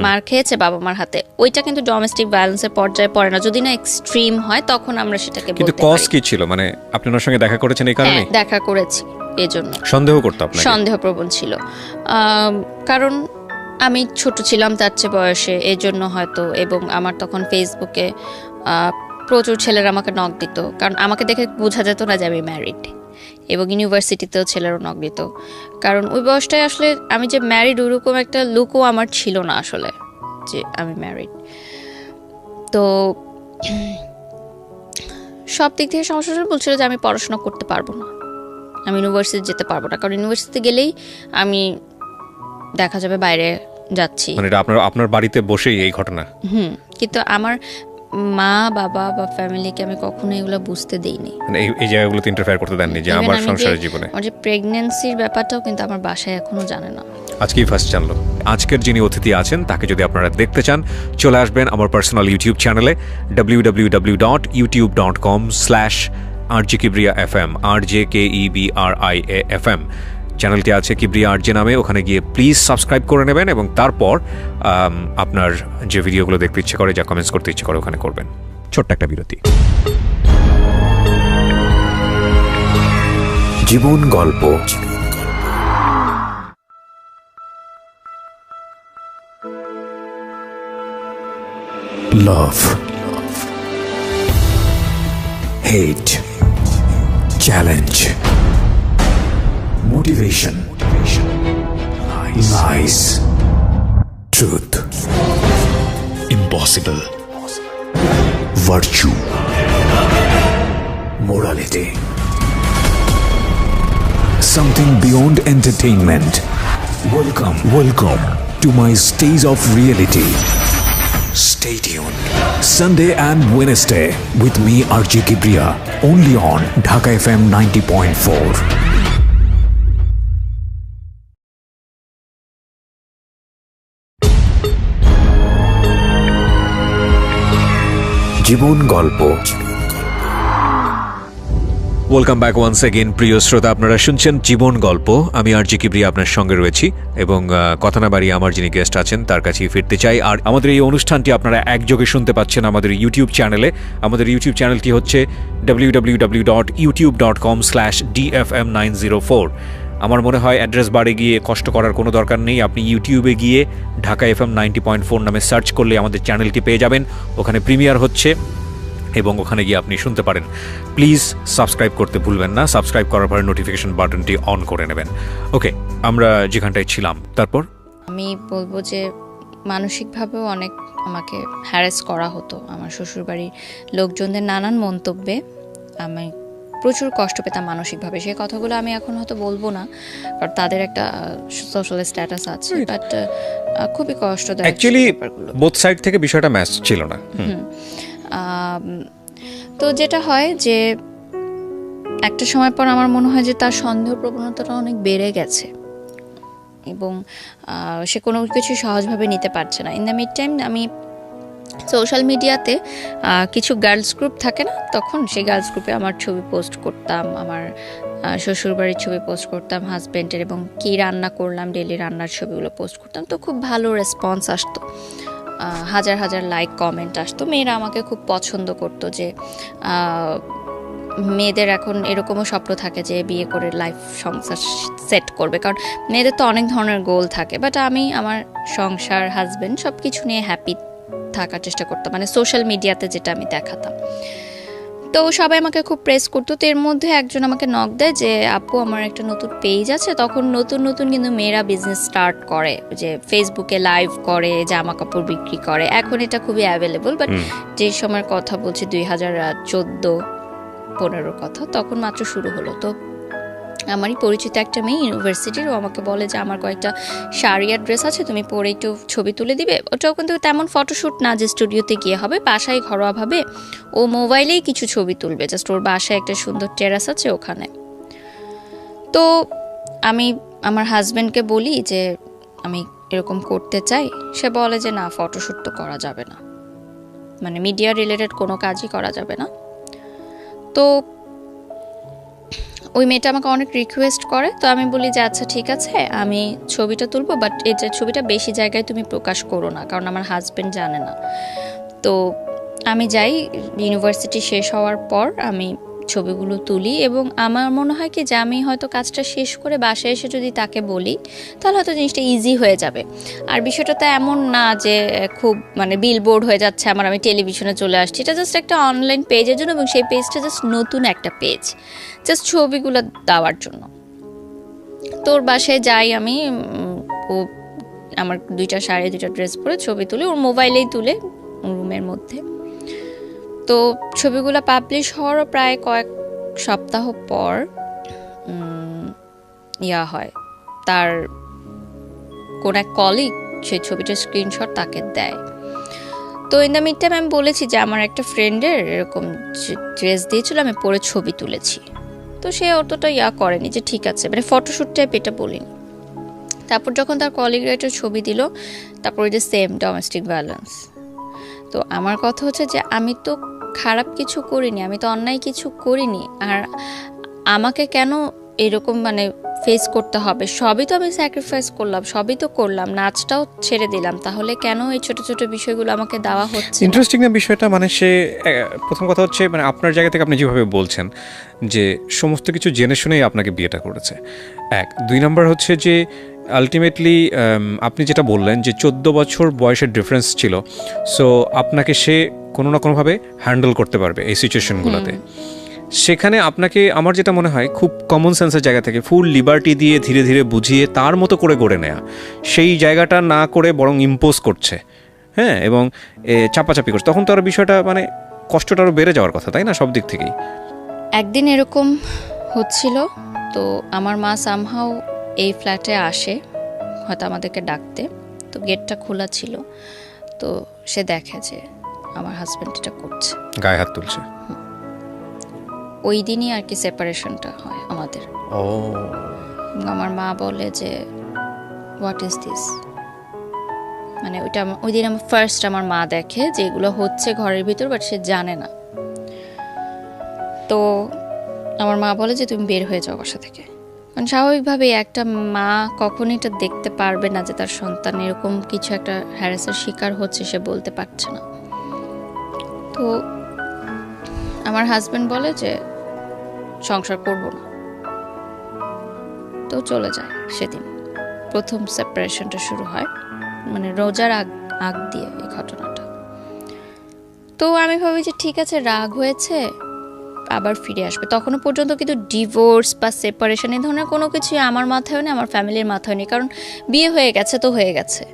মার খেয়েছে বাবা মার হাতে, ওইটা কিন্তু ডোমেস্টিক ভায়োলেন্সের পর্যায়ে পড়ে না। যদি না এক্সট্রিম হয় তখন আমরা সেটাকে বলতে পারি। কিন্তু কজ কি ছিল? মানে আপনি ওনার সঙ্গে দেখা করেছেন এই কারণে? দেখা করেছি, এজন্য সন্দেহ করতে আপনাকে? সন্দেহপ্রবণ ছিল, কারণ আমি ছোট ছিলাম তার চেয়ে বয়সে, এই জন্য হয়তো। এবং আমার তখন ফেসবুকে প্রচুর ছেলেরা আমাকে নক দিত, কারণ আমাকে দেখে বোঝা যেত না যে আমি ম্যারিড। এবং ইউনিভার্সিটিতেও ছেলেরা নক দিত, কারণ ওই বয়সটায় আসলে আমি যে ম্যারিড ওরকম একটা লুকও আমার ছিল না আসলে যে আমি ম্যারিড। তো সব দিক থেকে সমস্যা বলছিল যে আমি পড়াশোনা করতে পারবো না, আমি ইউনিভার্সিটি যেতে পারবো না, কারণ ইউনিভার্সিটি গেলেই আমি দেখা যাবে বাইরে যাচ্ছি। মানে এটা আপনার বাড়িতে বসেই এই ঘটনা? কিন্তু আমার মা বাবা বা ফ্যামিলিকে আমি কখনো এগুলো বুঝতে দেইনি, মানে এই জায়গাগুলোতে ইন্টারফেয়ার করতে দেননি যে আমার সংসারের জীবনে? আমার যে প্রেগন্যান্সির ব্যাপারটাও কিন্তু আমার বাসায় এখনো জানে না, আজকেই ফার্স্ট জানলো। আজকের যিনি অতিথি আছেন তাকে যদি আপনারা দেখতে চান, চলে আসবেন আমার পার্সোনাল ইউটিউব চ্যানেলে www.youtube.com/RJKibriya.fm, RJKEBRIA.FM চ্যানেলটি আছে কিবরিয়া আরজে নামে। ওখানে গিয়ে প্লিজ সাবস্ক্রাইব করে নেবেন এবং তারপর আপনার যে ভিডিওগুলো দেখতে ইচ্ছে করে, যা কমেন্টস করতে ইচ্ছে করে ওখানে করবেন। ছোট্ট একটা বিরতি। জীবন গল্প। Love, hate, challenge, motivation, lies, truth, impossible, virtue, morality, something beyond entertainment. Welcome to my stage of reality. Stay tuned. Sunday and Wednesday with me RJ Kibriya, only on Dhaka FM 90.4. জীবন গল্প। ওয়েলকাম ব্যাক ওয়ান্স এগেইন প্রিয় শ্রোতা, আপনারা শুনছেন জীবন গল্প। আমি আরজি কিবরিয়া আপনার সঙ্গে রয়েছি এবং কথা না বাড়িয়ে আমার যিনি গেস্ট আছেন তার কাছেই ফিরতে চাই। আর আমাদের এই অনুষ্ঠানটি আপনারা একযোগে শুনতে পাচ্ছেন আমাদের ইউটিউব চ্যানেলে। আমাদের ইউটিউব চ্যানেলটি হচ্ছে www.youtube.com/DFM904। আমার মনে হয় অ্যাড্রেস বারে গিয়ে কষ্ট করার কোনো দরকার নেই, আপনি ইউটিউবে গিয়ে ঢাকা FM 90.4 নামে সার্চ করলে আমাদের চ্যানেলটি পেয়ে যাবেন। ওখানে প্রিমিয়ার হচ্ছে এবং ওখানে গিয়ে আপনি শুনতে পারেন। প্লিজ সাবস্ক্রাইব করতে ভুলবেন না, সাবস্ক্রাইব করার পরে নোটিফিকেশন বাটনটি অন করে নেবেন। ওকে, আমরা যেখানটায় ছিলাম তারপর আমি বলবো যে মানসিকভাবেও অনেক আমাকে হ্যারাস করা হতো। আমার শ্বশুরবাড়ির লোকজনদের নানান মন্তব্যে আমি প্রচুর কষ্ট পেতাম মানসিকভাবে। সেই কথাগুলো আমি এখন হয়তো বলবো না, কারণ তাদের একটা সোশ্যাল স্ট্যাটাস আছে, বাট খুবই কষ্টদায়ক। অ্যাকচুয়ালি বোথ সাইড থেকে বিষয়টা ম্যাচ ছিল না। তো যেটা হয় যে একটা সময় পর আমার মনে হয় যে তার সন্দেহ প্রবণতাটা অনেক বেড়ে গেছে এবং সে কোনো কিছু সহজভাবে নিতে পারছে না। ইন দ্য মিড টাইম আমি সোশ্যাল মিডিয়াতে কিছু গার্লস গ্রুপ থাকে না, তখন সেই গার্লস গ্রুপে আমার ছবি পোস্ট করতাম, আমার শ্বশুরবাড়ির ছবি পোস্ট করতাম, হাজব্যান্ডের, এবং কী রান্না করলাম ডেলি রান্নার ছবিগুলো পোস্ট করতাম। তো খুব ভালো রেসপন্স আসতো, হাজার হাজার লাইক কমেন্ট আসতো। মেয়েরা আমাকে খুব পছন্দ করতো যে মেয়েদের এখন এরকমও স্বপ্ন থাকে যে বিয়ে করে লাইফ সংসার সেট করবে, কারণ মেয়েদের তো অনেক ধরনের গোল থাকে। বাট আমি আমার সংসার, হাজব্যান্ড সব কিছু নিয়ে হ্যাপি থাকার চেষ্টা করতাম, মানে সোশ্যাল মিডিয়াতে যেটা আমি দেখাতাম। তো সবাই আমাকে খুব প্রেস করতো। তো এর মধ্যে একজন আমাকে নক দেয় যে আপু আমার একটা নতুন পেজ আছে। তখন নতুন নতুন কিন্তু মেয়েরা বিজনেস স্টার্ট করে, যে ফেসবুকে লাইভ করে, জামা কাপড় বিক্রি করে। এখন এটা খুবই অ্যাভেলেবল, বাট যে সময়ের কথা বলছি 2014-15 কথা, তখন মাত্র শুরু হলো। তো আমারই পরিচিত একটা মেয়ে ইউনিভার্সিটির, ও আমাকে বলে যে আমার কয়েকটা শাড়িয়ার ড্রেস আছে, তুমি পরে একটু ছবি তুলে দিবে। ওটাও কিন্তু তেমন ফটোশ্যুট না যে স্টুডিওতে গিয়ে হবে, বাসায় ঘরোয়াভাবে ও মোবাইলেই কিছু ছবি তুলবে। জাস্ট ওর বাসায় একটা সুন্দর টেরাস আছে, ওখানে তো আমি আমার হাজব্যান্ডকে বলি যে আমি এরকম করতে চাই। সে বলে যে না, ফটোশ্যুট তো করা যাবে না, মানে মিডিয়া রিলেটেড কোনো কাজই করা যাবে না। তো ওই মেয়েটা আমাকে অনেক রিকোয়েস্ট করে, তো আমি বলি যে আচ্ছা ঠিক আছে, আমি ছবিটা তুলবো, বাট এই যে ছবিটা বেশি জায়গায় তুমি প্রকাশ করো না, কারণ আমার হাজব্যান্ড জানে না। তো আমি যাই, ইউনিভার্সিটি শেষ হওয়ার পর আমি ছবিগুলো তুলি, এবং আমার মনে হয় কি যে আমি হয়তো কাজটা শেষ করে বাসায় এসে যদি তাকে বলি তাহলে হয়তো জিনিসটা ইজি হয়ে যাবে। আর বিষয়টা তো এমন না যে খুব মানে বিলবোর্ড হয়ে যাচ্ছে আমার, আমি টেলিভিশনে চলে আসছি। এটা জাস্ট একটা অনলাইন পেজের জন্য, এবং সেই পেজটা জাস্ট নতুন একটা পেজ, জাস্ট ছবিগুলো দেওয়ার জন্য। তোর বাসায় যাই আমি, ও আমার 2টা শাড়ি 2টা ড্রেস পরে ছবি তুলে, ওর মোবাইলেই তুলে রুমের মধ্যে। তো ছবিগুলো পাবলিশ হওয়ার প্রায় কয়েক সপ্তাহ পর হয়, তার কোন এক কলিগ সেই ছবিটার স্ক্রিনশট তাকে দেয়। তো ইন দ্য মিড টাইম আমি বলেছি যে আমার একটা ফ্রেন্ডের এরকম ড্রেস দিয়েছিল, আমি পরে ছবি তুলেছি। তো সে অতটা করেনি যে ঠিক আছে, মানে ফটোশ্যুট টাইপ এটা বলিনি। তারপর যখন তার কলিগরা একটা ছবি দিল, তারপর যে সেম ডোমেস্টিক ভায়োলেন্স। তো আমার কথা হচ্ছে যে আমি তো খারাপ কিছু করিনি, আমি তো অন্যায় কিছু করিনি, আর আমাকে কেন এরকম মানে ফেস করতে হবে? সবই তো আমি স্যাক্রিফাইস করলাম, সবই তো করলাম, নাচটাও ছেড়ে দিলাম, তাহলে কেন এই ছোট ছোট বিষয়গুলো আমাকে দেওয়া হচ্ছে? ইন্টারেস্টিং না বিষয়টা, মানে সে প্রথম কথা হচ্ছে মানে আপনার জায়গা থেকে আপনি যেভাবে বলছেন যে সমস্ত কিছু জেনে শুনেই আপনাকে বিয়েটা করেছে, 1। 2 নম্বর হচ্ছে যে আলটিমেটলি আপনি যেটা বললেন যে 14 বছর বয়সের ডিফারেন্স ছিল, সো আপনাকে সে কোনো না কোনোভাবে হ্যান্ডেল করতে পারবে এই সিচুয়েশনগুলোতে। সেখানে আপনাকে আমার যেটা মনে হয় খুব কমন সেন্সের জায়গা থেকে ফুল লিবার্টি দিয়ে ধীরে ধীরে বুঝিয়ে তার মতো করে গড়ে নেয়া, সেই জায়গাটা না করে বরং ইম্পোজ করছে, হ্যাঁ, এবং চাপাচাপি করছে, তখন তো আর বিষয়টা মানে কষ্টটা আরও বেড়ে যাওয়ার কথা, তাই না, সব দিক থেকেই। একদিন এরকম হচ্ছিল, তো আমার মা সামহাও এই ফ্ল্যাটে আসে হয়তো আমাদেরকে ডাকতে, তো গেটটা খোলা ছিল, তো সে দেখে যে আমার হাজব্যান্ড এটা করছে, গায়ে হাত তুলছে। ওই দিনই আর কি সেপারেশনটা হয় আমাদের। আমার মা বলে যে হোয়াট ইজ দিস, মানে ওইটা ওই দিন আমার ফার্স্ট আমার মা দেখে যে এগুলো হচ্ছে ঘরের ভিতর, বাট সে জানে না। তো আমার মা বলে যে তুমি বের হয়ে যাও বাসা থেকে, কারণ স্বাভাবিকভাবে একটা মা কখনই এটা দেখতে পারবে না যে তার সন্তান এরকম কিছু একটা হ্যারাসের শিকার হচ্ছে, সে বলতে পারছে না। তো আমার হাজব্যান্ড বলে যে সংসার করব না, তো চলে যায়। সেদিন প্রথম সেপারেশনটা শুরু হয়, মানে রোজার আগ দিয়ে এই ঘটনাটা। তো আমি ভাবি যে ঠিক আছে, রাগ হয়েছে, আবার ফিরে আসবে। তখনও পর্যন্ত কিন্তু ডিভোর্স বা সেপারেশন এই ধরনের কোনো কিছুই আমার মাথায় নেই, আমার ফ্যামিলির মাথায় নেই, কারণ বিয়ে হয়ে গেছে তো হয়ে গেছে,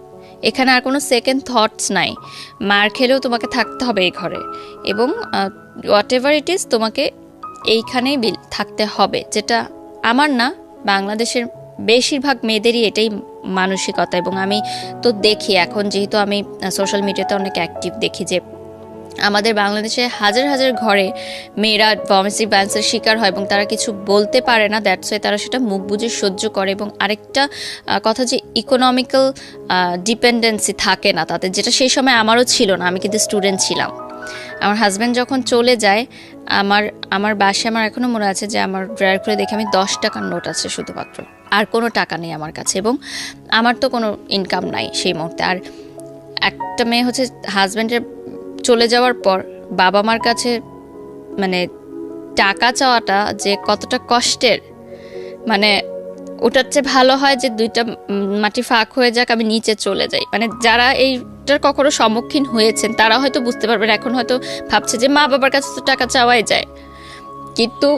এখানে আর কোনো সেকেন্ড থটস নাই। মার খেলেও তোমাকে থাকতে হবে এই ঘরে, এবং হোয়াট এভার ইট ইজ তোমাকে এইখানেই থাকতে হবে, যেটা আমার না, বাংলাদেশের বেশিরভাগ মেয়েদেরই এটাই মানসিকতা। এবং আমি তো দেখি এখন, যেহেতু আমি সোশ্যাল মিডিয়াতে অনেক অ্যাক্টিভ, দেখি যে আমাদের বাংলাদেশে হাজার হাজার ঘরে মেয়েরা ডোমেস্টিক ভায়োলেন্সের শিকার হয় এবং তারা কিছু বলতে পারে না, দ্যাটস ওয়াই তারা সেটা মুখ বুজে সহ্য করে। এবং আরেকটা কথা যে ইকোনমিক্যাল ডিপেন্ডেন্সি থাকে না তাদের, যেটা সেই সময় আমারও ছিল না, আমি কিন্তু স্টুডেন্ট ছিলাম। আমার হাজব্যান্ড যখন চলে যায়, আমার বাসায় আমার এখনও মনে আছে যে আমার ড্রয়ার খুলে দেখে আমি 10 টাকার নোট আছে শুধুমাত্র, আর কোনো টাকা নেই আমার কাছে, এবং আমার তো কোনো ইনকাম নাই সেই মুহূর্তে। আর একটা মেয়ে হচ্ছে হাজব্যান্ডের চলে যাওয়ার পর বাবা মার কাছে মানে টাকা চাওয়াটা যে কতটা কষ্টের, মানে ওটার চেয়ে ভালো হয় যে 2টা মাটি ফাঁক হয়ে যাক, আমি নিচে চলে যাই। মানে যারা এইটার কখনো সম্মুখীন হয়েছেন তারা হয়তো বুঝতে পারবেন, এখন হয়তো ভাবছে যে মা বাবার কাছে তো টাকা চাওয়াই যায়, কিন্তু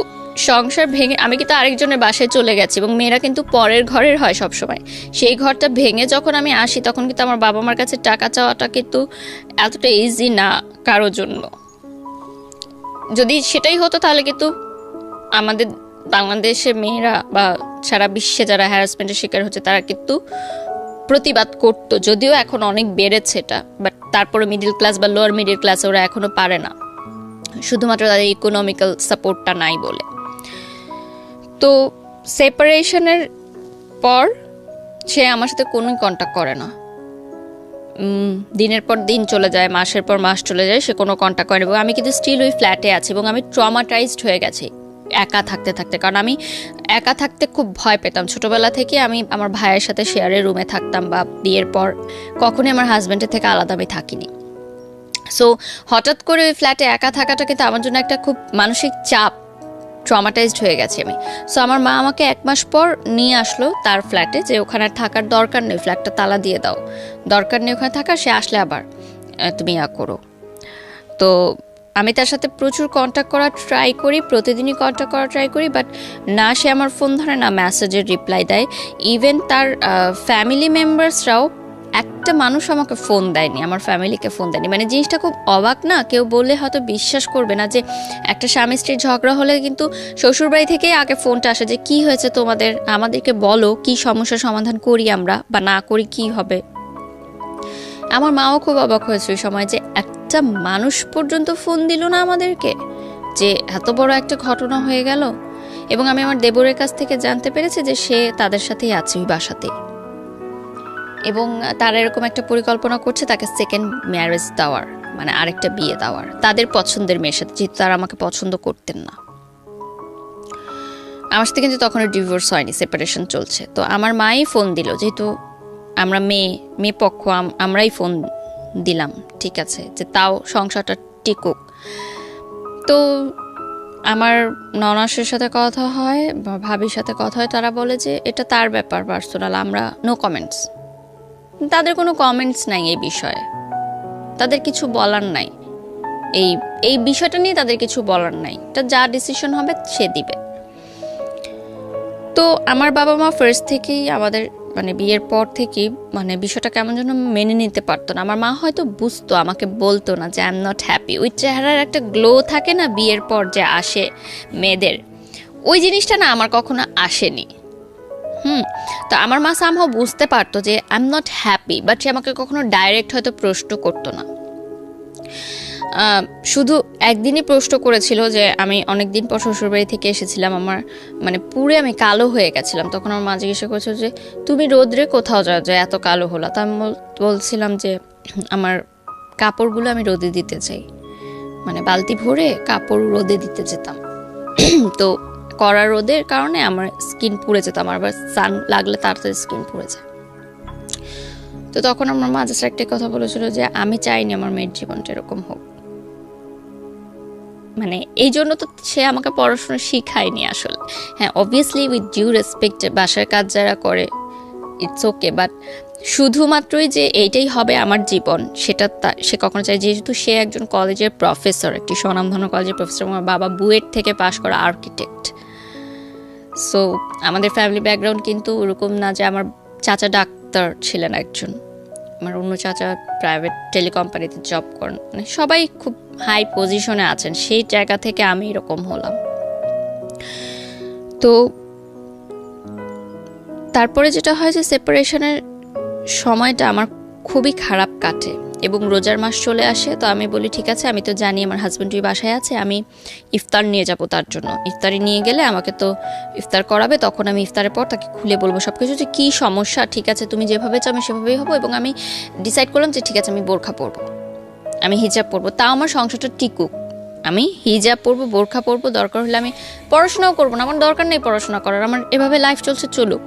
সংসার ভেঙে আমি কিন্তু আরেকজনের বাসায় চলে গেছি, এবং মেয়েরা কিন্তু পরের ঘরের হয় সবসময়। সেই ঘরটা ভেঙে যখন আমি আসি, তখন কিন্তু আমার বাবা মার কাছে টাকা চাওয়াটা কিন্তু এতটা ইজি না কারোর জন্য। যদি সেটাই হতো তাহলে কিন্তু আমাদের বাংলাদেশের মেয়েরা বা সারা বিশ্বে যারা হ্যারাসমেন্টের শিকার হচ্ছে তারা কিন্তু প্রতিবাদ করতো, যদিও এখন অনেক বেড়েছে এটা, বাট তারপরে মিডল ক্লাস বা লোয়ার মিডল ক্লাস ওরা এখনো পারে না, শুধুমাত্র তাদের ইকোনমিক্যাল সাপোর্টটা নাই বলে। তো সেপারেশনের পর সে আমার সাথে কোনো কন্ট্যাক্ট করে না। দিনের পর দিন চলে যায়, মাসের পর মাস চলে যায়, সে কোনো কন্ট্যাক্ট করে না। এবং আমি কিন্তু স্টিল ওই ফ্ল্যাটে আছি এবং আমি ট্রমাটাইজড হয়ে গেছি একা থাকতে থাকতে। কারণ আমি একা থাকতে খুব ভয় পেতাম ছোটোবেলা থেকে। আমি আমার ভাইয়ের সাথে শেয়ারে রুমে থাকতাম, বা বিয়ের পর কখনোই আমার হাজব্যান্ডের থেকে আলাদা আমি থাকিনি। সো হঠাৎ করে ওই ফ্ল্যাটে একা থাকাটা কিন্তু আমার জন্য একটা খুব মানসিক চাপ, ট্রমাটাইজড হয়ে গেছি আমি। সো আমার মা আমাকে 1 মাস পর নিয়ে আসলো তার ফ্ল্যাটে, যে ওখানে আর থাকার দরকার নেই, ফ্ল্যাটটা তালা দিয়ে দাও, দরকার নেই ওখানে থাকার, সে আসলে আবার তুমি করো। তো আমি তার সাথে প্রচুর কন্ট্যাক্ট করার ট্রাই করি, প্রতিদিনই কন্ট্যাক্ট করার ট্রাই করি, বাট না সে আমার ফোন ধরে, না মেসেজের রিপ্লাই দেয়। ইভেন তার ফ্যামিলি মেম্বার্সরাও একটা মানুষ আমাকে ফোন দেয়নি, আমার ফ্যামিলিকে ফোন দেয়নি। মানে জিনিসটা খুব অবাক না? কেউ বললে হয়তো বিশ্বাস করবে না যে একটা স্বামী স্ত্রীর ঝগড়া হলে কিন্তু শ্বশুরবাড়ি থেকেই আগে ফোনটা আসে যে কি হয়েছে তোমাদের, আমাদেরকে বলো, কি সমস্যার সমাধান করি আমরা, বা না করি কি হবে। আমার মাও খুব অবাক হয়েছে ওই সময় যে একটা মানুষ পর্যন্ত ফোন দিল না আমাদেরকে, যে এত বড় একটা ঘটনা হয়ে গেল। এবং আমি আমার দেবরের কাছ থেকে জানতে পেরেছি যে সে তাদের সাথেই আছে ওই বাসাতেই, এবং তারা এরকম একটা পরিকল্পনা করছে তাকে সেকেন্ড ম্যারেজ দেওয়ার, মানে আরেকটা বিয়ে দেওয়ার তাদের পছন্দের মেয়ের সাথে, যেহেতু তারা আমাকে পছন্দ করতেন না। আমার সাথে কিন্তু তখন ডিভোর্স হয়নি, সেপারেশন চলছে। তো আমার মাই ফোন দিল, যেহেতু আমরা মেয়ে পক্ষ, আমরাই ফোন দিলাম, ঠিক আছে, যে তাও সংসারটা টিকুক। তো আমার ননাসের সাথে কথা হয় বা ভাবির সাথে কথা হয়, তারা বলে যে এটা তার ব্যাপার পার্সোনাল, আমরা নো কমেন্টস। তাদের কোনো কমেন্টস নাই এই বিষয়ে, তাদের কিছু বলার নাই, এই বিষয়টা নিয়ে তাদের কিছু বলার নাই, এটা যা ডিসিশন হবে সে দিবে। তো আমার বাবা মা ফার্স্ট থেকেই আমাদের, মানে বিয়ের পর থেকেই, মানে বিষয়টা কেমন যেন মেনে নিতে পারতো না। আমার মা হয়তো বুঝতো, আমাকে বলতো না যে আই এম নট হ্যাপি। ওই চেহারার একটা গ্লো থাকে না বিয়ের পর যে আসে মেয়েদের, ওই জিনিসটা না আমার কখনো আসেনি। তো আমার মা সামহাও বুঝতে পারতো যে I am not happy, but সে আমাকে কখনো ডাইরেক্ট হয়তো প্রশ্ন করতো না। শুধু একদিনই প্রশ্ন করেছিল যে আমি অনেকদিন পর শ্বশুরবাড়ি থেকে এসেছিলাম, আমার মানে পুরো আমি কালো হয়ে গেছিলাম। তখন আমার মা জিজ্ঞাসা করেছিল যে তুমি রোদ্রে কোথাও যাও যে এত কালো হলো? তা আমি বলছিলাম যে আমার কাপড়গুলো আমি রোদে দিতে চাই, মানে বালতি ভরে কাপড় রোদে দিতে যেতাম। তো কড়া রোদের কারণে আমার স্কিন পুড়ে যেত, আমার আবার সান লাগলে তাড়াতাড়ি স্কিন পুড়ে যায়। তো তখন আমার মা জাস্ট একটা কথা বলেছিল যে আমি চাইনি আমার মেয়ের জীবনটা এরকম হোক। মানে এই জন্য তো সে আমাকে পড়াশোনা শিখায়নি আসলে। হ্যাঁ, অবভিয়াসলি উইথ ডিউ রেসপেক্ট, বাসার কাজ যারা করে ইটস ওকে, বাট শুধুমাত্রই যে এইটাই হবে আমার জীবন সেটা সে কখনো চায়। যেহেতু সে একজন কলেজের প্রফেসর, একটি স্বনামধন্য কলেজের প্রফেসর, আমার বাবা বুয়েট থেকে পাশ করা আর্কিটেক্ট। সো আমাদের ফ্যামিলি ব্যাকগ্রাউন্ড কিন্তু ওরকম না যে আমার চাচা ডাক্তার ছিলেন একজন, আমার অন্য চাচা প্রাইভেট টেলিকোম্পানিতে জব করেন, মানে সবাই খুব হাই পজিশনে আছেন। সেই জায়গা থেকে আমি এরকম হলাম। তো তারপরে যেটা হয় যে সেপারেশনের সময়টা আমার খুবই খারাপ কাটে এবং রোজার মাস চলে আসে। তো আমি বলি ঠিক আছে, আমি তো জানি আমার হাজব্যান্ড ওই বাসায় আছে, আমি ইফতার নিয়ে যাব তার জন্য। ইফতারি নিয়ে গেলে আমাকে তো ইফতার করাবে, তখন আমি ইফতারের পর তাকে খুলে বলবো সব কিছু, যে কী সমস্যা, ঠিক আছে তুমি যেভাবে চাও আমি সেভাবেই হবো। এবং আমি ডিসাইড করলাম যে ঠিক আছে আমি বোরখা পরবো, আমি হিজাব পরবো, তাও আমার সংসারটা টিকুক। আমি হিজাব পরবো, বোরখা পরবো, দরকার হলে আমি পড়াশোনাও করবো না, আমার দরকার নেই পড়াশোনা করার, আমার এভাবে লাইফ চলছে চলুক,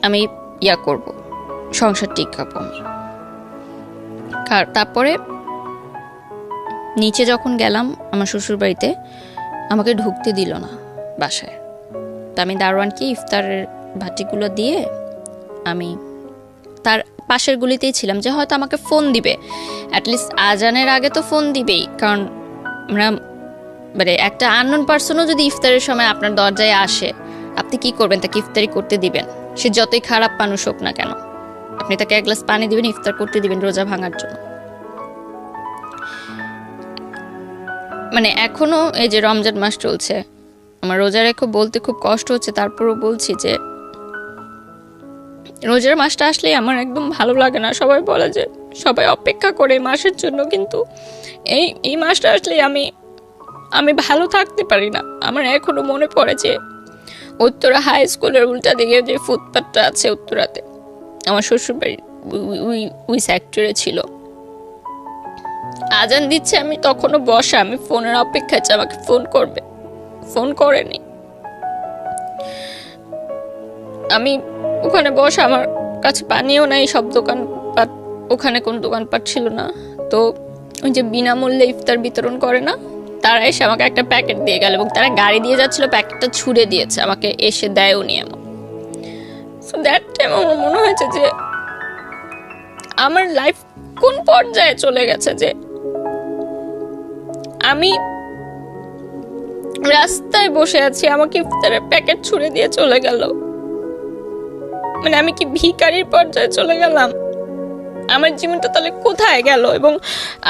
আমি করব, সংসার টিকাবো আমি। তারপরে নিচে যখন গেলাম আমার শ্বশুরবাড়িতে, আমাকে ঢুকতে দিল না বাসায়। তা আমি দারোয়ানকে ইফতারের ভাটিগুলো দিয়ে আমি তার পাশের গুলিতেই ছিলাম, যে হয়তো আমাকে ফোন দিবে, অ্যাটলিস্ট আজানের আগে তো ফোন দিবেই। কারণ আমরা মানে একটা আননোন পার্সনও যদি ইফতারের সময় আপনার দরজায় আসে, আপনি কি করবেন? তাকে ইফতারি করতে দিবেন, সে যতই খারাপ মানুষ হোক না কেন। আপনি তাকে এক গ্লাস পানি দিবেন, ইফতার করতে দিবেন রোজা ভাঙার জন্য। মানে এখনো এই যে রমজান মাস চলছে, আমার রোজা রেখে বলতে খুব কষ্ট হচ্ছে, তারপরও বলছি যে রোজার মাসটা আসলেই আমার একদম ভালো লাগে না। সবাই বলে যে সবাই অপেক্ষা করে এই মাসের জন্য, কিন্তু এই মাসটা আসলেই আমি ভালো থাকতে পারি না। আমার এখনো মনে পড়ে যে উত্তরা হাই স্কুলের উল্টা দিকে যে ফুটপাথটা আছে উত্তরাতে, আমার শ্বশুর বাড়ির ওই সেক্টরে ছিল। আজান দিচ্ছে, আমি তখনও বসা, আমি ফোনের অপেক্ষায় যে আমাকে ফোন করবে, ফোন করেনি। আমি ওখানে বসা, আমার কাছে পানিও নাই, সব দোকানপাট, ওখানে কোনো দোকানপাট ছিল না। তো ওই যে বিনামূল্যে ইফতার বিতরণ করে না, তারা এসে আমাকে একটা প্যাকেট দিয়ে গেল, এবং তারা গাড়ি দিয়ে যাচ্ছিল, প্যাকেটটা ছুঁড়ে দিয়েছে, আমাকে এসে দেয়ও নি এমন। সো দ্যাট টাইম আমার মনে হয়েছে যে আমার লাইফ কোন পর্যায়ে চলে গেছে, যে আমি রাস্তায় বসে আছি, আমাকে ইফতারের প্যাকেট ছুঁড়ে দিয়ে চলে গেল। মানে আমি কি ভিখারির পর্যায়ে চলে গেলাম? আমার জীবনটা তাহলে কোথায় গেল? এবং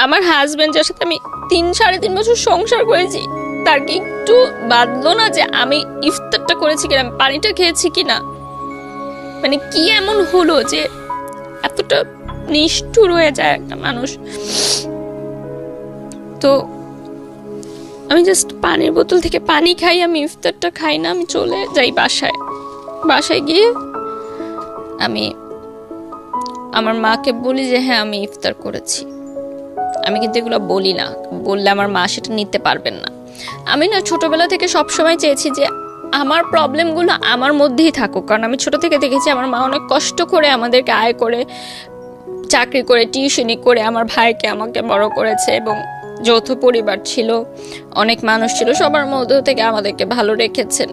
আমার হাজবেন্ড, যার সাথে আমি 3-3.5 বছর সংসার করেছি, তার কি একটু বাদলো না যে আমি ইফতারটা করেছি কিনা, আমি পানিটা খেয়েছি কিনা? মানে কি এমন হলো যে এতটা নিষ্ঠুর হয়ে যায় একটা মানুষ? তো আমি জাস্ট পানির বোতল থেকে পানি খাই, আমি ইফতারটা খাই না, আমি চলে যাই বাসায়। বাসায় গিয়ে আমি আমার মাকে বলি যে হ্যাঁ আমি ইফতার করেছি। আমি কিন্তু এগুলো বলি না, বললে আমার মা সেটা নিতে পারবেন না। আমি না ছোটবেলা থেকে সবসময় চেয়েছি যে আমার প্রবলেমগুলো আমার মধ্যেই থাকুক, কারণ আমি ছোট থেকে দেখেছি আমার মা অনেক কষ্ট করে আমাদেরকে আয় করে, চাকরি করে, টিউশনি করে আমার ভাইকে আমাকে বড় করেছে, এবং যৌথ পরিবার ছিল, অনেক মানুষ ছিল, সবার মধ্য থেকে আমাদেরকে ভালো রেখেছেন।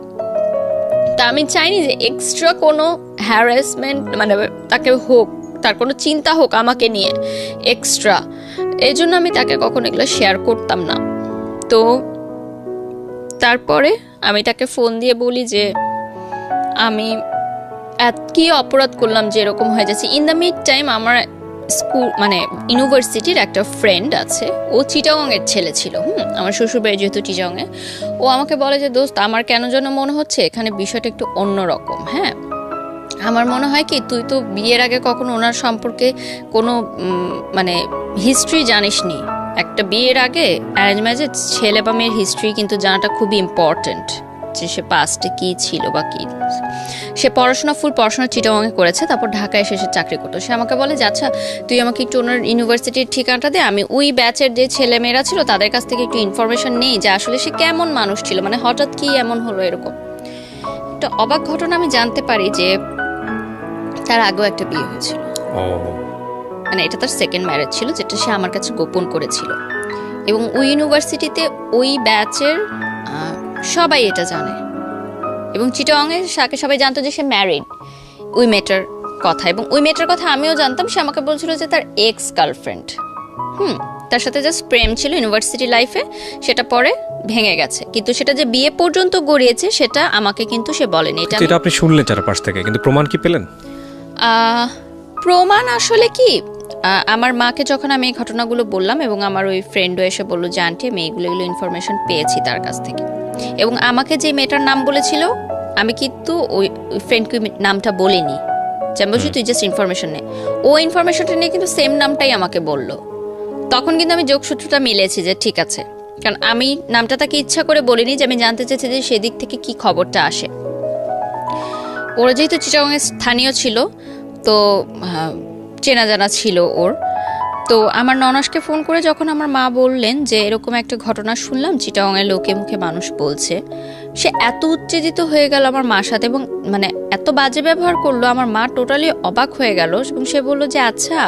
তা আমি চাইনি যে এক্সট্রা কোনো হ্যারাসমেন্ট, মানে তাকে হোক, তার কোনো চিন্তা হোক আমাকে নিয়ে এক্সট্রা। এই জন্য আমি তাকে কখনো এগুলো শেয়ার করতাম না। তো তারপরে আমি তাকে ফোন দিয়ে বলি যে আমি কি অপরাধ করলাম যে এরকম হয়ে যাচ্ছে। ইন দ্য মিড টাইম আমার স্কুল, মানে ইউনিভার্সিটির একটা ফ্রেন্ড আছে, ও চিটাগংয়ের ছেলে ছিল। আমার শ্বশুরবাড়ি যেহেতু চিটাগংয়ে, ও আমাকে বলে যে দোস্ত, আমার কেন যেন মনে হচ্ছে এখানে বিষয়টা একটু অন্যরকম। হ্যাঁ, আমার মনে হয় কি, তুই তো বিয়ের আগে কখনো ওনার সম্পর্কে কোনো মানে হিস্ট্রি জানিসনি। একটা বিয়ের আগে অ্যারেঞ্জ ম্যারেজে ছেলে বা মেয়ের হিস্ট্রি কিন্তু জানাটা খুবই ইম্পর্টেন্ট, যে সে পাস্টে কী ছিল বা কী। সে ফুল পড়াশোনা চিটাগংয়ে করেছে, তারপর ঢাকায় এসে সে চাকরি করতো। সে আমাকে বলে যে আচ্ছা তুই আমাকে একটু ওনার ইউনিভার্সিটির ঠিকানাটা দে, আমি ওই ব্যাচের যে ছেলে মেয়েরা ছিল তাদের কাছ থেকে একটু ইনফরমেশন নেই যে আসলে সে কেমন মানুষ ছিল, মানে হঠাৎ কি এমন হলো। এরকম একটা অবাক ঘটনা আমি জানতে পারি যে তার আগেও একটা বিয়ে হয়েছিল। মানে এটা তার সেকেন্ড ম্যারেজ ছিল, যেটা সে আমার কাছে গোপন করেছিল। এবং ওই ইউনিভার্সিটিতে ওই ব্যাচের সবাই এটা জানে, এবং চিটাগংয়ে সবাই জানতো যে সে ম্যারিড, ওই মেয়েটার কথা। এবং ওই মেয়েটার কথা আমিও জানতাম। সে আমাকে বলছিল যে তার এক্স গার্লফ্রেন্ড, তার সাথে জাস্ট প্রেম ছিল ইউনিভার্সিটি লাইফে, সেটা পরে ভেঙে গেছে। কিন্তু সেটা যে বিয়ে পর্যন্ত গড়িয়েছে সেটা আমাকে কিন্তু সে বলেনি। এটা আপনি শুনলেন চারপাশ থেকে, কিন্তু প্রমাণ কি পেলেন? প্রমাণ আসলে কি, আমার মাকে যখন আমি এই ঘটনাগুলো বললাম, এবং আমার ওই ফ্রেন্ডও এসে বললো যে আন্টি আমি এগুলো ইনফরমেশন পেয়েছি তার কাছ থেকে। এবং আমাকে যে মেয়েটার নাম বলেছিল, আমি কিন্তু ওই ফ্রেন্ডকে নামটা বলিনি, যে আমি বলছি তুই জাস্ট ইনফরমেশন নে। ও ইনফরমেশনটা নিয়ে কিন্তু সেম নামটাই আমাকে বললো। তখন কিন্তু আমি যোগসূত্রটা মিলেছি যে ঠিক আছে, কারণ আমি নামটা তাকে ইচ্ছা করে বলিনি, যে আমি জানতে চেয়েছি যে সেদিক থেকে কি খবরটা আসে। ওরা যেহেতু চিটাগংয়ের স্থানীয় ছিল, তো চেনা জানা ছিল ওর। তো আমার ননাসকে ফোন করে যখন আমার মা বললেন যে এরকম একটা ঘটনা শুনলাম, চিটাগংয়ের লোকে মুখে মানুষ বলছে, সে এত উত্তেজিত হয়ে গেল আমার মার সাথে, এবং মানে এত বাজে ব্যবহার করলো, আমার মা টোটালি অবাক হয়ে গেল। এবং সে বললো যে আচ্ছা,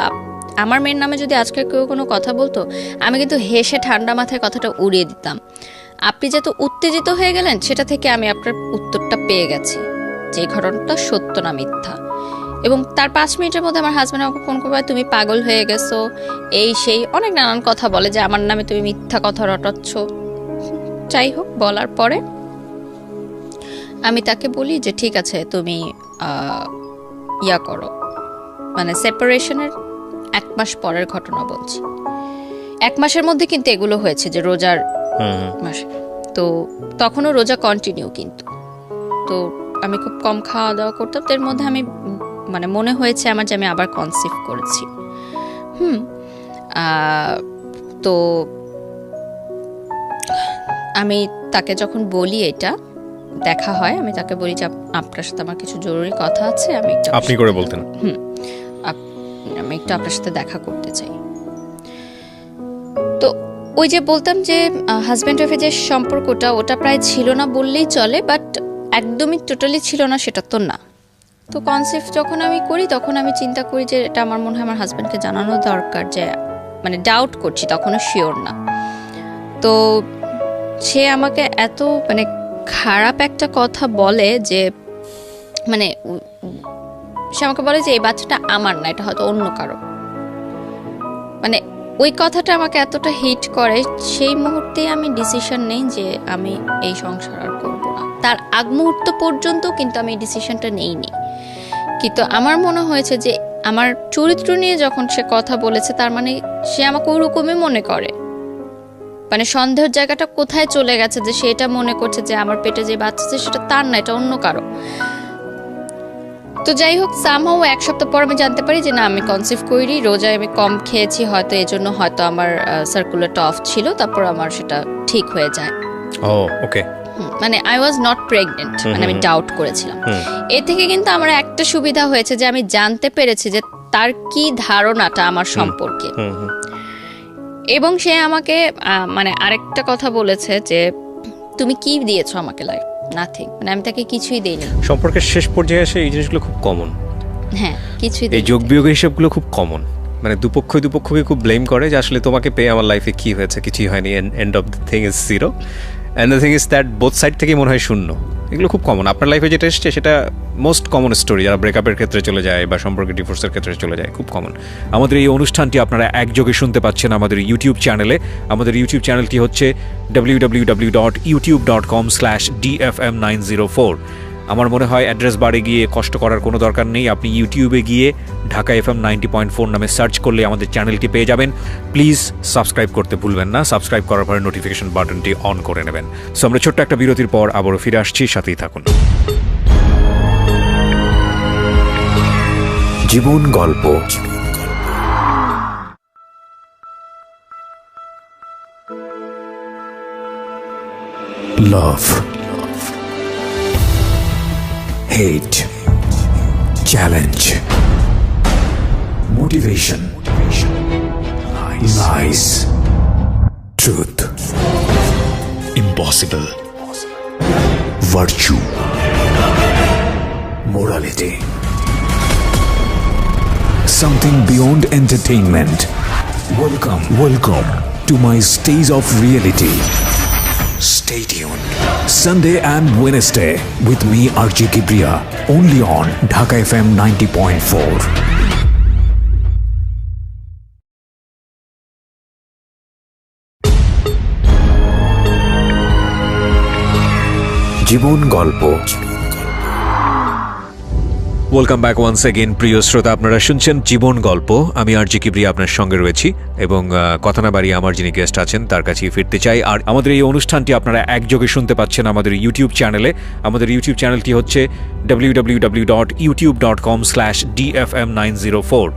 আমার মেয়ের নামে যদি আজকে কেউ কোনো কথা বলতো, আমি কিন্তু হেসে ঠান্ডা মাথায় কথাটা উড়িয়ে দিতাম। আপনি যত উত্তেজিত হয়ে গেলেন, সেটা থেকে আমি আপনার উত্তরটা পেয়ে গেছি যে ঘটনাটা সত্য না মিথ্যা। এবং তার 5 মিনিটের মধ্যে আমার হাজব্যান্ড আমাকে ফোন করবে, তুমি পাগল হয়ে গেছো, এই সেই অনেক নানান কথা বলে, যে আমার নামে তুমি মিথ্যা কথা রটাচ্ছ। যাই হোক, বলার পরে আমি তাকে বলি যে ঠিক আছে, তুমি ইয়া করো, মানে সেপারেশনের 1 মাস পরের ঘটনা বলছি। 1 মাসের মধ্যে কিন্তু এগুলো হয়েছে, যে রোজার মাসে। তো তখনও রোজা কন্টিনিউ, কিন্তু তো আমি খুব কম খাওয়া দাওয়া করতাম। এর মধ্যে আমি মানে মনে হয়েছে আমার যে আমি আবার কনসিভ করেছি। তো আমি তাকে যখন বলি এটা, দেখা হয়, আমি তাকে বলি যে আপনার সাথে আমার কিছু জরুরি কথা আছে, আমি একটু আপনি করে বলতেন? আমি একটু আপনার সাথে দেখা করতে চাই। তো ওই যে বলতাম যে হাজব্যান্ড ওয়াইফের যে সম্পর্কটা, ওটা প্রায় ছিল না বললেই চলে, বাট একদমই টোটালি ছিল না সেটা তো না। তো কনসেপ্ট যখন আমি করি তখন আমি চিন্তা করি যে এটা আমার মনে হয় আমার হাজব্যান্ডকে জানানো দরকার, যে মানে ডাউট করছি, তখনও শিওর না। তো সে আমাকে এত মানে খারাপ একটা কথা বলে যে মানে সে আমাকে বলে যে এই বাচ্চাটা আমার না, এটা হয়তো অন্য কারো। মানে ওই কথাটা আমাকে এতটা হিট করে, সেই মুহূর্তে আমি ডিসিশন নেই যে আমি এই সংসার আর করব না। তার আগ মুহূর্ত পর্যন্ত কিন্তু আমি এই ডিসিশনটা নেইনি, কিন্তু আমার মনে হয়েছে যে আমার চরিত্র নিয়ে যখন সে কথা বলেছে, তার মানে সে আমাকে ওরকমই মনে করে। মানে সন্দেহের জায়গাটা কোথায় চলে গেছে যে সেটা মনে করছে যে আমার পেটে যে বাচ্চা আছে সেটা তার না, এটা অন্য কারো। তো যাই হোক, সামহাও এক সপ্তাহ পর আমি জানতে পারি যে না, আমি কনসিভ করি, রোজায় আমি কম খেয়েছি হয়তো, এজন্য হয়তো আমার সার্কুলেটর অফ ছিল, তারপর আমার সেটা ঠিক হয়ে যায়। ও ওকে। মানে আই ওয়াজ নট প্রেগনেন্ট, মানে আমি ডাউট করেছিলাম। এ থেকে কিন্তু আমার একটা সুবিধা হয়েছে যে আমি জানতে পেরেছি যে তার কি ধারণাটা আমার সম্পর্কে। এবং সে আমাকে মানে আরেকটা কথা বলেছে যে তুমি কি দিয়েছো আমাকে, লাইফ নাথিং, মানে আমি তাকে কিছুই দেইনি। সম্পর্কের শেষ পর্যায়ে এসে এই জিনিসগুলো খুব কমন। হ্যাঁ, কিছুই এই যোগ বিয়োগের হিসাবগুলো খুব কমন। মানে দুপক্ষকে খুব ব্লেম করে যে আসলে তোমাকে পেয়ে আমার লাইফে কি হয়েছে, কিছুই হয়নি, end of the thing is zero, and the thing is that both side থেকেই মনে হয় শূন্য। এগুলো খুব কমন আপনার লাইফে যেটা এসছে, সেটা মোস্ট কমন স্টোরি। যারা ব্রেকআপের ক্ষেত্রে চলে যায় বা সম্পর্কে ডিভোর্সের ক্ষেত্রে চলে যায়, খুব কমন। আমাদের এই অনুষ্ঠানটি আপনারা একযোগে শুনতে পাচ্ছেন আমাদের ইউটিউব চ্যানেলে। আমাদের ইউটিউব চ্যানেলটি হচ্ছে www.youtube.com/dfm904। আমার মনে হয় অ্যাড্রেস বারে গিয়ে কষ্ট করার কোনো দরকার নেই, আপনি ইউটিউবে গিয়ে ঢাকা FM 90.4 নামে সার্চ করলে আমাদের চ্যানেলটি পেয়ে যাবেন। প্লিজ সাবস্ক্রাইব করতে ভুলবেন না, সাবস্ক্রাইব করার পরে নোটিফিকেশন বাটনটি অন করে নেবেন। সো আমরা ছোট্ট একটা বিরতির পর আবারও ফিরে আসছি, সাথেই থাকুন। জীবন গল্প। Love, hate, challenge, motivation, lies, truth, impossible, virtue, morality, something beyond entertainment. Welcome to my stage of reality. Stay tuned. Sunday and Wednesday with me RJ Kibriya, only on Dhaka FM 90.4. জীবন গল্প। ওয়েলকাম ব্যাক ওয়ান্স এগেন প্রিয় শ্রোতা, আপনারা শুনছেন জীবন গল্প। আমি RJ কিবরিয়া আপনার সঙ্গে রয়েছি এবং কথা না বাড়িয়ে আমার যিনি গেস্ট আছেন তার কাছেই ফিরতে চাই। আর আমাদের এই অনুষ্ঠানটি আপনারা একযোগে শুনতে পাচ্ছেন আমাদের ইউটিউব চ্যানেলে। আমাদের ইউটিউব চ্যানেলটি হচ্ছে www.youtube.com/dfm904।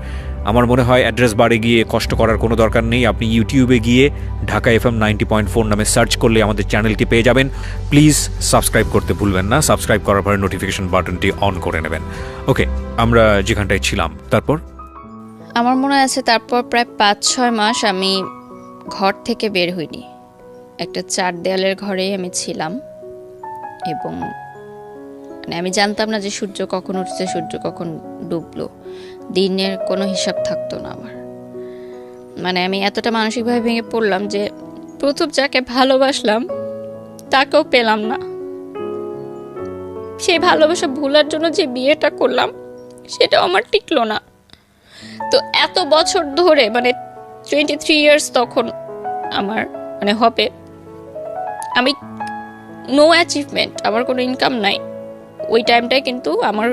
আমার মনে হয় অ্যাড্রেস বারে গিয়ে কষ্ট করার কোনো দরকার নেই, আপনি ইউটিউবে গিয়ে ঢাকা FM 90.4 নামে সার্চ করলে আমাদের চ্যানেলটি পেয়ে যাবেন। প্লিজ সাবস্ক্রাইব করতে ভুলবেন না, সাবস্ক্রাইব করার পরে নোটিফিকেশন বাটনটি অন করে নেবেন। ওকে, আমরা যেখানটায় ছিলাম তারপর আমার মনে আছে তারপর প্রায় 5-6 মাস আমি ঘর থেকে বের হইনি। একটা 4 দেয়ালের ঘরেই আমি ছিলাম এবং মানে আমি জানতাম না যে সূর্য কখন উঠছে, সূর্য কখন ডুবলো, দিনের কোনো হিসাব থাকতো না আমার। মানে আমি এতটা মানসিকভাবে ভেঙে পড়লাম যে প্রথম যাকে ভালোবাসলাম তাকেও পেলাম না। সেই ভালোবাসা ভুলার জন্য যে বিয়েটা করলাম সেটাও আমার টিকলো না। তো এত বছর ধরে মানে 23 ইয়ার্স তখন আমার মানে হবে, আমি নো অ্যাচিভমেন্ট, আমার কোনো ইনকাম নাই। ওই টাইমটায় কিন্তু আমার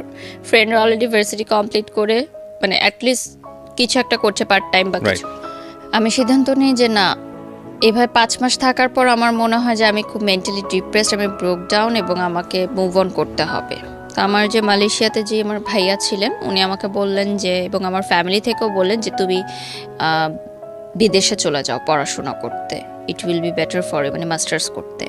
ফ্রেন্ডরা অলরেডি ভার্সিটি কমপ্লিট করে মানে অ্যাটলিস্ট কিছু একটা করছে পার্ট টাইম বা কিছু। আমি সিদ্ধান্ত নিই যে না, এভাবে 5 মাস থাকার পর আমার মনে হয় যে আমি খুব মেন্টালি ডিপ্রেসড, আমি ব্রোক ডাউন এবং আমাকে মুভ অন করতে হবে। তো আমার যে মালয়েশিয়াতে যে আমার ভাইয়া ছিলেন উনি আমাকে বললেন যে, এবং আমার ফ্যামিলি থেকেও বললেন যে তুমি বিদেশে চলে যাও পড়াশোনা করতে, it will be better for you, মানে মাস্টার্স করতে।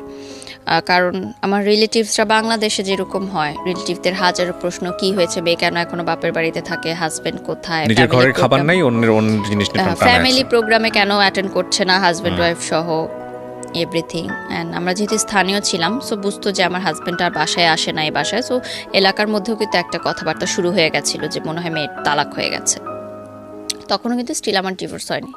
কারণ আমার রিলেটিভসরা বাংলাদেশে যেরকম হয়, রিলেটিভদের হাজারো প্রশ্ন, কি হয়েছে, মেয়ে কেন এখনো বাপের বাড়িতে থাকে, হাজবেন্ড কোথায়, নিজের ঘরের খাবার নাই, অন্যের জিনিস নিয়ে টানা ফ্যামিলি আছে। প্রোগ্রামে কেন অ্যাটেন্ড করছে না হাজবেন্ড ওয়াইফ সহ, এভরিথিং। অ্যান্ড আমরা যেহেতু স্থানীয় ছিলাম, সো বুঝতো যে আমার হাজবেন্ড আর বাসায় আসে না এই বাসায়, সো এলাকার মধ্যেও কিন্তু একটা কথাবার্তা শুরু হয়ে গেছিলো যে মনে হয় মেয়ের তালাক হয়ে গেছে। তখনও কিন্তু স্টিল আমার ডিভোর্স হয়নি।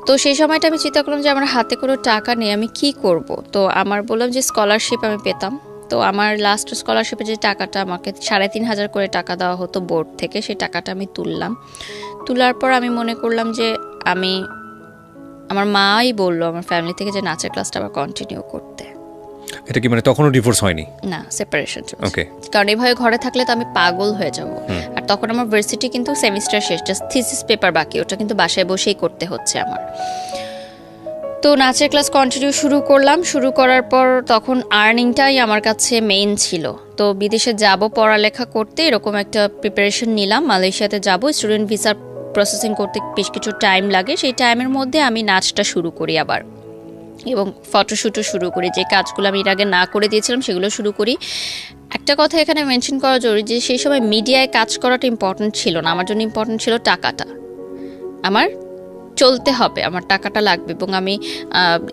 তো সেই সময়টা আমি চিন্তা করলাম যে আমার হাতে কোনো টাকা নেই, আমি কি করব। তো আমার বললাম যে স্কলারশিপ আমি পেতাম, তো আমার লাস্ট স্কলারশিপে যে টাকাটা আমাকে 3,500 করে টাকা দেওয়া হতো বোর্ড থেকে, সেই টাকাটা আমি তুললাম। তোলার পর আমি মনে করলাম যে আমার মাই বললো আমার ফ্যামিলি থেকে যে নাচের ক্লাসটা আবার কন্টিনিউ করতে। এটা কি মানে তখনও ডিভোর্স হয়নি? না, সেপারেশন চলছে। ওকে। কারণ এভাবে ঘরে থাকলে তো আমি পাগল হয়ে যাব। আর তখন আমার ভার্সিটি কিন্তু সেমিস্টার শেষ, জাস্ট থিসিস পেপার বাকি, ওটা কিন্তু বাসায় বসেই করতে হচ্ছে আমার। তো নাচের ক্লাস কন্টিনিউ শুরু করলাম। শুরু করার পর তখন আর্নিংটাই আমার কাছে মেইন ছিল। তো বিদেশে যাব পড়ালেখা করতে, এরকম একটা প্রিপারেশন নিলাম। মালয়েশিয়াতে যাব, স্টুডেন্ট ভিসার প্রসেসিং করতে বেশ কিছু টাইম লাগে, সেই টাইমের মধ্যে আমি নাচটা শুরু করি আবার, এবং ফটোশ্যুটও শুরু করি। যে কাজগুলো আমি এর আগে না করে দিয়েছিলাম সেগুলো শুরু করি। একটা কথা এখানে মেনশন করা জরুরি যে সেই সময় মিডিয়ায় কাজ করাটা ইম্পর্টেন্ট ছিল না, আমার জন্য ইম্পর্টেন্ট ছিল টাকাটা। আমার চলতে হবে, আমার টাকাটা লাগবে, এবং আমি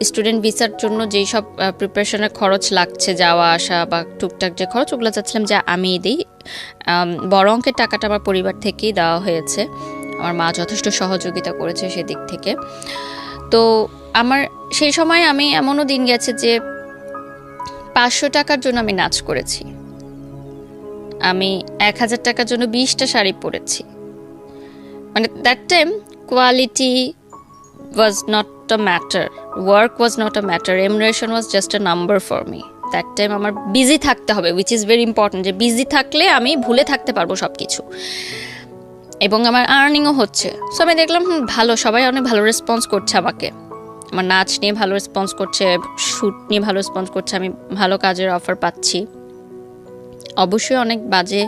স্টুডেন্ট ভিসার জন্য যেই সব প্রিপারেশনের খরচ লাগছে, যাওয়া আসা বা টুকটাক যে খরচ, ওগুলো চাচ্ছিলাম যে আমি দিই। বড় অঙ্কের টাকাটা আমার পরিবার থেকেই দেওয়া হয়েছে, আমার মা যথেষ্ট সহযোগিতা করেছে সেদিক থেকে। তো আমার সেই সময় আমি এমনও দিন গেছে যে 500 টাকার জন্য আমি নাচ করেছি, আমি 1000 টাকার জন্য 20টা শাড়ি পরেছি। মানে that time quality was not a matter, work was not a matter, remuneration was just a number for me. That time আমার বিজি থাকতে হবে, উইচ ইজ ভেরি ইম্পর্টেন্ট, যে বিজি থাকলে আমি ভুলে থাকতে পারবো সব কিছু, এবং আমার আর্নিংও হচ্ছে। সো আমি দেখলাম ভালো, সবাই অনেক ভালো রেসপন্স করছে আমাকে, আমার নাচ নিয়ে ভালো রেসপন্স করছে, শ্যুট নিয়ে ভালো রেসপন্স করছে, আমি ভালো কাজের অফার পাচ্ছি। অবশ্যই অনেক বাজে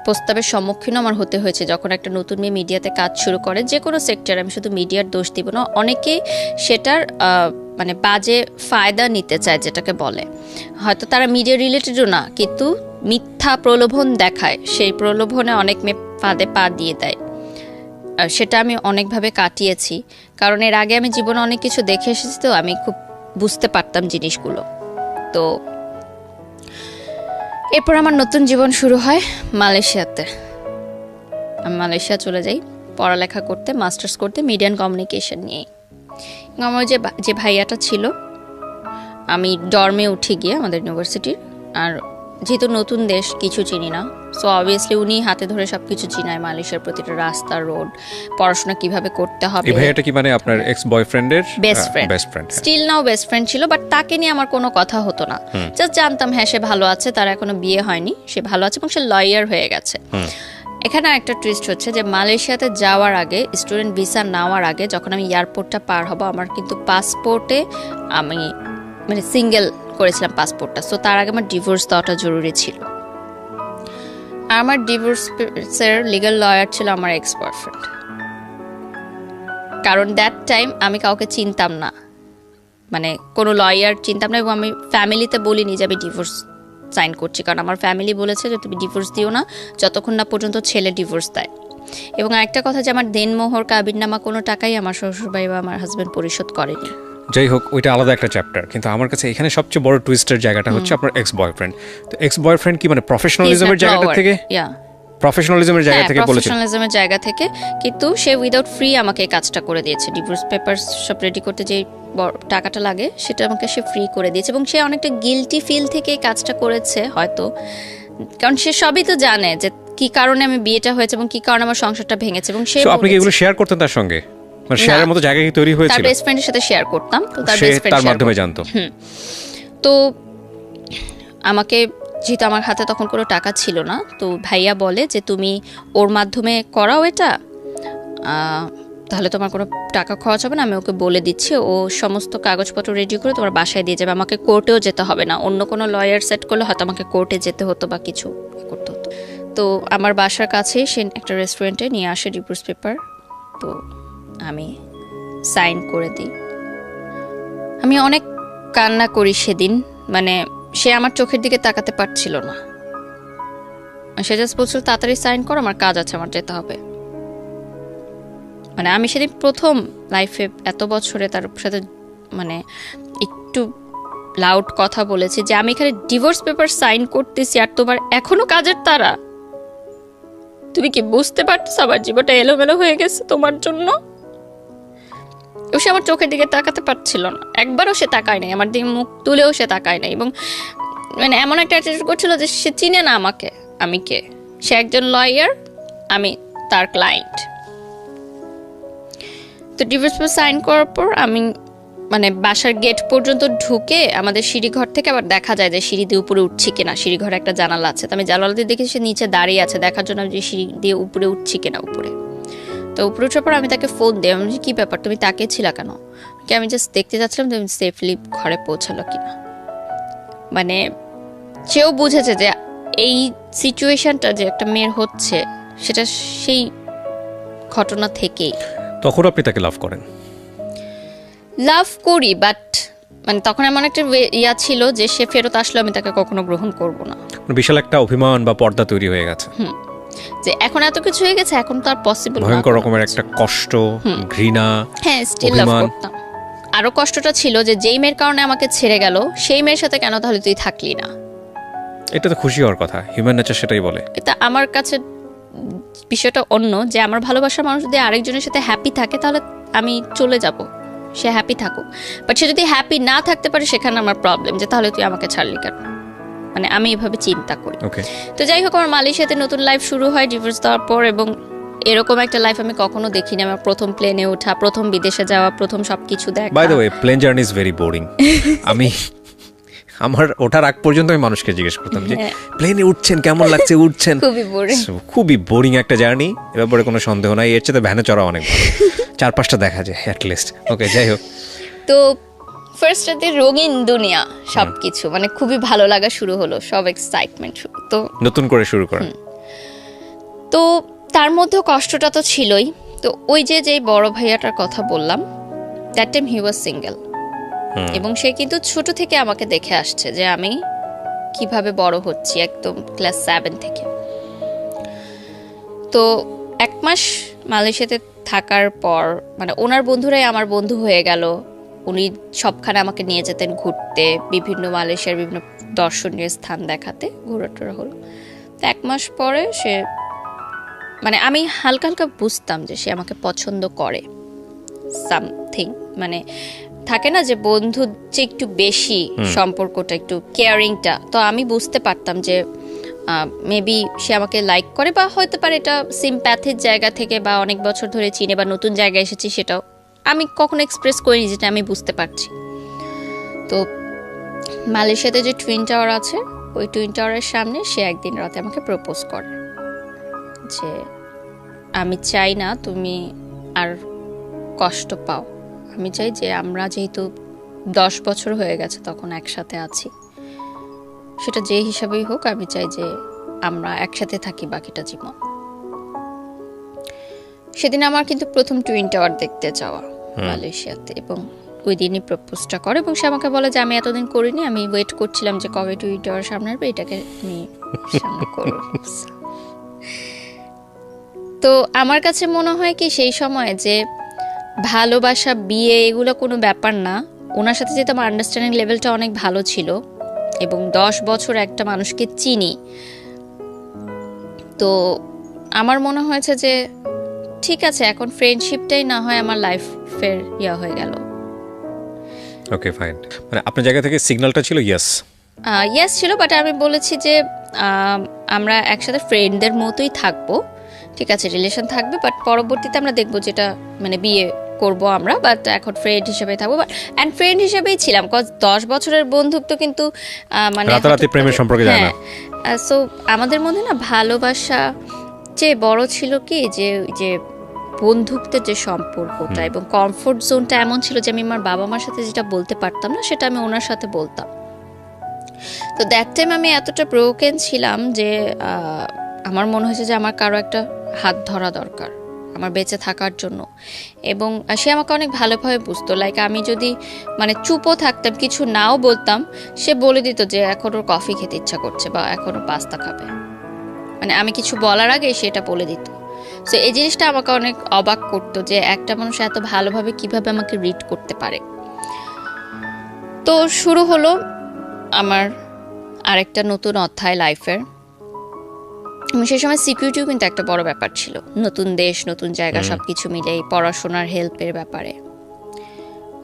প্রস্তাবের সম্মুখীন আমার হতে হয়েছে যখন একটা নতুন মেয়ে মিডিয়াতে কাজ শুরু করে, যে কোনো সেক্টর, আমি শুধু মিডিয়ার দোষ দিব না। অনেকেই সেটার মানে বাজে ফায়দা নিতে চায়, যেটাকে বলে হয়তো তারা মিডিয়া রিলেটেডও না, কিন্তু মিথ্যা প্রলোভন দেখায়, সেই প্রলোভনে অনেক মেয়ে ফাঁদে পা দিয়ে দেয়। সেটা আমি অনেকভাবে কাটিয়েছি, কারণ এর আগে আমি জীবনে অনেক কিছু দেখে এসেছি, তো আমি খুব বুঝতে পারতাম জিনিসগুলো। তো এরপর আমার নতুন জীবন শুরু হয় মালয়েশিয়াতে। আমি মালয়েশিয়া চলে যাই পড়ালেখা করতে, মাস্টার্স করতে মিডিয়া অ্যান্ড কমিউনিকেশন নিয়ে। আমার যে ভাইয়াটা ছিল, আমি ডর্মে উঠে গিয়ে আমাদের ইউনিভার্সিটির, আর যেহেতু নতুন দেশ, কিছু চিনি না, সো অবভিয়াসলি উনি হাতে ধরে সবকিছু চিনায়, মালয়েশিয়ার প্রতিটা রাস্তা, রোড, পড়াশোনা কিভাবে করতে হবে। এই ভাইয়াটা কি মানে আপনার এক্স বয়ফ্রেন্ডের best friend? Still now best friend ছিল, বাট তাকে নিয়ে আমার কোনো কথা হতো না। জাস্ট জানতাম হ্যাঁ সে ভালো আছে, তার এখনো বিয়ে হয়নি, সে ভালো আছে এবং সে লয়ার হয়ে গেছে। এখানে একটা টুইস্ট হচ্ছে যে মালয়েশিয়াতে যাওয়ার আগে, স্টুডেন্ট ভিসা নেওয়ার আগে, যখন আমি এয়ারপোর্টটা পার হব, আমার কিন্তু পাসপোর্টে আমি মানে সিঙ্গেল করেছিলাম পাসপোর্টটা, সো তার আগে আমার ডিভোর্স দেওয়াটা জরুরি ছিল। আমার ডিভোর্সের লিগ্যাল লয়ার ছিল আমার এক্স বয়ফ্রেন্ড, কারণ দ্যাট টাইম আমি কাউকে চিনতাম না, মানে কোনো লয়ার চিনতাম না, এবং আমি ফ্যামিলিতে বলিনি যে আমি ডিভোর্স সাইন করছি, কারণ আমার ফ্যামিলি বলেছে যে তুমি ডিভোর্স দিও না যতক্ষণ না পর্যন্ত ছেলে ডিভোর্স দেয়। এবং আরেকটা কথা যে আমার দেনমোহর কাবিননামা কোনো টাকাই আমার শ্বশুরবাড়ি বা আমার হাজব্যান্ড পরিশোধ করেনি। যাই হোক, ওইটা আলাদা একটা চ্যাপ্টার, কিন্তু আমার কাছে এখানে সবচেয়ে বড় টুইস্টের জায়গাটা হচ্ছে আপনার এক্স বয়ফ্রেন্ড। তো এক্স বয়ফ্রেন্ড কি মানে প্রফেশনালিজমের জায়গাটা থেকে, প্রফেশনালিজমের জায়গা থেকে বলেছে, প্রফেশনালিজমের জায়গা থেকে, কিন্তু সে উইদাউট ফ্রি আমাকে এই কাজটা করে দিয়েছে। ডিভোর্স পেপারস সব রেডি করতে যে টাকাটা লাগে সেটা আমাকে সে ফ্রি করে দিয়েছে, এবং সে অনেকটা গিলটি ফিল থেকে এই কাজটা করেছে হয়তো, কারণ সে সবই তো জানে যে কি কারণে আমি বিয়েটা হয়েছে এবং কি কারণে আমার সংসারটা ভেঙেছে। এবং সে আপনি কি এগুলো শেয়ার করতেন তার সঙ্গে? মানে শেয়ারের মতো জায়গা কি তৈরি হয়েছিল? তার বেস্ট ফ্রেন্ডের সাথে শেয়ার করতাম, তো তার সে বেস্ট ফ্রেন্ড তার মাধ্যমে জানতো। তো আমাকে, যেহেতু আমার হাতে তখন কোনো টাকা ছিল না, তো ভাইয়া বলে যে তুমি ওর মাধ্যমে করাও এটা, তাহলে তোমার কোনো টাকা খরচ হবে না, আমি ওকে বলে দিচ্ছি, ও সমস্ত কাগজপত্র রেডি করে তোমার বাসায় দিয়ে যাবে, আমাকে কোর্টেও যেতে হবে না। অন্য কোনো লয়ার সেট করলে হয়তো আমাকে কোর্টে যেতে হতো বা কিছু করতে হতো। তো আমার বাসার কাছেই সে একটা রেস্টুরেন্টে নিয়ে আসে ডিভোর্স পেপার, তো আমি সাইন করে দিই। আমি অনেক কান্না করি সেদিন, মানে সে আমার চোখের দিকে তাকাতে পারছিল না। সে জাস্ট বলছিল তাড়াতাড়ি সাইন কর, আমার কাজ আছে, আমার যেতে হবে। মানে আমি সেদিন প্রথম লাইফে এত বছরে তার সাথে মানে একটু লাউড কথা বলেছি যে আমি এখানে ডিভোর্স পেপার সাইন করতেছি আর তোমার এখনো কাজের তারা। তুমি কি বুঝতে পারছো আমার জীবনটা এলোমেলো হয়ে গেছে তোমার জন্য? সে আমার চোখের দিকে তাকাতে পারছিল না, একবারও সে তাকায় নাই, আমার দিকে মুখ তুলেও সে তাকায় নাই। এবং মানে এমন একটা অ্যাটিটিউড করছিল যে সে চিনে না আমাকে, আমি কে। সে একজন লয়ার, আমি তার ক্লায়েন্ট। তো ডিভোর্স পেপার সাইন করার পর আমি মানে বাসার গেট পর্যন্ত ঢুকে আমাদের সিঁড়িঘর থেকে আবার দেখা যায় যে সিঁড়ি দিয়ে উপরে উঠছি কিনা। সিঁড়িঘরে একটা জানালা আছে, তো আমি জানালা দিয়ে দেখি সে নিচে দাঁড়িয়ে আছে দেখার জন্য যে সিঁড়ি দিয়ে উপরে উঠছি কিনা উপরে। তো উপরে উঠার পর আমি তাকে ফোন দিই, আমি কি ব্যাপার তুমি তাকিয়েছিলা কেন? কি আমি জাস্ট দেখতে চাচ্ছিলাম তুমি সেফলি ঘরে পৌঁছালো কিনা। মানে সেও বুঝেছে যে এই সিচুয়েশনটা যে একটা মেয়ের হচ্ছে সেটা সেই ঘটনা থেকেই। তখন আপনি তাকে লাভ করেন? লাভ করি, বাট মানে তখন এমন একটা ইয়া ছিল যে সে ফেরত আসলে আমি তাকে কখনো গ্রহণ করব না। বিশাল একটা অভিমান বা পর্দা তৈরি হয়ে গেছে যে এখন এত কিছু হয়ে গেছে, এখন তো আর পসিবল না। ভয়ঙ্কর রকমের একটা কষ্ট, ঘৃণা, হ্যাঁ স্টিল লাভ করতাম। আরো কষ্টটা ছিল যে যেই মেয়ের কারণে আমাকে ছেড়ে গেল সেই মেয়ের সাথে কেন তাহলে তুই থাকলি না। এটা তো খুশি হওয়ার কথা, হিউম্যান নেচার সেটাই বলে। এটা আমার কাছে বিষয়টা অন্য, যে আমার ভালোবাসার মানুষ যদি আরেকজনের সাথে হ্যাপি থাকে তাহলে আমি চলে যাব, সে হ্যাপি থাকুক। বাট সে যদি হ্যাপি না থাকতে পারে সেখানে আমার প্রবলেম, যে তাহলে তুই আমাকে ছাড়লি কেন। মানে আমি এভাবে চিন্তা করি। তো যাই হোক, আমার মালয়েশিয়াতে নতুন লাইফ শুরু হয় ডিভোর্স দেওয়ার পর, এবং এরকম একটা লাইফ আমি কখনো দেখিনি। আমার প্রথম প্লেনে ওঠা, প্রথম বিদেশে যাওয়া, প্রথম সবকিছু দেখা। By the way, plane journey is very boring. আমি আমার ওঠার আগ পর্যন্ত আমি মানুষকে জিজ্ঞেস করতাম যে প্লেনে উঠছেন কেমন লাগছে, উঠছেন? খুবই বোরিং একটা জার্নি, এ ব্যাপারে কোনো সন্দেহ নাই। এর চেয়ে ভ্যানে চড়া অনেক ভালো, 4-5টা দেখা যায় অ্যাটলিস্ট। ওকে, যাই হোক। তো ফার্স্ট রাতে রঙিন দুনিয়া সবকিছু, মানে খুবই ভালো লাগা শুরু হলো, সব এক্সাইটমেন্ট তো নতুন করে শুরু করেন। তো তার মধ্যেও কষ্টটা তো ছিলই। তো ওই যে বড় ভাইয়াটার কথা বললাম, that time he was single, এবং সে কিন্তু ছোট থেকে আমাকে দেখে আসছে যে আমি কিভাবে বড় হচ্ছি, একদম ক্লাস 7 থেকে। তো 1 মাস মালয়েশিয়াতে থাকার পর মানে ওনার বন্ধুরাই আমার বন্ধু হয়ে গেল। উনি সবখানে আমাকে নিয়ে যেতেন ঘুরতে, বিভিন্ন মালয়েশিয়ার বিভিন্ন দর্শনীয় স্থান দেখাতে, ঘোরাটোরা হলো। তো 1 মাস পরে সে মানে আমি হালকা হালকা বুঝতাম যে সে আমাকে পছন্দ করে, সামথিং মানে থাকে না যে বন্ধু যে একটু বেশি সম্পর্কটা একটু কেয়ারিংটা। তো আমি বুঝতে পারতাম যে মেবি সে আমাকে লাইক করে, বা হতে পারে এটা সিম্প্যাথির জায়গা থেকে, বা অনেক বছর ধরে চিনে, বা নতুন জায়গায় এসেছি, সেটাও আমি কখনো এক্সপ্রেস করিনি, যেটা আমি বুঝতে পারছি। তো মালয়েশিয়াতে যে টুইন টাওয়ার আছে, ওই টুইন টাওয়ারের সামনে সে একদিন রাতে আমাকে প্রপোজ করে যে আমি চাই না তুমি আর কষ্ট পাও, আমি চাই যে আমরা যেহেতু 10 বছর হয়ে গেছে তখন একসাথে আছি, সেটা যে হিসাবেই হোক, আমি চাই যে আমরা একসাথে থাকি বাকিটা জীবন। সেদিন আমার কিন্তু প্রথম টুইন টাওয়ার দেখতে যাওয়া মালয়েশিয়াতে, এবং ওই দিনই প্রপোজটা করে। এবং সে আমাকে বলে যে আমি এতদিন করিনি, আমি ওয়েট করছিলাম যে কবে টুইন টাওয়ার সামনে আসবে, এটাকে আমি সামনে করব। তো আমার কাছে মনে হয় কি সেই সময় যে ভালোবাসা, বিয়ে এগুলো কোনো ব্যাপার না। ওনার সাথে যেহেতু আমার আন্ডারস্ট্যান্ডিং লেভেলটা অনেক ভালো ছিল, এবং 10 বছর একটা মানুষকে চিনি, তো আমার মনে হয়েছে যে ঠিক আছে, এখন ফ্রেন্ডশিপটাই না হয় আমার লাইফের ইয়া হয়ে গেল। ওকে ফাইন, মানে আপনার জায়গা থেকে সিগন্যালটা ছিল ইয়েস ছিল, বাট আমি বলেছি যে আমরা একসাথে ফ্রেন্ডদের মতোই থাকবো, ঠিক আছে রিলেশন থাকবে, বাট পরবর্তীতে আমরা দেখবো যেটা মানে বিয়ে করব আমরা, বাট এখন ফ্রেন্ড হিসেবে থাকবো। অ্যান্ড ফ্রেন্ড হিসেবেই ছিলাম, কজ 10 বছরের বন্ধুত্ব কিন্তু মানে রাতারাতি প্রেমের সম্পর্কে যায় না। সো আমাদের মধ্যে না ভালোবাসা যে বড় ছিল কি যে বন্ধুত্বের যে সম্পর্কটা, এবং কমফোর্ট জোনটা এমন ছিল যে আমি আমার বাবা মার সাথে যেটা বলতে পারতাম না, সেটা আমি ওনার সাথে বলতাম। তো দ্যাট টাইম আমি এতটা ব্রোকেন ছিলাম যে আমার মনে হয়েছে যে আমার কারো একটা হাত ধরা দরকার, আমার বেঁচে থাকার জন্য। এবং সে আমাকে অনেক ভালোভাবে বুঝতো, লাইক আমি যদি মানে চুপও থাকতাম, কিছু নাও বলতাম, সে বলে দিত যে এখন ওর কফি খেতে ইচ্ছা করছে বা এখন ও পাস্তা খাবে, মানে আমি কিছু বলার আগে সেটা বলে দিত। সো এই জিনিসটা আমাকে অনেক অবাক করতো যে একটা মানুষ এত ভালোভাবে কিভাবে আমাকে রিড করতে পারে। তো শুরু হলো আমার আরেকটা নতুন অধ্যায় লাইফের। সে সময় সিকিউরিটিও কিন্তু একটা বড় ব্যাপার ছিল, নতুন দেশ, নতুন জায়গা, সব কিছু মিলেই পড়াশোনার হেল্পের ব্যাপারে।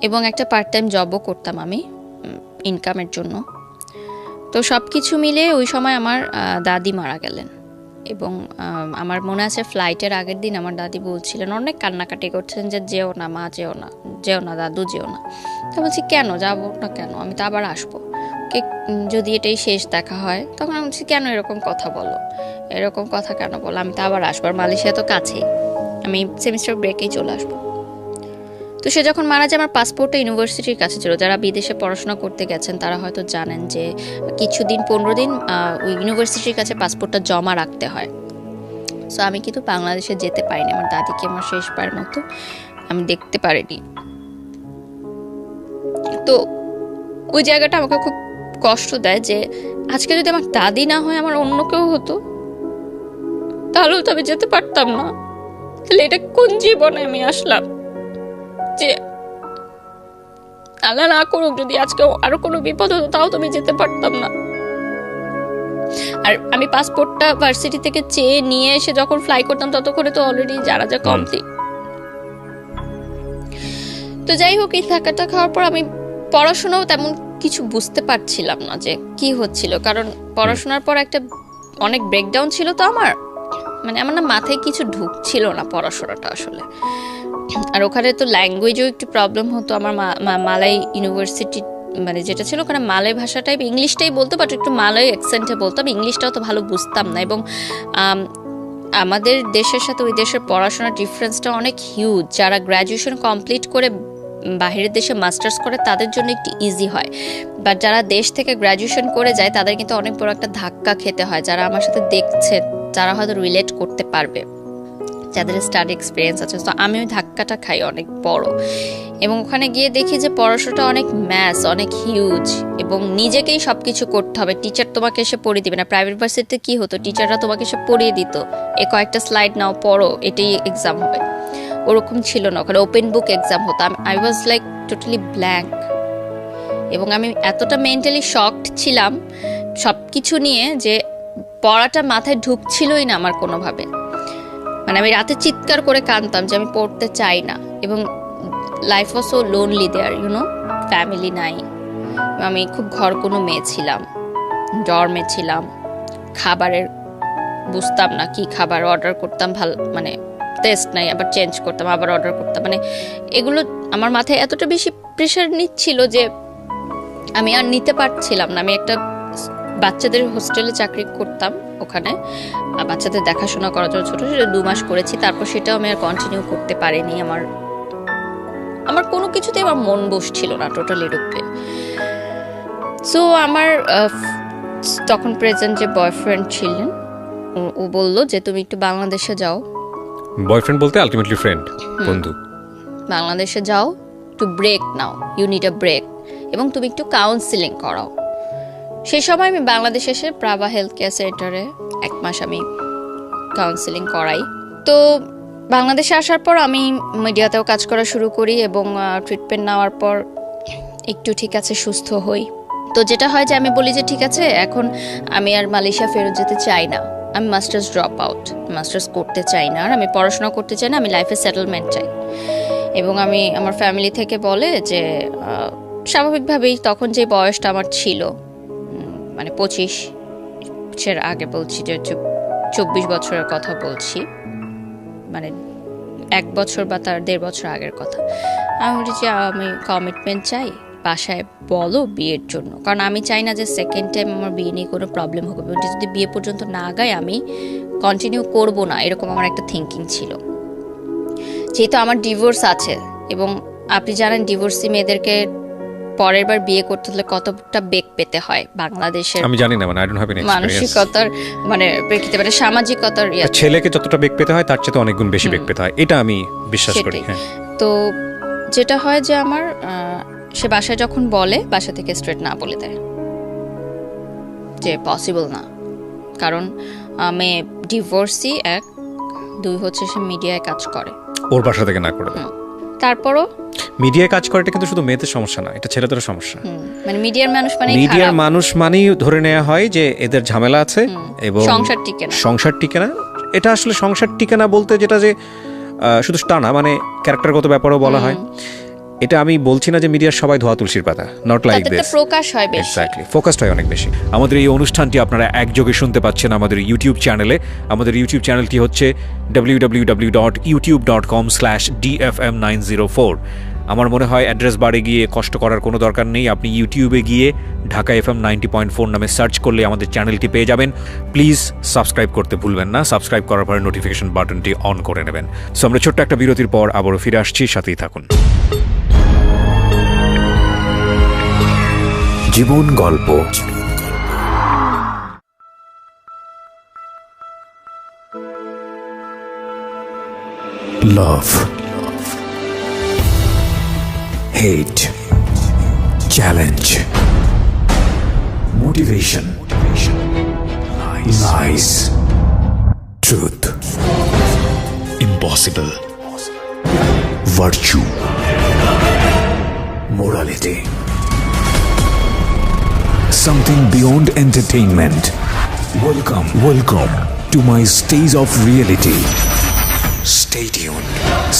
এবং একটা পার্ট টাইম জবও করতাম আমি ইনকামের জন্য। তো সব কিছু মিলে ওই সময় আমার দাদি মারা গেলেন। এবং আমার মনে আছে ফ্লাইটের আগের দিন আমার দাদি বলছিলেন, অনেক কান্নাকাটি করছেন যে যেও না মা, যেও না, যেও না দাদু, যেও না। তো বলছি কেন যাবো না, কেন, আমি তো আবার আসবো, যদি এটাই শেষ দেখা হয়। তখন আমি বলছি কেন এরকম কথা বলো, এরকম কথা কেন বলো, আমি তো আবার আসবো, আর মালয়েশিয়া তো কাছেই, আমি সেমিস্টার ব্রেকেই চলে আসবো। তো সে যখন মারা যায় আমার পাসপোর্টটা ইউনিভার্সিটির কাছে ছিল। যারা বিদেশে পড়াশোনা করতে গেছেন তারা হয়তো জানেন যে কিছুদিন 15 দিন ওই ইউনিভার্সিটির কাছে পাসপোর্টটা জমা রাখতে হয়। সো আমি কিন্তু বাংলাদেশে যেতে পারিনি, আমার দাদিকে আমার শেষবার মতো আমি দেখতে পারিনি। তো ওই জায়গাটা আমাকে খুব কষ্ট দেয় যে আজকে যদি আমার দাদি না হয়, আমার অন্য কেউ হতো, তাহলেও তো আমি যেতে পারতাম না। তাহলে এটা কোন জীবনে আমি আসলাম যে আল্লাহ না করুক যদি আজকে আরো কোনো বিপদ হতো, তাও তুমি যেতে পারতাম না। আর আমি পাসপোর্টটা ভার্সিটি থেকে চেয়ে নিয়ে এসে যখন ফ্লাই করতাম ততক্ষণে তো অলরেডি যারা যা কমপ্লিট। তো যাই হোক, এই ধাক্কাটা খাওয়ার পর আমি পড়াশোনাও তেমন কিছু বুঝতে পারছিলাম না যে কি হচ্ছিল, কারণ পড়াশোনার পর একটা অনেক ব্রেকডাউন ছিল। তো আমার মানে আমার না মাথায় কিছু ঢুকছিল না পড়াশোনাটা আসলে। আর ওখানে তো ল্যাঙ্গুয়েজও একটু প্রবলেম হতো। আমার মালাই ইউনিভার্সিটি মানে যেটা ছিল ওখানে মালয় ভাষাটাই, ইংলিশটাই বলতো, বাট একটু মালয় অ্যাকসেন্টে বলতাম, ইংলিশটাও তো ভালো বুঝতাম না। এবং আমাদের দেশের সাথে ওই দেশের পড়াশোনার ডিফারেন্সটা অনেক হিউজ। যারা গ্র্যাজুয়েশন কমপ্লিট করে বাইরের দেশে মাস্টার্স করে তাদের জন্য একটু ইজি হয়, বাট যারা দেশ থেকে গ্র্যাজুয়েশন করে যায় তাদের কিন্তু অনেক বড় একটা ধাক্কা খেতে হয়। যারা আমার সাথে দেখছে যারা হয়তো রিলেট করতে পারবে, যাদের স্টাডি এক্সপিরিয়েন্স আছে। তো আমি ওই ধাক্কাটা খাই অনেক বড়। এবং ওখানে গিয়ে দেখি যে পড়াশোনাটা অনেক ম্যাথস, অনেক হিউজ, এবং নিজেকেই সব কিছু করতে হবে। টিচার তোমাকে এসে পড়িয়ে দিবে না। প্রাইভেট ভার্সিটিতে কি হতো, টিচাররা তোমাকে এসে পড়িয়ে দিত, কয়েকটা স্লাইড নাও, পড়ো, এটাই এক্সাম হবে। ওরকম ছিল না, ওখানে ওপেন বুক এক্সাম হতো। I was like totally blank. এবং আমি এতটা মেন্টালি শকড ছিলাম সব কিছু নিয়ে যে পড়াটা মাথায় ঢুকছিলই না আমার কোনোভাবে। মানে আমি রাতে চিৎকার করে কাঁদতাম যে আমি পড়তে চাই না। এবং life was so lonely there, you know, family নাই। আমি খুব ঘর কোনো মেয়ে ছিলাম, ডর্মে ছিলাম, খাবারের বুঝতাম না কি খাবার অর্ডার করতাম, মানে টেস্ট নাই, আবার চেঞ্জ করতাম, আবার অর্ডার করতাম। মানে এগুলো আমার মাথায় এতটা বেশি প্রেশার নিচ্ছিল যে আমি আর নিতে পারছিলাম না। আমি একটা বাচ্চাদের হোস্টেলে চাকরি করতাম, ওখানে বাচ্চাদের দেখাশোনা করার জন্য ছোট ছোট 2 মাস করেছি। তারপর সেটাও আমি আর কন্টিনিউ করতে পারিনি। আমার কোনো কিছুতে আমার মন বসছিল না টোটালি রূপে। সো আমার তখন প্রেজেন্ট যে বয়ফ্রেন্ড ছিলেন, ও বলল যে তুমি একটু বাংলাদেশে যাও। বয়ফ্রেন্ড বলতে আলটিমেটলি ফ্রেন্ড, বন্ধু। বাংলাদেশে যাও, একটু ব্রেক নাও, ইউ নিড আ ব্রেক, এবং তুমি একটু কাউন্সিলিং করাও। সেই সময় আমি বাংলাদেশে এসে প্রাভা হেলথ কেয়ার সেন্টারে 1 মাস আমি কাউন্সিলিং করাই। তো বাংলাদেশে আসার পর আমি মিডিয়াতেও কাজ করা শুরু করি এবং ট্রিটমেন্ট নেওয়ার পর একটু ঠিক আছে সুস্থ হই। তো যেটা হয় যে আমি বলি যে ঠিক আছে এখন আমি আর মালয়েশিয়া ফেরত যেতে চাই না, আমি মাস্টার্স ড্রপ আউট, মাস্টার্স করতে চাই না, আর আমি পড়াশোনা করতে চাই না, আমি লাইফে সেটেলমেন্ট চাই। এবং আমি আমার ফ্যামিলি থেকে বলে যে স্বাভাবিকভাবেই তখন যে বয়সটা আমার ছিল, মানে 25-এর আগে বলছি, যে 24 বছরের কথা বলছি, মানে 1 বছর বা তার 1.5 বছর আগের কথা। আমি বলি যে আমি কমিটমেন্ট চাই, বাসায় বলো বিয়ের জন্য, কারণ আমি চাই না যে সেকেন্ড টাইম আমার বিয়ে নিয়ে কোনো প্রবলেম হবে। যদি বিয়ে পর্যন্ত না আগায় আমি কন্টিনিউ করব না, এরকম আমার একটা থিঙ্কিং ছিল। যেহেতু আমার ডিভোর্স আছে, এবং আপনি জানেন ডিভোর্সি মেয়েদেরকে পরের বার বিয়ে করতে হলে কতটা বেগ পেতে হয় বাংলাদেশের আমি জানি না, মানে I don't have any experience. মানসিকতার মানে প্রেক্ষিতে মানে সামাজিকতার ছেলেকে যতটা বেগ পেতে হয় তার চেয়ে তো অনেক গুণ বেশি বেগ পেতে হয়, এটা আমি বিশ্বাস করি। সেটাই। হ্যাঁ, তো যেটা হয় যে আমার সে বাসায় যখন বলে, বাসা থেকে স্ট্রেট না বলে দেয় যে পসিবল না, কারণ আমি ডিভোর্সি, 1 2 হচ্ছে সে মিডিয়ায় কাজ করে। ওর বাসা থেকে না করে দেয়। তারপরও মিডিয়ায় কাজ করে, এটা কিন্তু শুধু মেয়েদের সমস্যা না, এটা ছেলেদেরও সমস্যা। মানে মিডিয়ার মানুষ মানে মিডিয়ার মানুষ মানেই ধরে নেওয়া হয় যে এদের ঝামেলা আছে এবং সংসার টিকে না। সংসার টিকে না। এটা আসলে সংসার টিকে না বলতে যেটা যে শুধু তা না, মানে ক্যারেক্টারগত ব্যাপারও বলা হয়। এটা আমি বলছি না যে মিডিয়ার সবাই ধোয়া তুলসীর পাতা, নট লাইক তাতে দিস। প্রকাশ হয় বেশি, এক্স্যাক্টলি, ফোকাসড হয় অনেক বেশি। আমাদের এই অনুষ্ঠানটি আপনারা একযোগে শুনতে পাচ্ছেন আমাদের ইউটিউব চ্যানেলে। আমাদের ইউটিউব চ্যানেলটি হচ্ছে www.youtube.com/dfm904। আমার মনে হয় অ্যাড্রেস বারে গিয়ে কষ্ট করার কোনো দরকার নেই, আপনি ইউটিউবে গিয়ে ঢাকা FM 90.4 নামে সার্চ করলে আমাদের চ্যানেলটি পেয়ে যাবেন। প্লিজ সাবস্ক্রাইব করতে ভুলবেন না, সাবস্ক্রাইব করার পরে নোটিফিকেশন বাটনটি অন করে নেবেন। সো আমরা ছোট্ট একটা বিরতির পর আবারও ফিরে আসছি, সাথেই থাকুন। জীবন গল্প। Love, hate, challenge, motivation, lies, truth, impossible, virtue, morality. Something beyond entertainment. Welcome to my stage of reality. Stay tuned.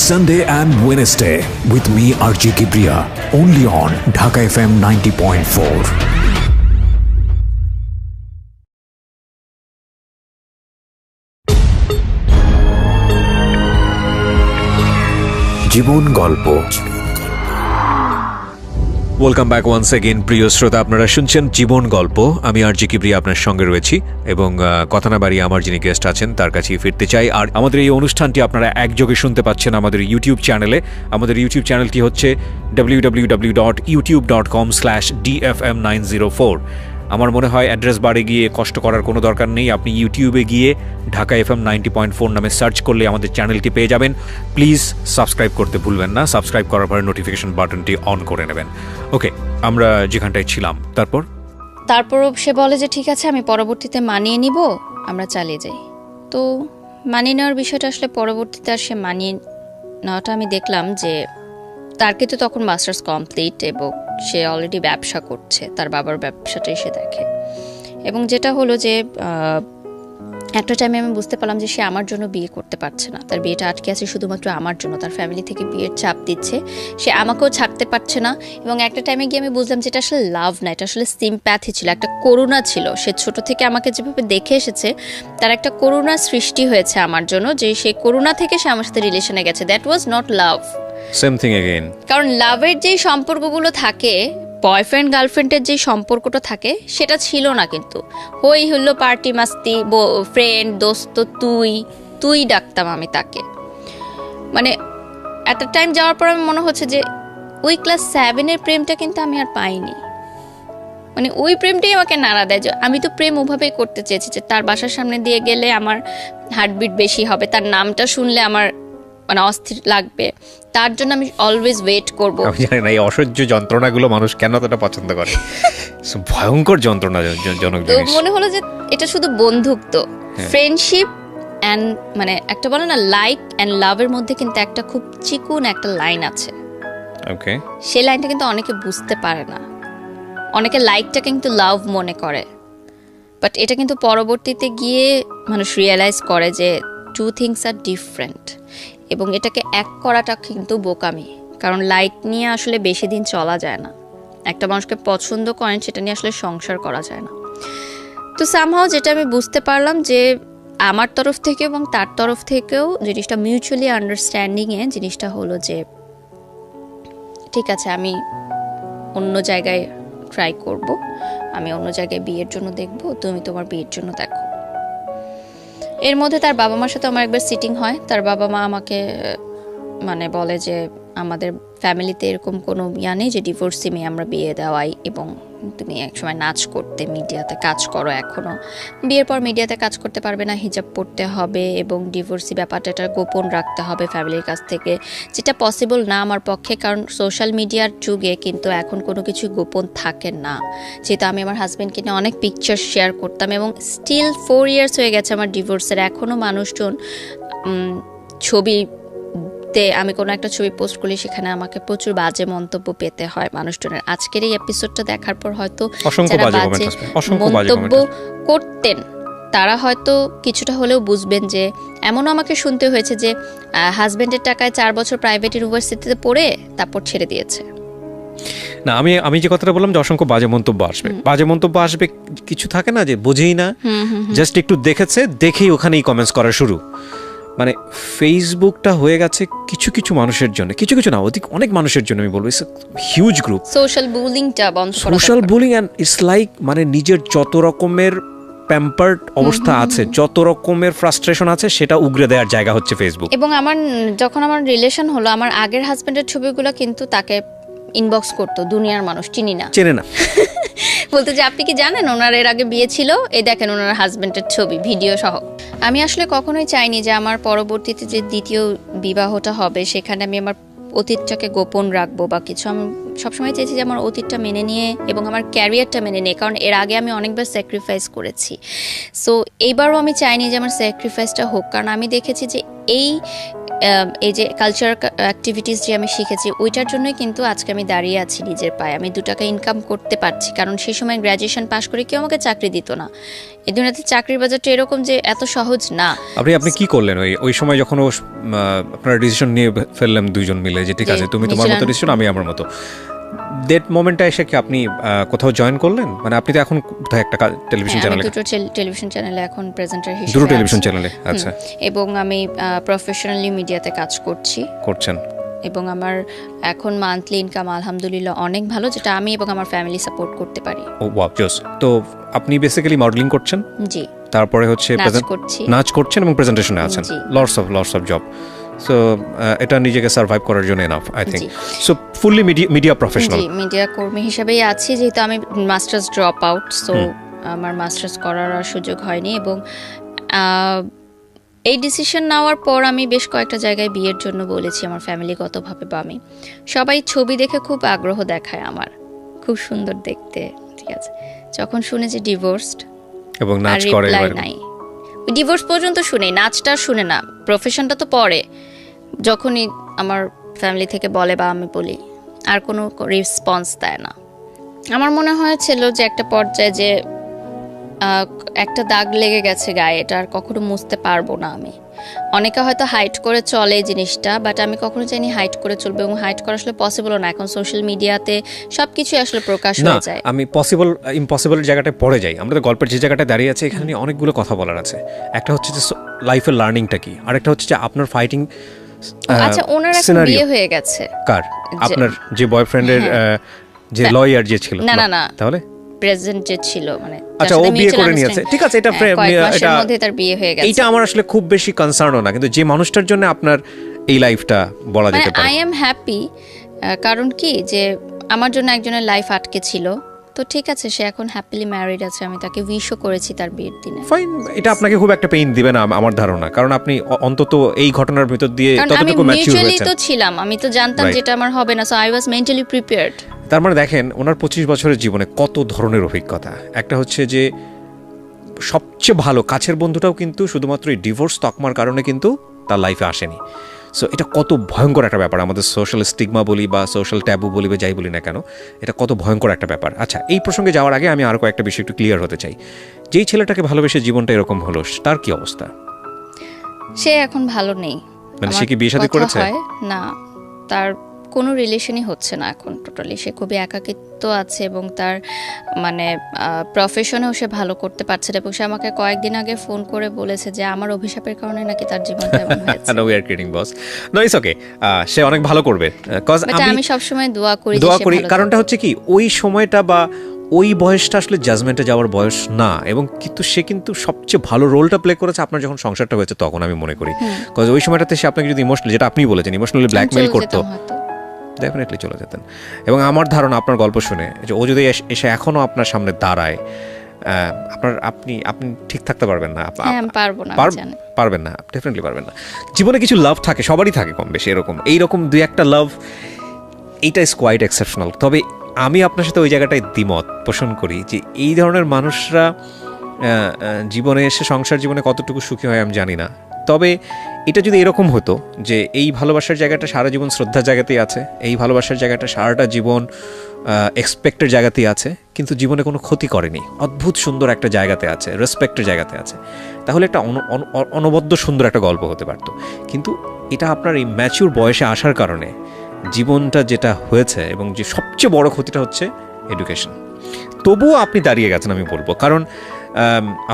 Sunday and Wednesday with me RJ Kibriya, only on Dhaka FM 90.4. জীবন গল্প। ওয়েলকাম ব্যাক ওয়ান্স এগেইন প্রিয় শ্রোতা, আপনারা শুনছেন জীবন গল্প। আমি আরজি কিবরিয়া আপনার সঙ্গে রয়েছি এবং কথা না বাড়িয়ে আমার যিনি গেস্ট আছেন তার কাছেই ফিরতে চাই। আর আমাদের এই অনুষ্ঠানটি আপনারা একযোগে শুনতে পাচ্ছেন আমাদের ইউটিউব চ্যানেলে। আমাদের ইউটিউব চ্যানেলটি হচ্ছে www.youtube.com/dfm904। আমার মনে হয় অ্যাড্রেস বারে গিয়ে কষ্ট করার কোনো দরকার নেই, আপনি ইউটিউবে গিয়ে ঢাকা FM 90.4 নামে সার্চ করলে আমাদের চ্যানেলটি পেয়ে যাবেন। প্লিজ সাবস্ক্রাইব করতে ভুলবেন না, সাবস্ক্রাইব করার পরে নোটিফিকেশন বাটনটি অন করে নেবেন। ওকে, আমরা যেখানটায় ছিলাম তারপরও সে বলে যে ঠিক আছে আমি পরবর্তীতে মানিয়ে নিব, আমরা চালিয়ে যাই। তো মানিয়ে নেওয়ার বিষয়টা আসলে পরবর্তীতে আর সে মানিয়ে নেওয়াটা আমি দেখলাম যে তার কিন্তু তখন মাস্টার্স কমপ্লিট এবং সে অলরেডি ব্যবসা করছে, তার বাবার ব্যবসাটাই সে দেখে। এবং যেটা হলো যে একটা টাইমে আমি বুঝতে পারলাম যে সে আমার জন্য বিয়ে করতে পারছে না, তার বিয়েটা আটকে আছে শুধুমাত্র আমার জন্য। তার ফ্যামিলি থেকে বিয়ের চাপ দিচ্ছে, সে আমাকেও ছাড়তে পারছে না। এবং একটা টাইমে গিয়ে আমি বুঝলাম যে এটা আসলে লাভ না, এটা আসলে সিম্প্যাথি ছিল, একটা করুণা ছিল। সে ছোট থেকে আমাকে যেভাবে দেখে এসেছে, তার একটা করুণার সৃষ্টি হয়েছে আমার জন্য, যে সেই করুণা থেকে সে আমার সাথে রিলেশনে গেছে। That was not love. Same thing again. কারণ লাভের যেই সম্পর্কগুলো থাকে, বয়ফ্রেন্ড গার্লফ্রেন্ডের যে সম্পর্কটা থাকে, সেটা ছিল না। কিন্তু হই হলো পার্টি মাস্তি, ফ্রেন্ড দোস্ত, তুই ডাকতাম আমি তাকে। মানে একটা টাইম যাওয়ার পর আমি মনে হচ্ছে যে ওই ক্লাস 7-এর প্রেমটা কিন্তু আমি আর পাইনি। মানে ওই প্রেমটাই আমাকে নাড়া দেয়। যে আমি তো প্রেম ওভাবেই করতে চেয়েছি যে তার বাসার সামনে দিয়ে গেলে আমার হার্টবিট বেশি হবে, তার নামটা শুনলে আমার মানে অস্থির লাগবে, তার জন্য আমি অলওয়েজ ওয়েট করব। আমি জানি না এই অসহ্য যন্ত্রণাগুলো মানুষ কেন এতটা পছন্দ করে, ভয়ঙ্কর যন্ত্রণাজনক জিনিস। মনে হলো যে এটা শুধু বন্ধুত্ব, ফ্রেন্ডশিপ অ্যান্ড মানে একটা বলে না লাইক অ্যান্ড লাভের মধ্যে কিন্তু একটা খুব চিকুন একটা লাইন আছে। ওকে, সেই লাইনটা কিন্তু অনেকে বুঝতে পারে না। অনেকে লাইকটা কিন্তু লাভ মনে করে, বাট এটা কিন্তু পরবর্তীতে গিয়ে মানুষ রিয়েলাইজ করে যে টু থিংস আর ডিফারেন্ট। এবং এটাকে এক করাটা কিন্তু বোকামি, কারণ লাইক নিয়ে আসলে বেশি দিন চলা যায় না। একটা মানুষকে পছন্দ করেন সেটা নিয়ে আসলে সংসার করা যায় না। তো সামহাও যেটা আমি বুঝতে পারলাম যে আমার তরফ থেকে এবং তার তরফ থেকেও জিনিসটা মিউচুয়ালি আন্ডারস্ট্যান্ডিংয়ে জিনিসটা হলো যে ঠিক আছে আমি অন্য জায়গায় ট্রাই করব, আমি অন্য জায়গায় বিয়ের জন্য দেখব, তুমি তোমার বিয়ের জন্য দেখো। এর মধ্যে তার বাবা মার সাথে আমার একবার সিটিং হয়। তার বাবা মা আমাকে মানে বলে যে আমাদের ফ্যামিলিতে এরকম কোনো নেই যে ডিভোর্সি মেয়ে আমরা বিয়ে দেওয়াই এবং তুমি একসময় নাচ করতে মিডিয়াতে কাজ করো, এখনও বিয়ের পর মিডিয়াতে কাজ করতে পারবে না, হিজাব পড়তে হবে এবং ডিভোর্সি ব্যাপারটা এটা গোপন রাখতে হবে ফ্যামিলির কাছ থেকে, যেটা পসিবল না আমার পক্ষে, কারণ সোশ্যাল মিডিয়ার যুগে কিন্তু এখন কোনো কিছু গোপন থাকে না। যেহেতু আমি আমার হাজব্যান্ডকে নিয়ে অনেক পিকচার শেয়ার করতাম এবং স্টিল 4 ইয়ার্স হয়ে গেছে আমার ডিভোর্সের, এখনও মানুষজন ছবিতে আমি কোনো একটা ছবি পোস্ট করলে সেখানে আমাকে প্রচুর বাজে মন্তব্য পেতে হয় মানুষজনের। আজকের এই এপিসোডটা দেখার পর হয়তো যারা বাজে মন্তব্য করতেন তারা হয়তো কিছুটা হলেও বুঝবেন যে এমনও আমাকে শুনতে হয়েছে যে হাজব্যান্ডের টাকায় 4 বছর প্রাইভেট ইউনিভার্সিটিতে পড়ে তারপর ছেড়ে দিয়েছে। না, আমি যে কথাটা বললাম যে অসংখ্য বাজে মন্তব্য আসবে, বাজে মন্তব্য আসবে, কিছু থাকে না যে বোঝেই না, জাস্ট একটু দেখেছে, দেখেই ওখানেই কমেন্টস করা শুরু। মানে ফেসবুকটা হয়ে গেছে কিছু কিছু মানুষের জন্য, কিছু না অনেক মানুষের জন্য আমি বলবো, ইটস হিউজ গ্রুপ। সোশ্যাল বুলিংটা বন্ধ করা, social bullying and it's like মানে নিজের যত রকমের প্যাম্পার্ড অবস্থা আছে, যত রকমের ফ্রাস্ট্রেশন আছে সেটা উগরে দেওয়ার জায়গা হচ্ছে ফেসবুক। এবং যখন আমার রিলেশন হলো, আমার আগের হাজবেন্ডের ছবিগুলো কিন্তু তাকে ইনবক্স করতো দুনিয়ার মানুষ, চেনে না বলতে যে আপনি কি জানেন ওনার এর আগে বিয়ে ছিল, এই দেখেন ওনার হাজবেন্ডের ছবি ভিডিও সহ। আমি আসলে কখনোই চাইনি যে আমার পরবর্তীতে যে দ্বিতীয় বিবাহটা হবে সেখানে আমি আমার অতীতটাকে গোপন রাখবো বা কিছু। আমি সবসময় চেয়েছি যে আমার অতীতটা মেনে নিয়ে এবং আমার ক্যারিয়ারটা মেনে নিয়ে, কারণ এর আগে আমি অনেকবার স্যাক্রিফাইস করেছি। সো এইবারও আমি চাইনি যে আমার স্যাক্রিফাইসটা হোক, কারণ আমি দেখেছি যে এই যে কালচারাল অ্যাক্টিভিটিস যে আমি শিখেছি ওইটার জন্যই কিন্তু আজকে আমি দাঁড়িয়ে আছি নিজের পায়ে, আমি 2 টাকা ইনকাম করতে পারছি। কারণ সেই সময় গ্র্যাজুয়েশন পাশ করে কেউ আমাকে চাকরি দিত না, এই দুনিয়াতে চাকরির বাজারটা এরকম যে এত সহজ না। আপনি কি করলেন ওই সময় যখন আপনারা ডিসিশন নিয়ে ফেললেন দুইজন মিলে যে ঠিক আছে তুমি তোমার মতো ডিসিশন, আমি আমার মতো, দ্যাট মোমেন্টটা এসে কি আপনি কোথাও জয়েন করলেন? মানে আপনি তো এখন কোথায় একটা টেলিভিশন চ্যানেলে, দুটো টেলিভিশন চ্যানেলে এখন প্রেজেন্টার হিসেবে, দুটো টেলিভিশন চ্যানেলে, আচ্ছা, এবং আমি প্রফেশনালি মিডিয়াতে কাজ করছেন এবং আমার এখন মান্থলি ইনকাম আলহামদুলিল্লাহ অনেক ভালো, যেটা আমি এবং আমার ফ্যামিলি সাপোর্ট করতে পারি। ও ওয়াও, জোস। তো আপনি বেসিক্যালি মডেলিং করছেন? জি। তারপরে হচ্ছে নাচ করছেন এবং প্রেজেন্টেশনে আছেন, লটস অফ জব। সো এটা নিজেকে সার্ভাইভ করার জন্য enough, I think. So fully media professional. G, media কর্মী হিসেবেই আছি, যেহেতু আমি মাস্টার্স ড্রপ আউট, সো আমার মাস্টার্স করার সুযোগ হয়নি। এবং এই ডিসিশন নেওয়ার পর আমি বেশ কয়েকটা জায়গায় বিয়ের জন্য বলেছি আমার ফ্যামিলিগতভাবে, বা আমি সবাই ছবি দেখে খুব আগ্রহ দেখায়, আমার খুব সুন্দর দেখতে, ঠিক আছে। যখন শুনে যে ডিভোর্সড এবং নাচ করে, নাই ডিভোর্স পর্যন্ত শুনে, নাচটা শুনে না, প্রফেশনটা তো পরে, যখনই আমার ফ্যামিলি থেকে বলে বা আমি বলি আর কোনো রেসপন্স দেয় না। আমার মনে হয়েছিল যে একটা পর্যায়ে যে একটা দাগ লেগে গেছে গায়ে, এটা আর কখনো মুছতে পারবো না আমি। অনেকে হয়তো হাইড করে চলে জিনিসটা, বাট আমি কখনো চাইনি হাইড করে চলবে, এবং হাইড করা আসলে পসিবল না। এখন সোশ্যাল মিডিয়াতে সবকিছু আসলে প্রকাশ হয়ে যায়। আমি ইম্পসিবলের জায়গাটায় পড়ে যাই। আমাদের গল্পের যে জায়গাটা দাঁড়িয়ে আছে এখানে অনেকগুলো কথা বলার আছে। একটা হচ্ছে যে লাইফের লার্নিংটা কি, আর একটা হচ্ছে যে আপনার ফাইটিং। আচ্ছা, ওনার একটা বিয়ে হয়ে গেছে। কার? আপনার যে বয়ফ্রেন্ডের যে লয়ার যে ছিল? না, তাহলে প্রেজেন্ট যে ছিল, মানে আচ্ছা, ও বিয়ে করে নিয়েছে, ঠিক আছে, এটা এটা মধ্যে তার বিয়ে হয়ে গেছে। এটা আমার আসলে খুব বেশি কনসার্নও না, কিন্তু যে মানুষটার জন্য আপনার এই লাইফটা বলা যেতে পারে, আই এম হ্যাপি। কারণ কি যে আমার জন্য একজনের লাইফ আটকে ছিল, তো ঠিক আছে, সে এখন হ্যাপিলি ম্যারিড আছে, আমি তাকে উইশও করেছি তার বিয়ের দিনে। ফাইন, এটা আপনাকে খুব একটা পেইন দিবে না আমার ধারণা, কারণ আপনি অন্তত এই ঘটনার ভিতর দিয়ে ততটুকু ম্যাচিউর হয়েছেন। তো ছিলাম, আমি তো জানতাম যেটা আমার হবে না, so I was mentally prepared. তার মানে দেখেন ওনার 25 বছরের জীবনে কত ধরনের অভিজ্ঞতা। একটা হচ্ছে যে সবচেয়ে ভালো কাছের বন্ধুটাও কিন্তু শুধুমাত্র এই ডিভোর্স তকমার কারণে কিন্তু তার লাইফে আসেনি। সো এটা কত ভয়ঙ্কর একটা ব্যাপার, আমাদের সোশ্যাল স্টিগমা বলি বা সোশ্যাল ট্যাবু বলি বা যাই বলি না কেন, এটা কত ভয়ঙ্কর একটা ব্যাপার। আচ্ছা, এই প্রসঙ্গে যাওয়ার আগে আমি আরও কয়েকটা বিষয় একটু ক্লিয়ার হতে চাই। যেই ছেলেটাকে ভালোবেসে জীবনটা এরকম হলো, তার কি অবস্থা? সে এখন ভালো নেই। মানে সে কি বিয়ে শাদী করেছে? না, তার কোনো রিলেশনই হচ্ছে না এখন টোটালি। সে খুবই একাকিত্ব আছে এবং তার মানে প্রফেশনেও সে ভালো করতে পারছে না, এবং সে আমাকে কয়েকদিন আগে ফোন করে বলেছে যে আমার অভিশাপের কারণে নাকি তার জীবনটা এমন হয়েছে। No, we are kidding, boss. No, it's okay. সে অনেক ভালো করবে, cause আমি সবসময় দোয়া করি। কারণটা হচ্ছে কি, ওই সময়টা বা ওই বয়সটা আসলে জাজমেন্টে যাওয়ার বয়স না, এবং কিন্তু সে কিন্তু সবচেয়ে ভালো রোলটা প্লে করেছে আপনার যখন সংসারটা হয়েছে তখন, আমি মনে করি। কজ ওই সময়টাতে সে আপনাকে যদি ইমোশনালি, যেটা আপনি বলেছেন, ইমোশনালি ব্ল্যাকমেইল করতো, ডেফিনেটলি চলে যেতেন। এবং আমার ধারণা আপনার গল্প শুনে যে ও যদি এসে এখনও আপনার সামনে দাঁড়ায়, আপনি ঠিক থাকতে পারবেন না। পারবো না, পারবেন না, ডেফিনেটলি পারবেন না। জীবনে কিছু লাভ থাকে, সবারই থাকে কম বেশি এইরকম দুই একটা লাভ, এইটা ইজ কোয়াইট এক্সেপশনাল। তবে আমি আপনার সাথে ওই জায়গাটায় দ্বিমত পোষণ করি যে এই ধরনের মানুষরা জীবনে এসে সংসার জীবনে কতটুকু সুখী হয় আমি জানি না। তবে এটা যদি এরকম হতো যে এই ভালোবাসার জায়গাটা সারা জীবন শ্রদ্ধার জায়গাতেই আছে, এই ভালোবাসার জায়গাটা সারাটা জীবন এক্সপেক্টের জায়গাতেই আছে, কিন্তু জীবনে কোনো ক্ষতি করেনি, অদ্ভুত সুন্দর একটা জায়গাতে আছে, রেসপেক্টের জায়গাতে আছে, তাহলে একটা অনবদ্য সুন্দর একটা গল্প হতে পারতো। কিন্তু এটা আপনার এই ম্যাচিউর বয়সে আসার কারণে জীবনটা যেটা হয়েছে, এবং যে সবচেয়ে বড় ক্ষতিটা হচ্ছে এডুকেশন। তবুও আপনি দাঁড়িয়ে গেছেন আমি বলবো, কারণ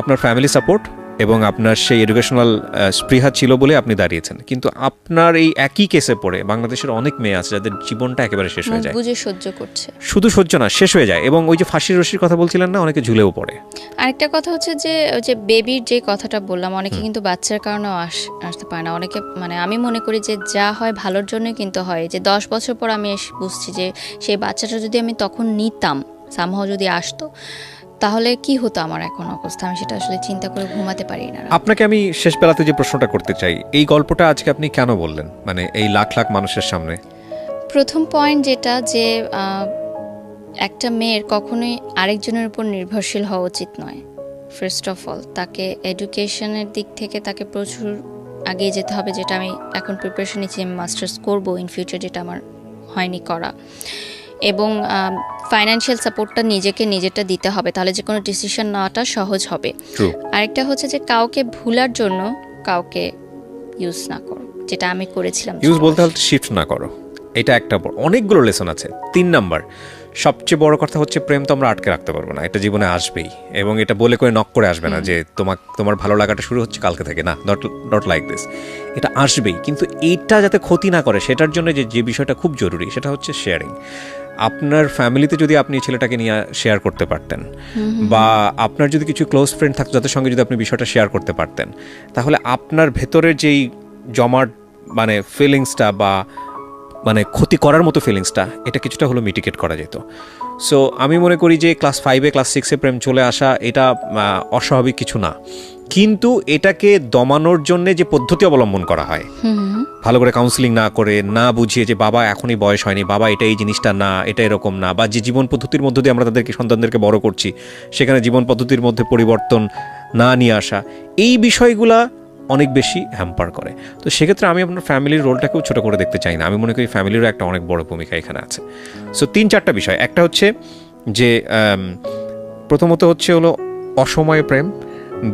আপনার ফ্যামিলি সাপোর্ট এবং আপনার সেই এডুকেশনাল স্পৃহা ছিল বলে আপনি দাঁড়িয়েছেন। কিন্তু আপনার এই একই কেসে পড়ে বাংলাদেশের অনেক মেয়ে আছে যাদের জীবনটা একেবারে শেষ হয়ে যায়, বুঝে সহ্য করছে, শুধু সহ্য না, শেষ হয়ে যায়। এবং ওই যে ফাঁসির রশির কথা বলছিলেন না, অনেকে ঝুলেও পড়ে। আরেকটা কথা হচ্ছে যে ওই যে বেবির যে কথাটা বললাম, অনেকে কিন্তু বাচ্চার কারণেও আসতে পারে না। অনেকে মানে আমি মনে করি যে যা হয় ভালোর জন্যই কিন্তু হয়। যে 10 বছর পর আমি বুঝছি যে সেই বাচ্চাটা যদি আমি তখন নিতাম, সামহাও যদি আসতো, তাহলে কি হতো আমার এখন অবস্থা, আমি সেটা আসলে চিন্তা করে ঘুমাতে পারি না। আপনাকে আমি শেষ বেলাতে যে প্রশ্নটা করতে চাই, এই গল্পটা আজকে আপনি কেন বললেন, মানে এই লাখ লাখ মানুষের সামনে? প্রথম পয়েন্ট যেটা, যে একটা মেয়ের কখনোই আরেকজনের উপর নির্ভরশীল হওয়া উচিত নয়। ফার্স্ট অফ অল তাকে এডুকেশনের দিক থেকে তাকে প্রচুর এগিয়ে যেতে হবে, যেটা আমি এখন প্রিপারেশন নিচ্ছি, আমি মাস্টার্স করবো ইন ফিউচার, যেটা আমার হয়নি করা। এবং ফাইন্যান্সিয়াল সাপোর্টটা নিজেরটা দিতে হবে, তাহলে যে কোনো ডিসিশন নেওয়াটা সহজ হবে। আরেকটা হচ্ছে যে কাউকে ভুলার জন্য কাউকে ইউজ না করো, যেটা আমি করেছিলাম। ইউজ বলতে হলে শিফট না করো, এটা একটা অনেকগুলো লেসন আছে। 3 নাম্বার, সবচেয়ে বড় কথা হচ্ছে প্রেম তো আমরা আটকে রাখতে পারবো না, এটা জীবনে আসবেই, এবং এটা বলে করে নক করে আসবে না যে তোমার ভালো লাগাটা শুরু হচ্ছে কালকে থেকে, না, নট লাইক দিস, এটা আসবেই। কিন্তু এইটা যাতে ক্ষতি না করে সেটার জন্য যে বিষয়টা খুব জরুরি সেটা হচ্ছে শেয়ারিং। আপনার ফ্যামিলিতে যদি আপনি ছেলেটাকে নিয়ে শেয়ার করতে পারতেন, বা আপনার যদি কিছু ক্লোজ ফ্রেন্ড থাকতো যাদের সঙ্গে যদি আপনি বিষয়টা শেয়ার করতে পারতেন, তাহলে আপনার ভেতরের যেই জমাট মানে ফিলিংসটা বা মানে ক্ষতি করার মতো ফিলিংসটা, এটা কিছুটা হলো মিটিগেট করা যেত। সো আমি মনে করি যে ক্লাস 5-এ ক্লাস 6-এ প্রেম চলে আসা এটা অস্বাভাবিক কিছু না, কিন্তু এটাকে দমানোর জন্য যে পদ্ধতি অবলম্বন করা হয়, ভালো করে কাউন্সিলিং না করে, না বুঝিয়ে যে বাবা এখনই বয়স হয়নি, বাবা এটা এই জিনিসটা না, এটা এরকম না, বা যে জীবন পদ্ধতির মধ্য দিয়ে আমরা তাদেরকে সন্তানদেরকে বড় করছি সেখানে জীবন পদ্ধতির মধ্যে পরিবর্তন না নিয়ে আসা, এই বিষয়গুলা অনেক বেশি হ্যাম্পার করে। তো সেক্ষেত্রে আমি আপনার ফ্যামিলির রোলটাকেও ছোটো করে দেখতে চাই না, আমি মনে করি ফ্যামিলিরও একটা অনেক বড় ভূমিকা এখানে আছে। সো 3-4টা বিষয়, একটা হচ্ছে যে প্রথমত হচ্ছে হলো অসময়ে প্রেম,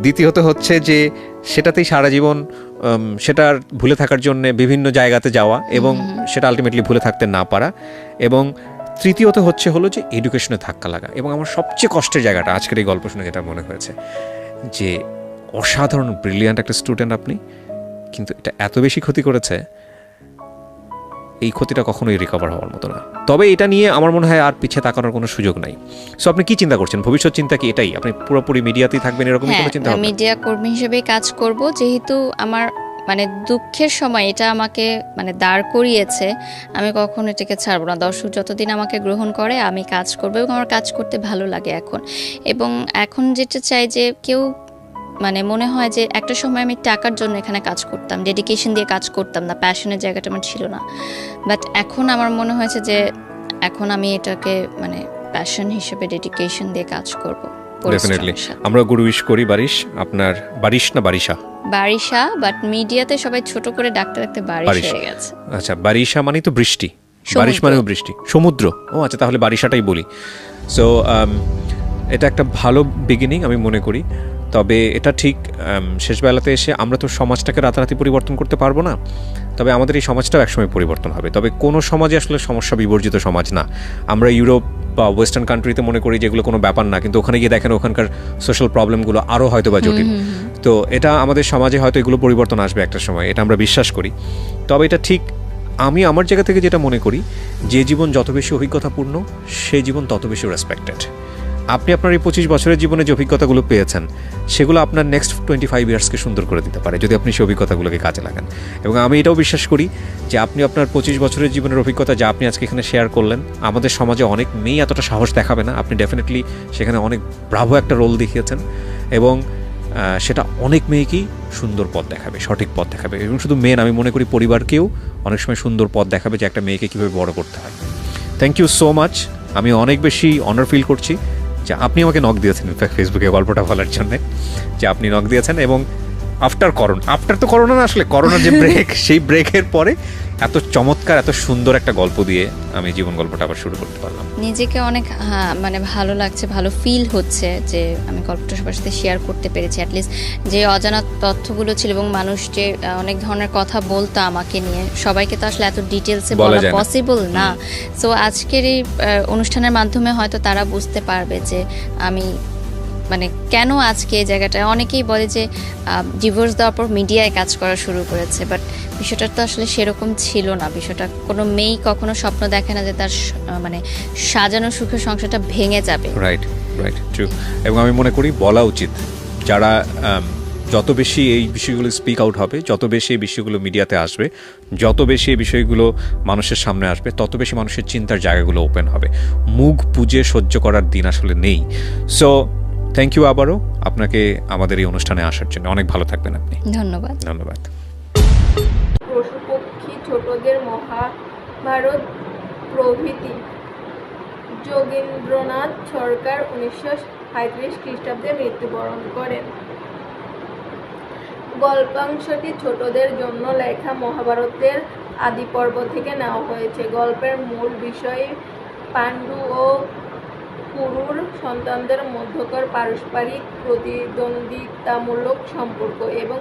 দ্বিতীয়ত হচ্ছে যে সেটাতেই সারা জীবন সেটার ভুলে থাকার জন্য বিভিন্ন জায়গাতে যাওয়া এবং সেটা আলটিমেটলি ভুলে থাকতে না পারা, এবং তৃতীয়ত হচ্ছে হলো যে এডুকেশনে ধাক্কা লাগা। এবং আমার সবচেয়ে কষ্টের জায়গাটা আজকের এই গল্প শুনে যেটা মনে হয়েছে যে অসাধারণ ব্রিলিয়ান্ট একটা স্টুডেন্ট আপনি, কিন্তু এটা এত বেশি ক্ষতি করেছে, এই ক্ষতিটা কখনোই রিকভার হওয়ার মতো না। তবে এটা নিয়ে আমার মনে হয় আর পিছিয়ে তাকানোর কোনো সুযোগ নাই। সো আপনি কি চিন্তা করছেন, ভবিষ্যৎ চিন্তা কি এটাই, আপনি পুরোপুরি মিডিয়াতেই থাকবেন এরকমই কোনো চিন্তা? মিডিয়া কর্মী হিসেবে কাজ করব, যেহেতু আমার মানে দুঃখের সময় এটা আমাকে মানে দাঁড় করিয়েছে, আমি কখনো এটাকে ছাড়বো না। দর্শক যতদিন আমাকে গ্রহণ করে আমি কাজ করবো, এবং আমার কাজ করতে ভালো লাগে এখন। এবং এখন যেটা চাই যে কেউ মানে মনে হয় যে একটা সময় আমি টাকার জন্য এখানে কাজ করতাম, ডেডিকেশন দিয়ে কাজ করতাম না, প্যাশনের জায়গাটা আমার ছিল না। বাট এখন আমার মনে হয়েছে যে এখন আমি এটাকে মানে প্যাশন হিসেবে ডেডিকেশন দিয়ে কাজ করব। ডেফিনেটলি আমরা গুড উইশ করি। বারিশ, আপনার বারিশ না বারিশা? বারিশা, বাট মিডিয়াতে সবাই ছোট করে ডাকতে ডাকতে বারিশ হয়ে গেছে। আচ্ছা, বারিশা মানে তো বৃষ্টি, বারিশ মানেও বৃষ্টি, সমুদ্র। ও আচ্ছা, তাহলে বারিশাটাই বলি। সো এটা একটা ভালো বিগিনিং আমি মনে করি। তবে এটা ঠিক শেষবেলাতে এসে আমরা তো সমাজটাকে রাতারাতি পরিবর্তন করতে পারবো না, তবে আমাদের এই সমাজটাও একসময় পরিবর্তন হবে। তবে কোনো সমাজে আসলে সমস্যা বিবর্জিত সমাজ না। আমরা ইউরোপ বা ওয়েস্টার্ন কান্ট্রিতে মনে করি যেগুলো কোনো ব্যাপার না, কিন্তু ওখানে গিয়ে দেখেন ওখানকার সোশ্যাল প্রবলেমগুলো আরও হয়তো বা জটিল। তো এটা আমাদের সমাজে হয়তো এগুলো পরিবর্তন আসবে একটা সময়, এটা আমরা বিশ্বাস করি। তবে এটা ঠিক আমি আমার জায়গা থেকে যেটা মনে করি, যে জীবন যত বেশি অভিজ্ঞতাপূর্ণ সেই জীবন তত বেশি রেসপেক্টেড। আপনি আপনার এই 25 বছরের জীবনে যে অভিজ্ঞতাগুলো পেয়েছেন সেগুলো আপনার নেক্সট 25 ইয়ার্সকে সুন্দর করে দিতে পারে যদি আপনি সেই অভিজ্ঞতাগুলোকে কাজে লাগান। এবং আমি এটাও বিশ্বাস করি যে আপনি আপনার 25 বছরের জীবনের অভিজ্ঞতা যা আপনি আজকে এখানে শেয়ার করলেন, আমাদের সমাজে অনেক মেয়ে এতটা সাহস দেখাবে না, আপনি ডেফিনেটলি সেখানে অনেক ব্রাভো একটা রোল দেখিয়েছেন এবং সেটা অনেক মেয়েকেই সুন্দর পথ দেখাবে, সঠিক পথ দেখাবে। এবং শুধু মেয়ে না, আমি মনে করি পরিবারকেও অনেক সময় সুন্দর পথ দেখাবে যে একটা মেয়েকে কীভাবে বড় করতে হয়। Thank you so much. আমি অনেক বেশি অনার ফিল করছি যে আপনি আমাকে নক দিয়েছেন ইনফ্যাক্ট ফেসবুকে গল্পটা বলার জন্যে, যে আপনি নক দিয়েছেন। এবং আফটার তো করোনা না, আসলে করোনার যে ব্রেক, সেই ব্রেকের পরে এত চমৎকার এত সুন্দর একটা গল্প দিয়ে আমি জীবন গল্পটা আবার শুরু করতে পারলাম। নিজেকে অনেক মানে ভালো লাগছে, ভালো ফিল হচ্ছে যে আমি গল্পটা সবার সাথে শেয়ার করতে পেরেছি। অ্যাটলিস্ট যে অজানা তথ্যগুলো ছিল এবং মানুষ যে অনেক ধরনের কথা বলতো আমাকে নিয়ে, সবাইকে তো আসলে এত ডিটেলসে বলা পসিবল না। সো আজকের এই অনুষ্ঠানের মাধ্যমে হয়তো তারা বুঝতে পারবে যে আমি মানে কেন আজকে এই জায়গাটায়। অনেকেই বলে যে ডিভোর্স দেওয়ার পর মিডিয়ায় কাজ করা শুরু করেছে, বাট বিষয়টা তো আসলে সেরকম ছিল না। বিষয়টা কোনো মেয়েই কখনো স্বপ্ন দেখে না যে তার মানে সাজানো সুখের সংসারটা ভেঙে যাবে। Right right true. এবং আমি মনে করি বলা উচিত, যারা যত বেশি এই বিষয়গুলো স্পিক আউট হবে, যত বেশি এই বিষয়গুলো মিডিয়াতে আসবে, যত বেশি এই বিষয়গুলো মানুষের সামনে আসবে, তত বেশি মানুষের চিন্তার জায়গাগুলো ওপেন হবে। মুখ বুজে সহ্য করার দিন আসলে নেই। সো থ্যাংক ইউ আবারও আপনাকে আমাদের এই অনুষ্ঠানে আসার জন্য। অনেক ভালো থাকবেন আপনি। ধন্যবাদ। ধন্যবাদ। পশুপক্ষী, ছোটদের মহাভারত প্রভৃতি। যোগেন্দ্রনাথ সরকার 1935 খ্রিস্টাব্দে মৃত্যুবরণ করেন। গল্পাংশটি ছোটদের জন্য লেখা মহাভারতের আদিপর্ব থেকে নেওয়া হয়েছে। গল্পের মূল বিষয় পাণ্ডু ও কুরুর সন্তানদের মধ্যকার পারস্পরিক প্রতিদ্বন্দ্বিতামূলক সম্পর্ক এবং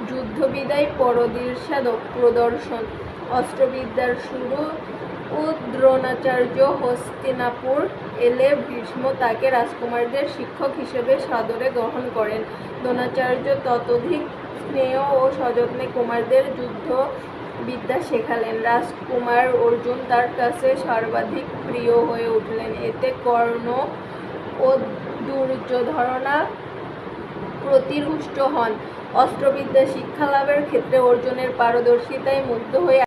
যুদ্ধবিদ্যায় পরদর্শী প্রদর্শন। অস্ত্রবিদ্যার শুরু ও দ্রোণাচার্য হস্তিনাপুর এলে ভীষ্ম তাকে রাজকুমারদের শিক্ষক হিসেবে সাদরে গ্রহণ করেন। দ্রোণাচার্য ততোধিক স্নেহ ও সযত্নে কুমারদের যুদ্ধ বিদ্যা শেখালেন। রাজকুমার অর্জুন তার কাছে সর্বাধিক প্রিয় হয়ে উঠলেন। এতে কর্ণ ও দুর্যোধনা প্রতিরুষ্ট হন। অস্ত্রবিদ্যা শিক্ষা লাভের ক্ষেত্রে অর্জুনের পারদর্শিতায় মুগ্ধ হয়ে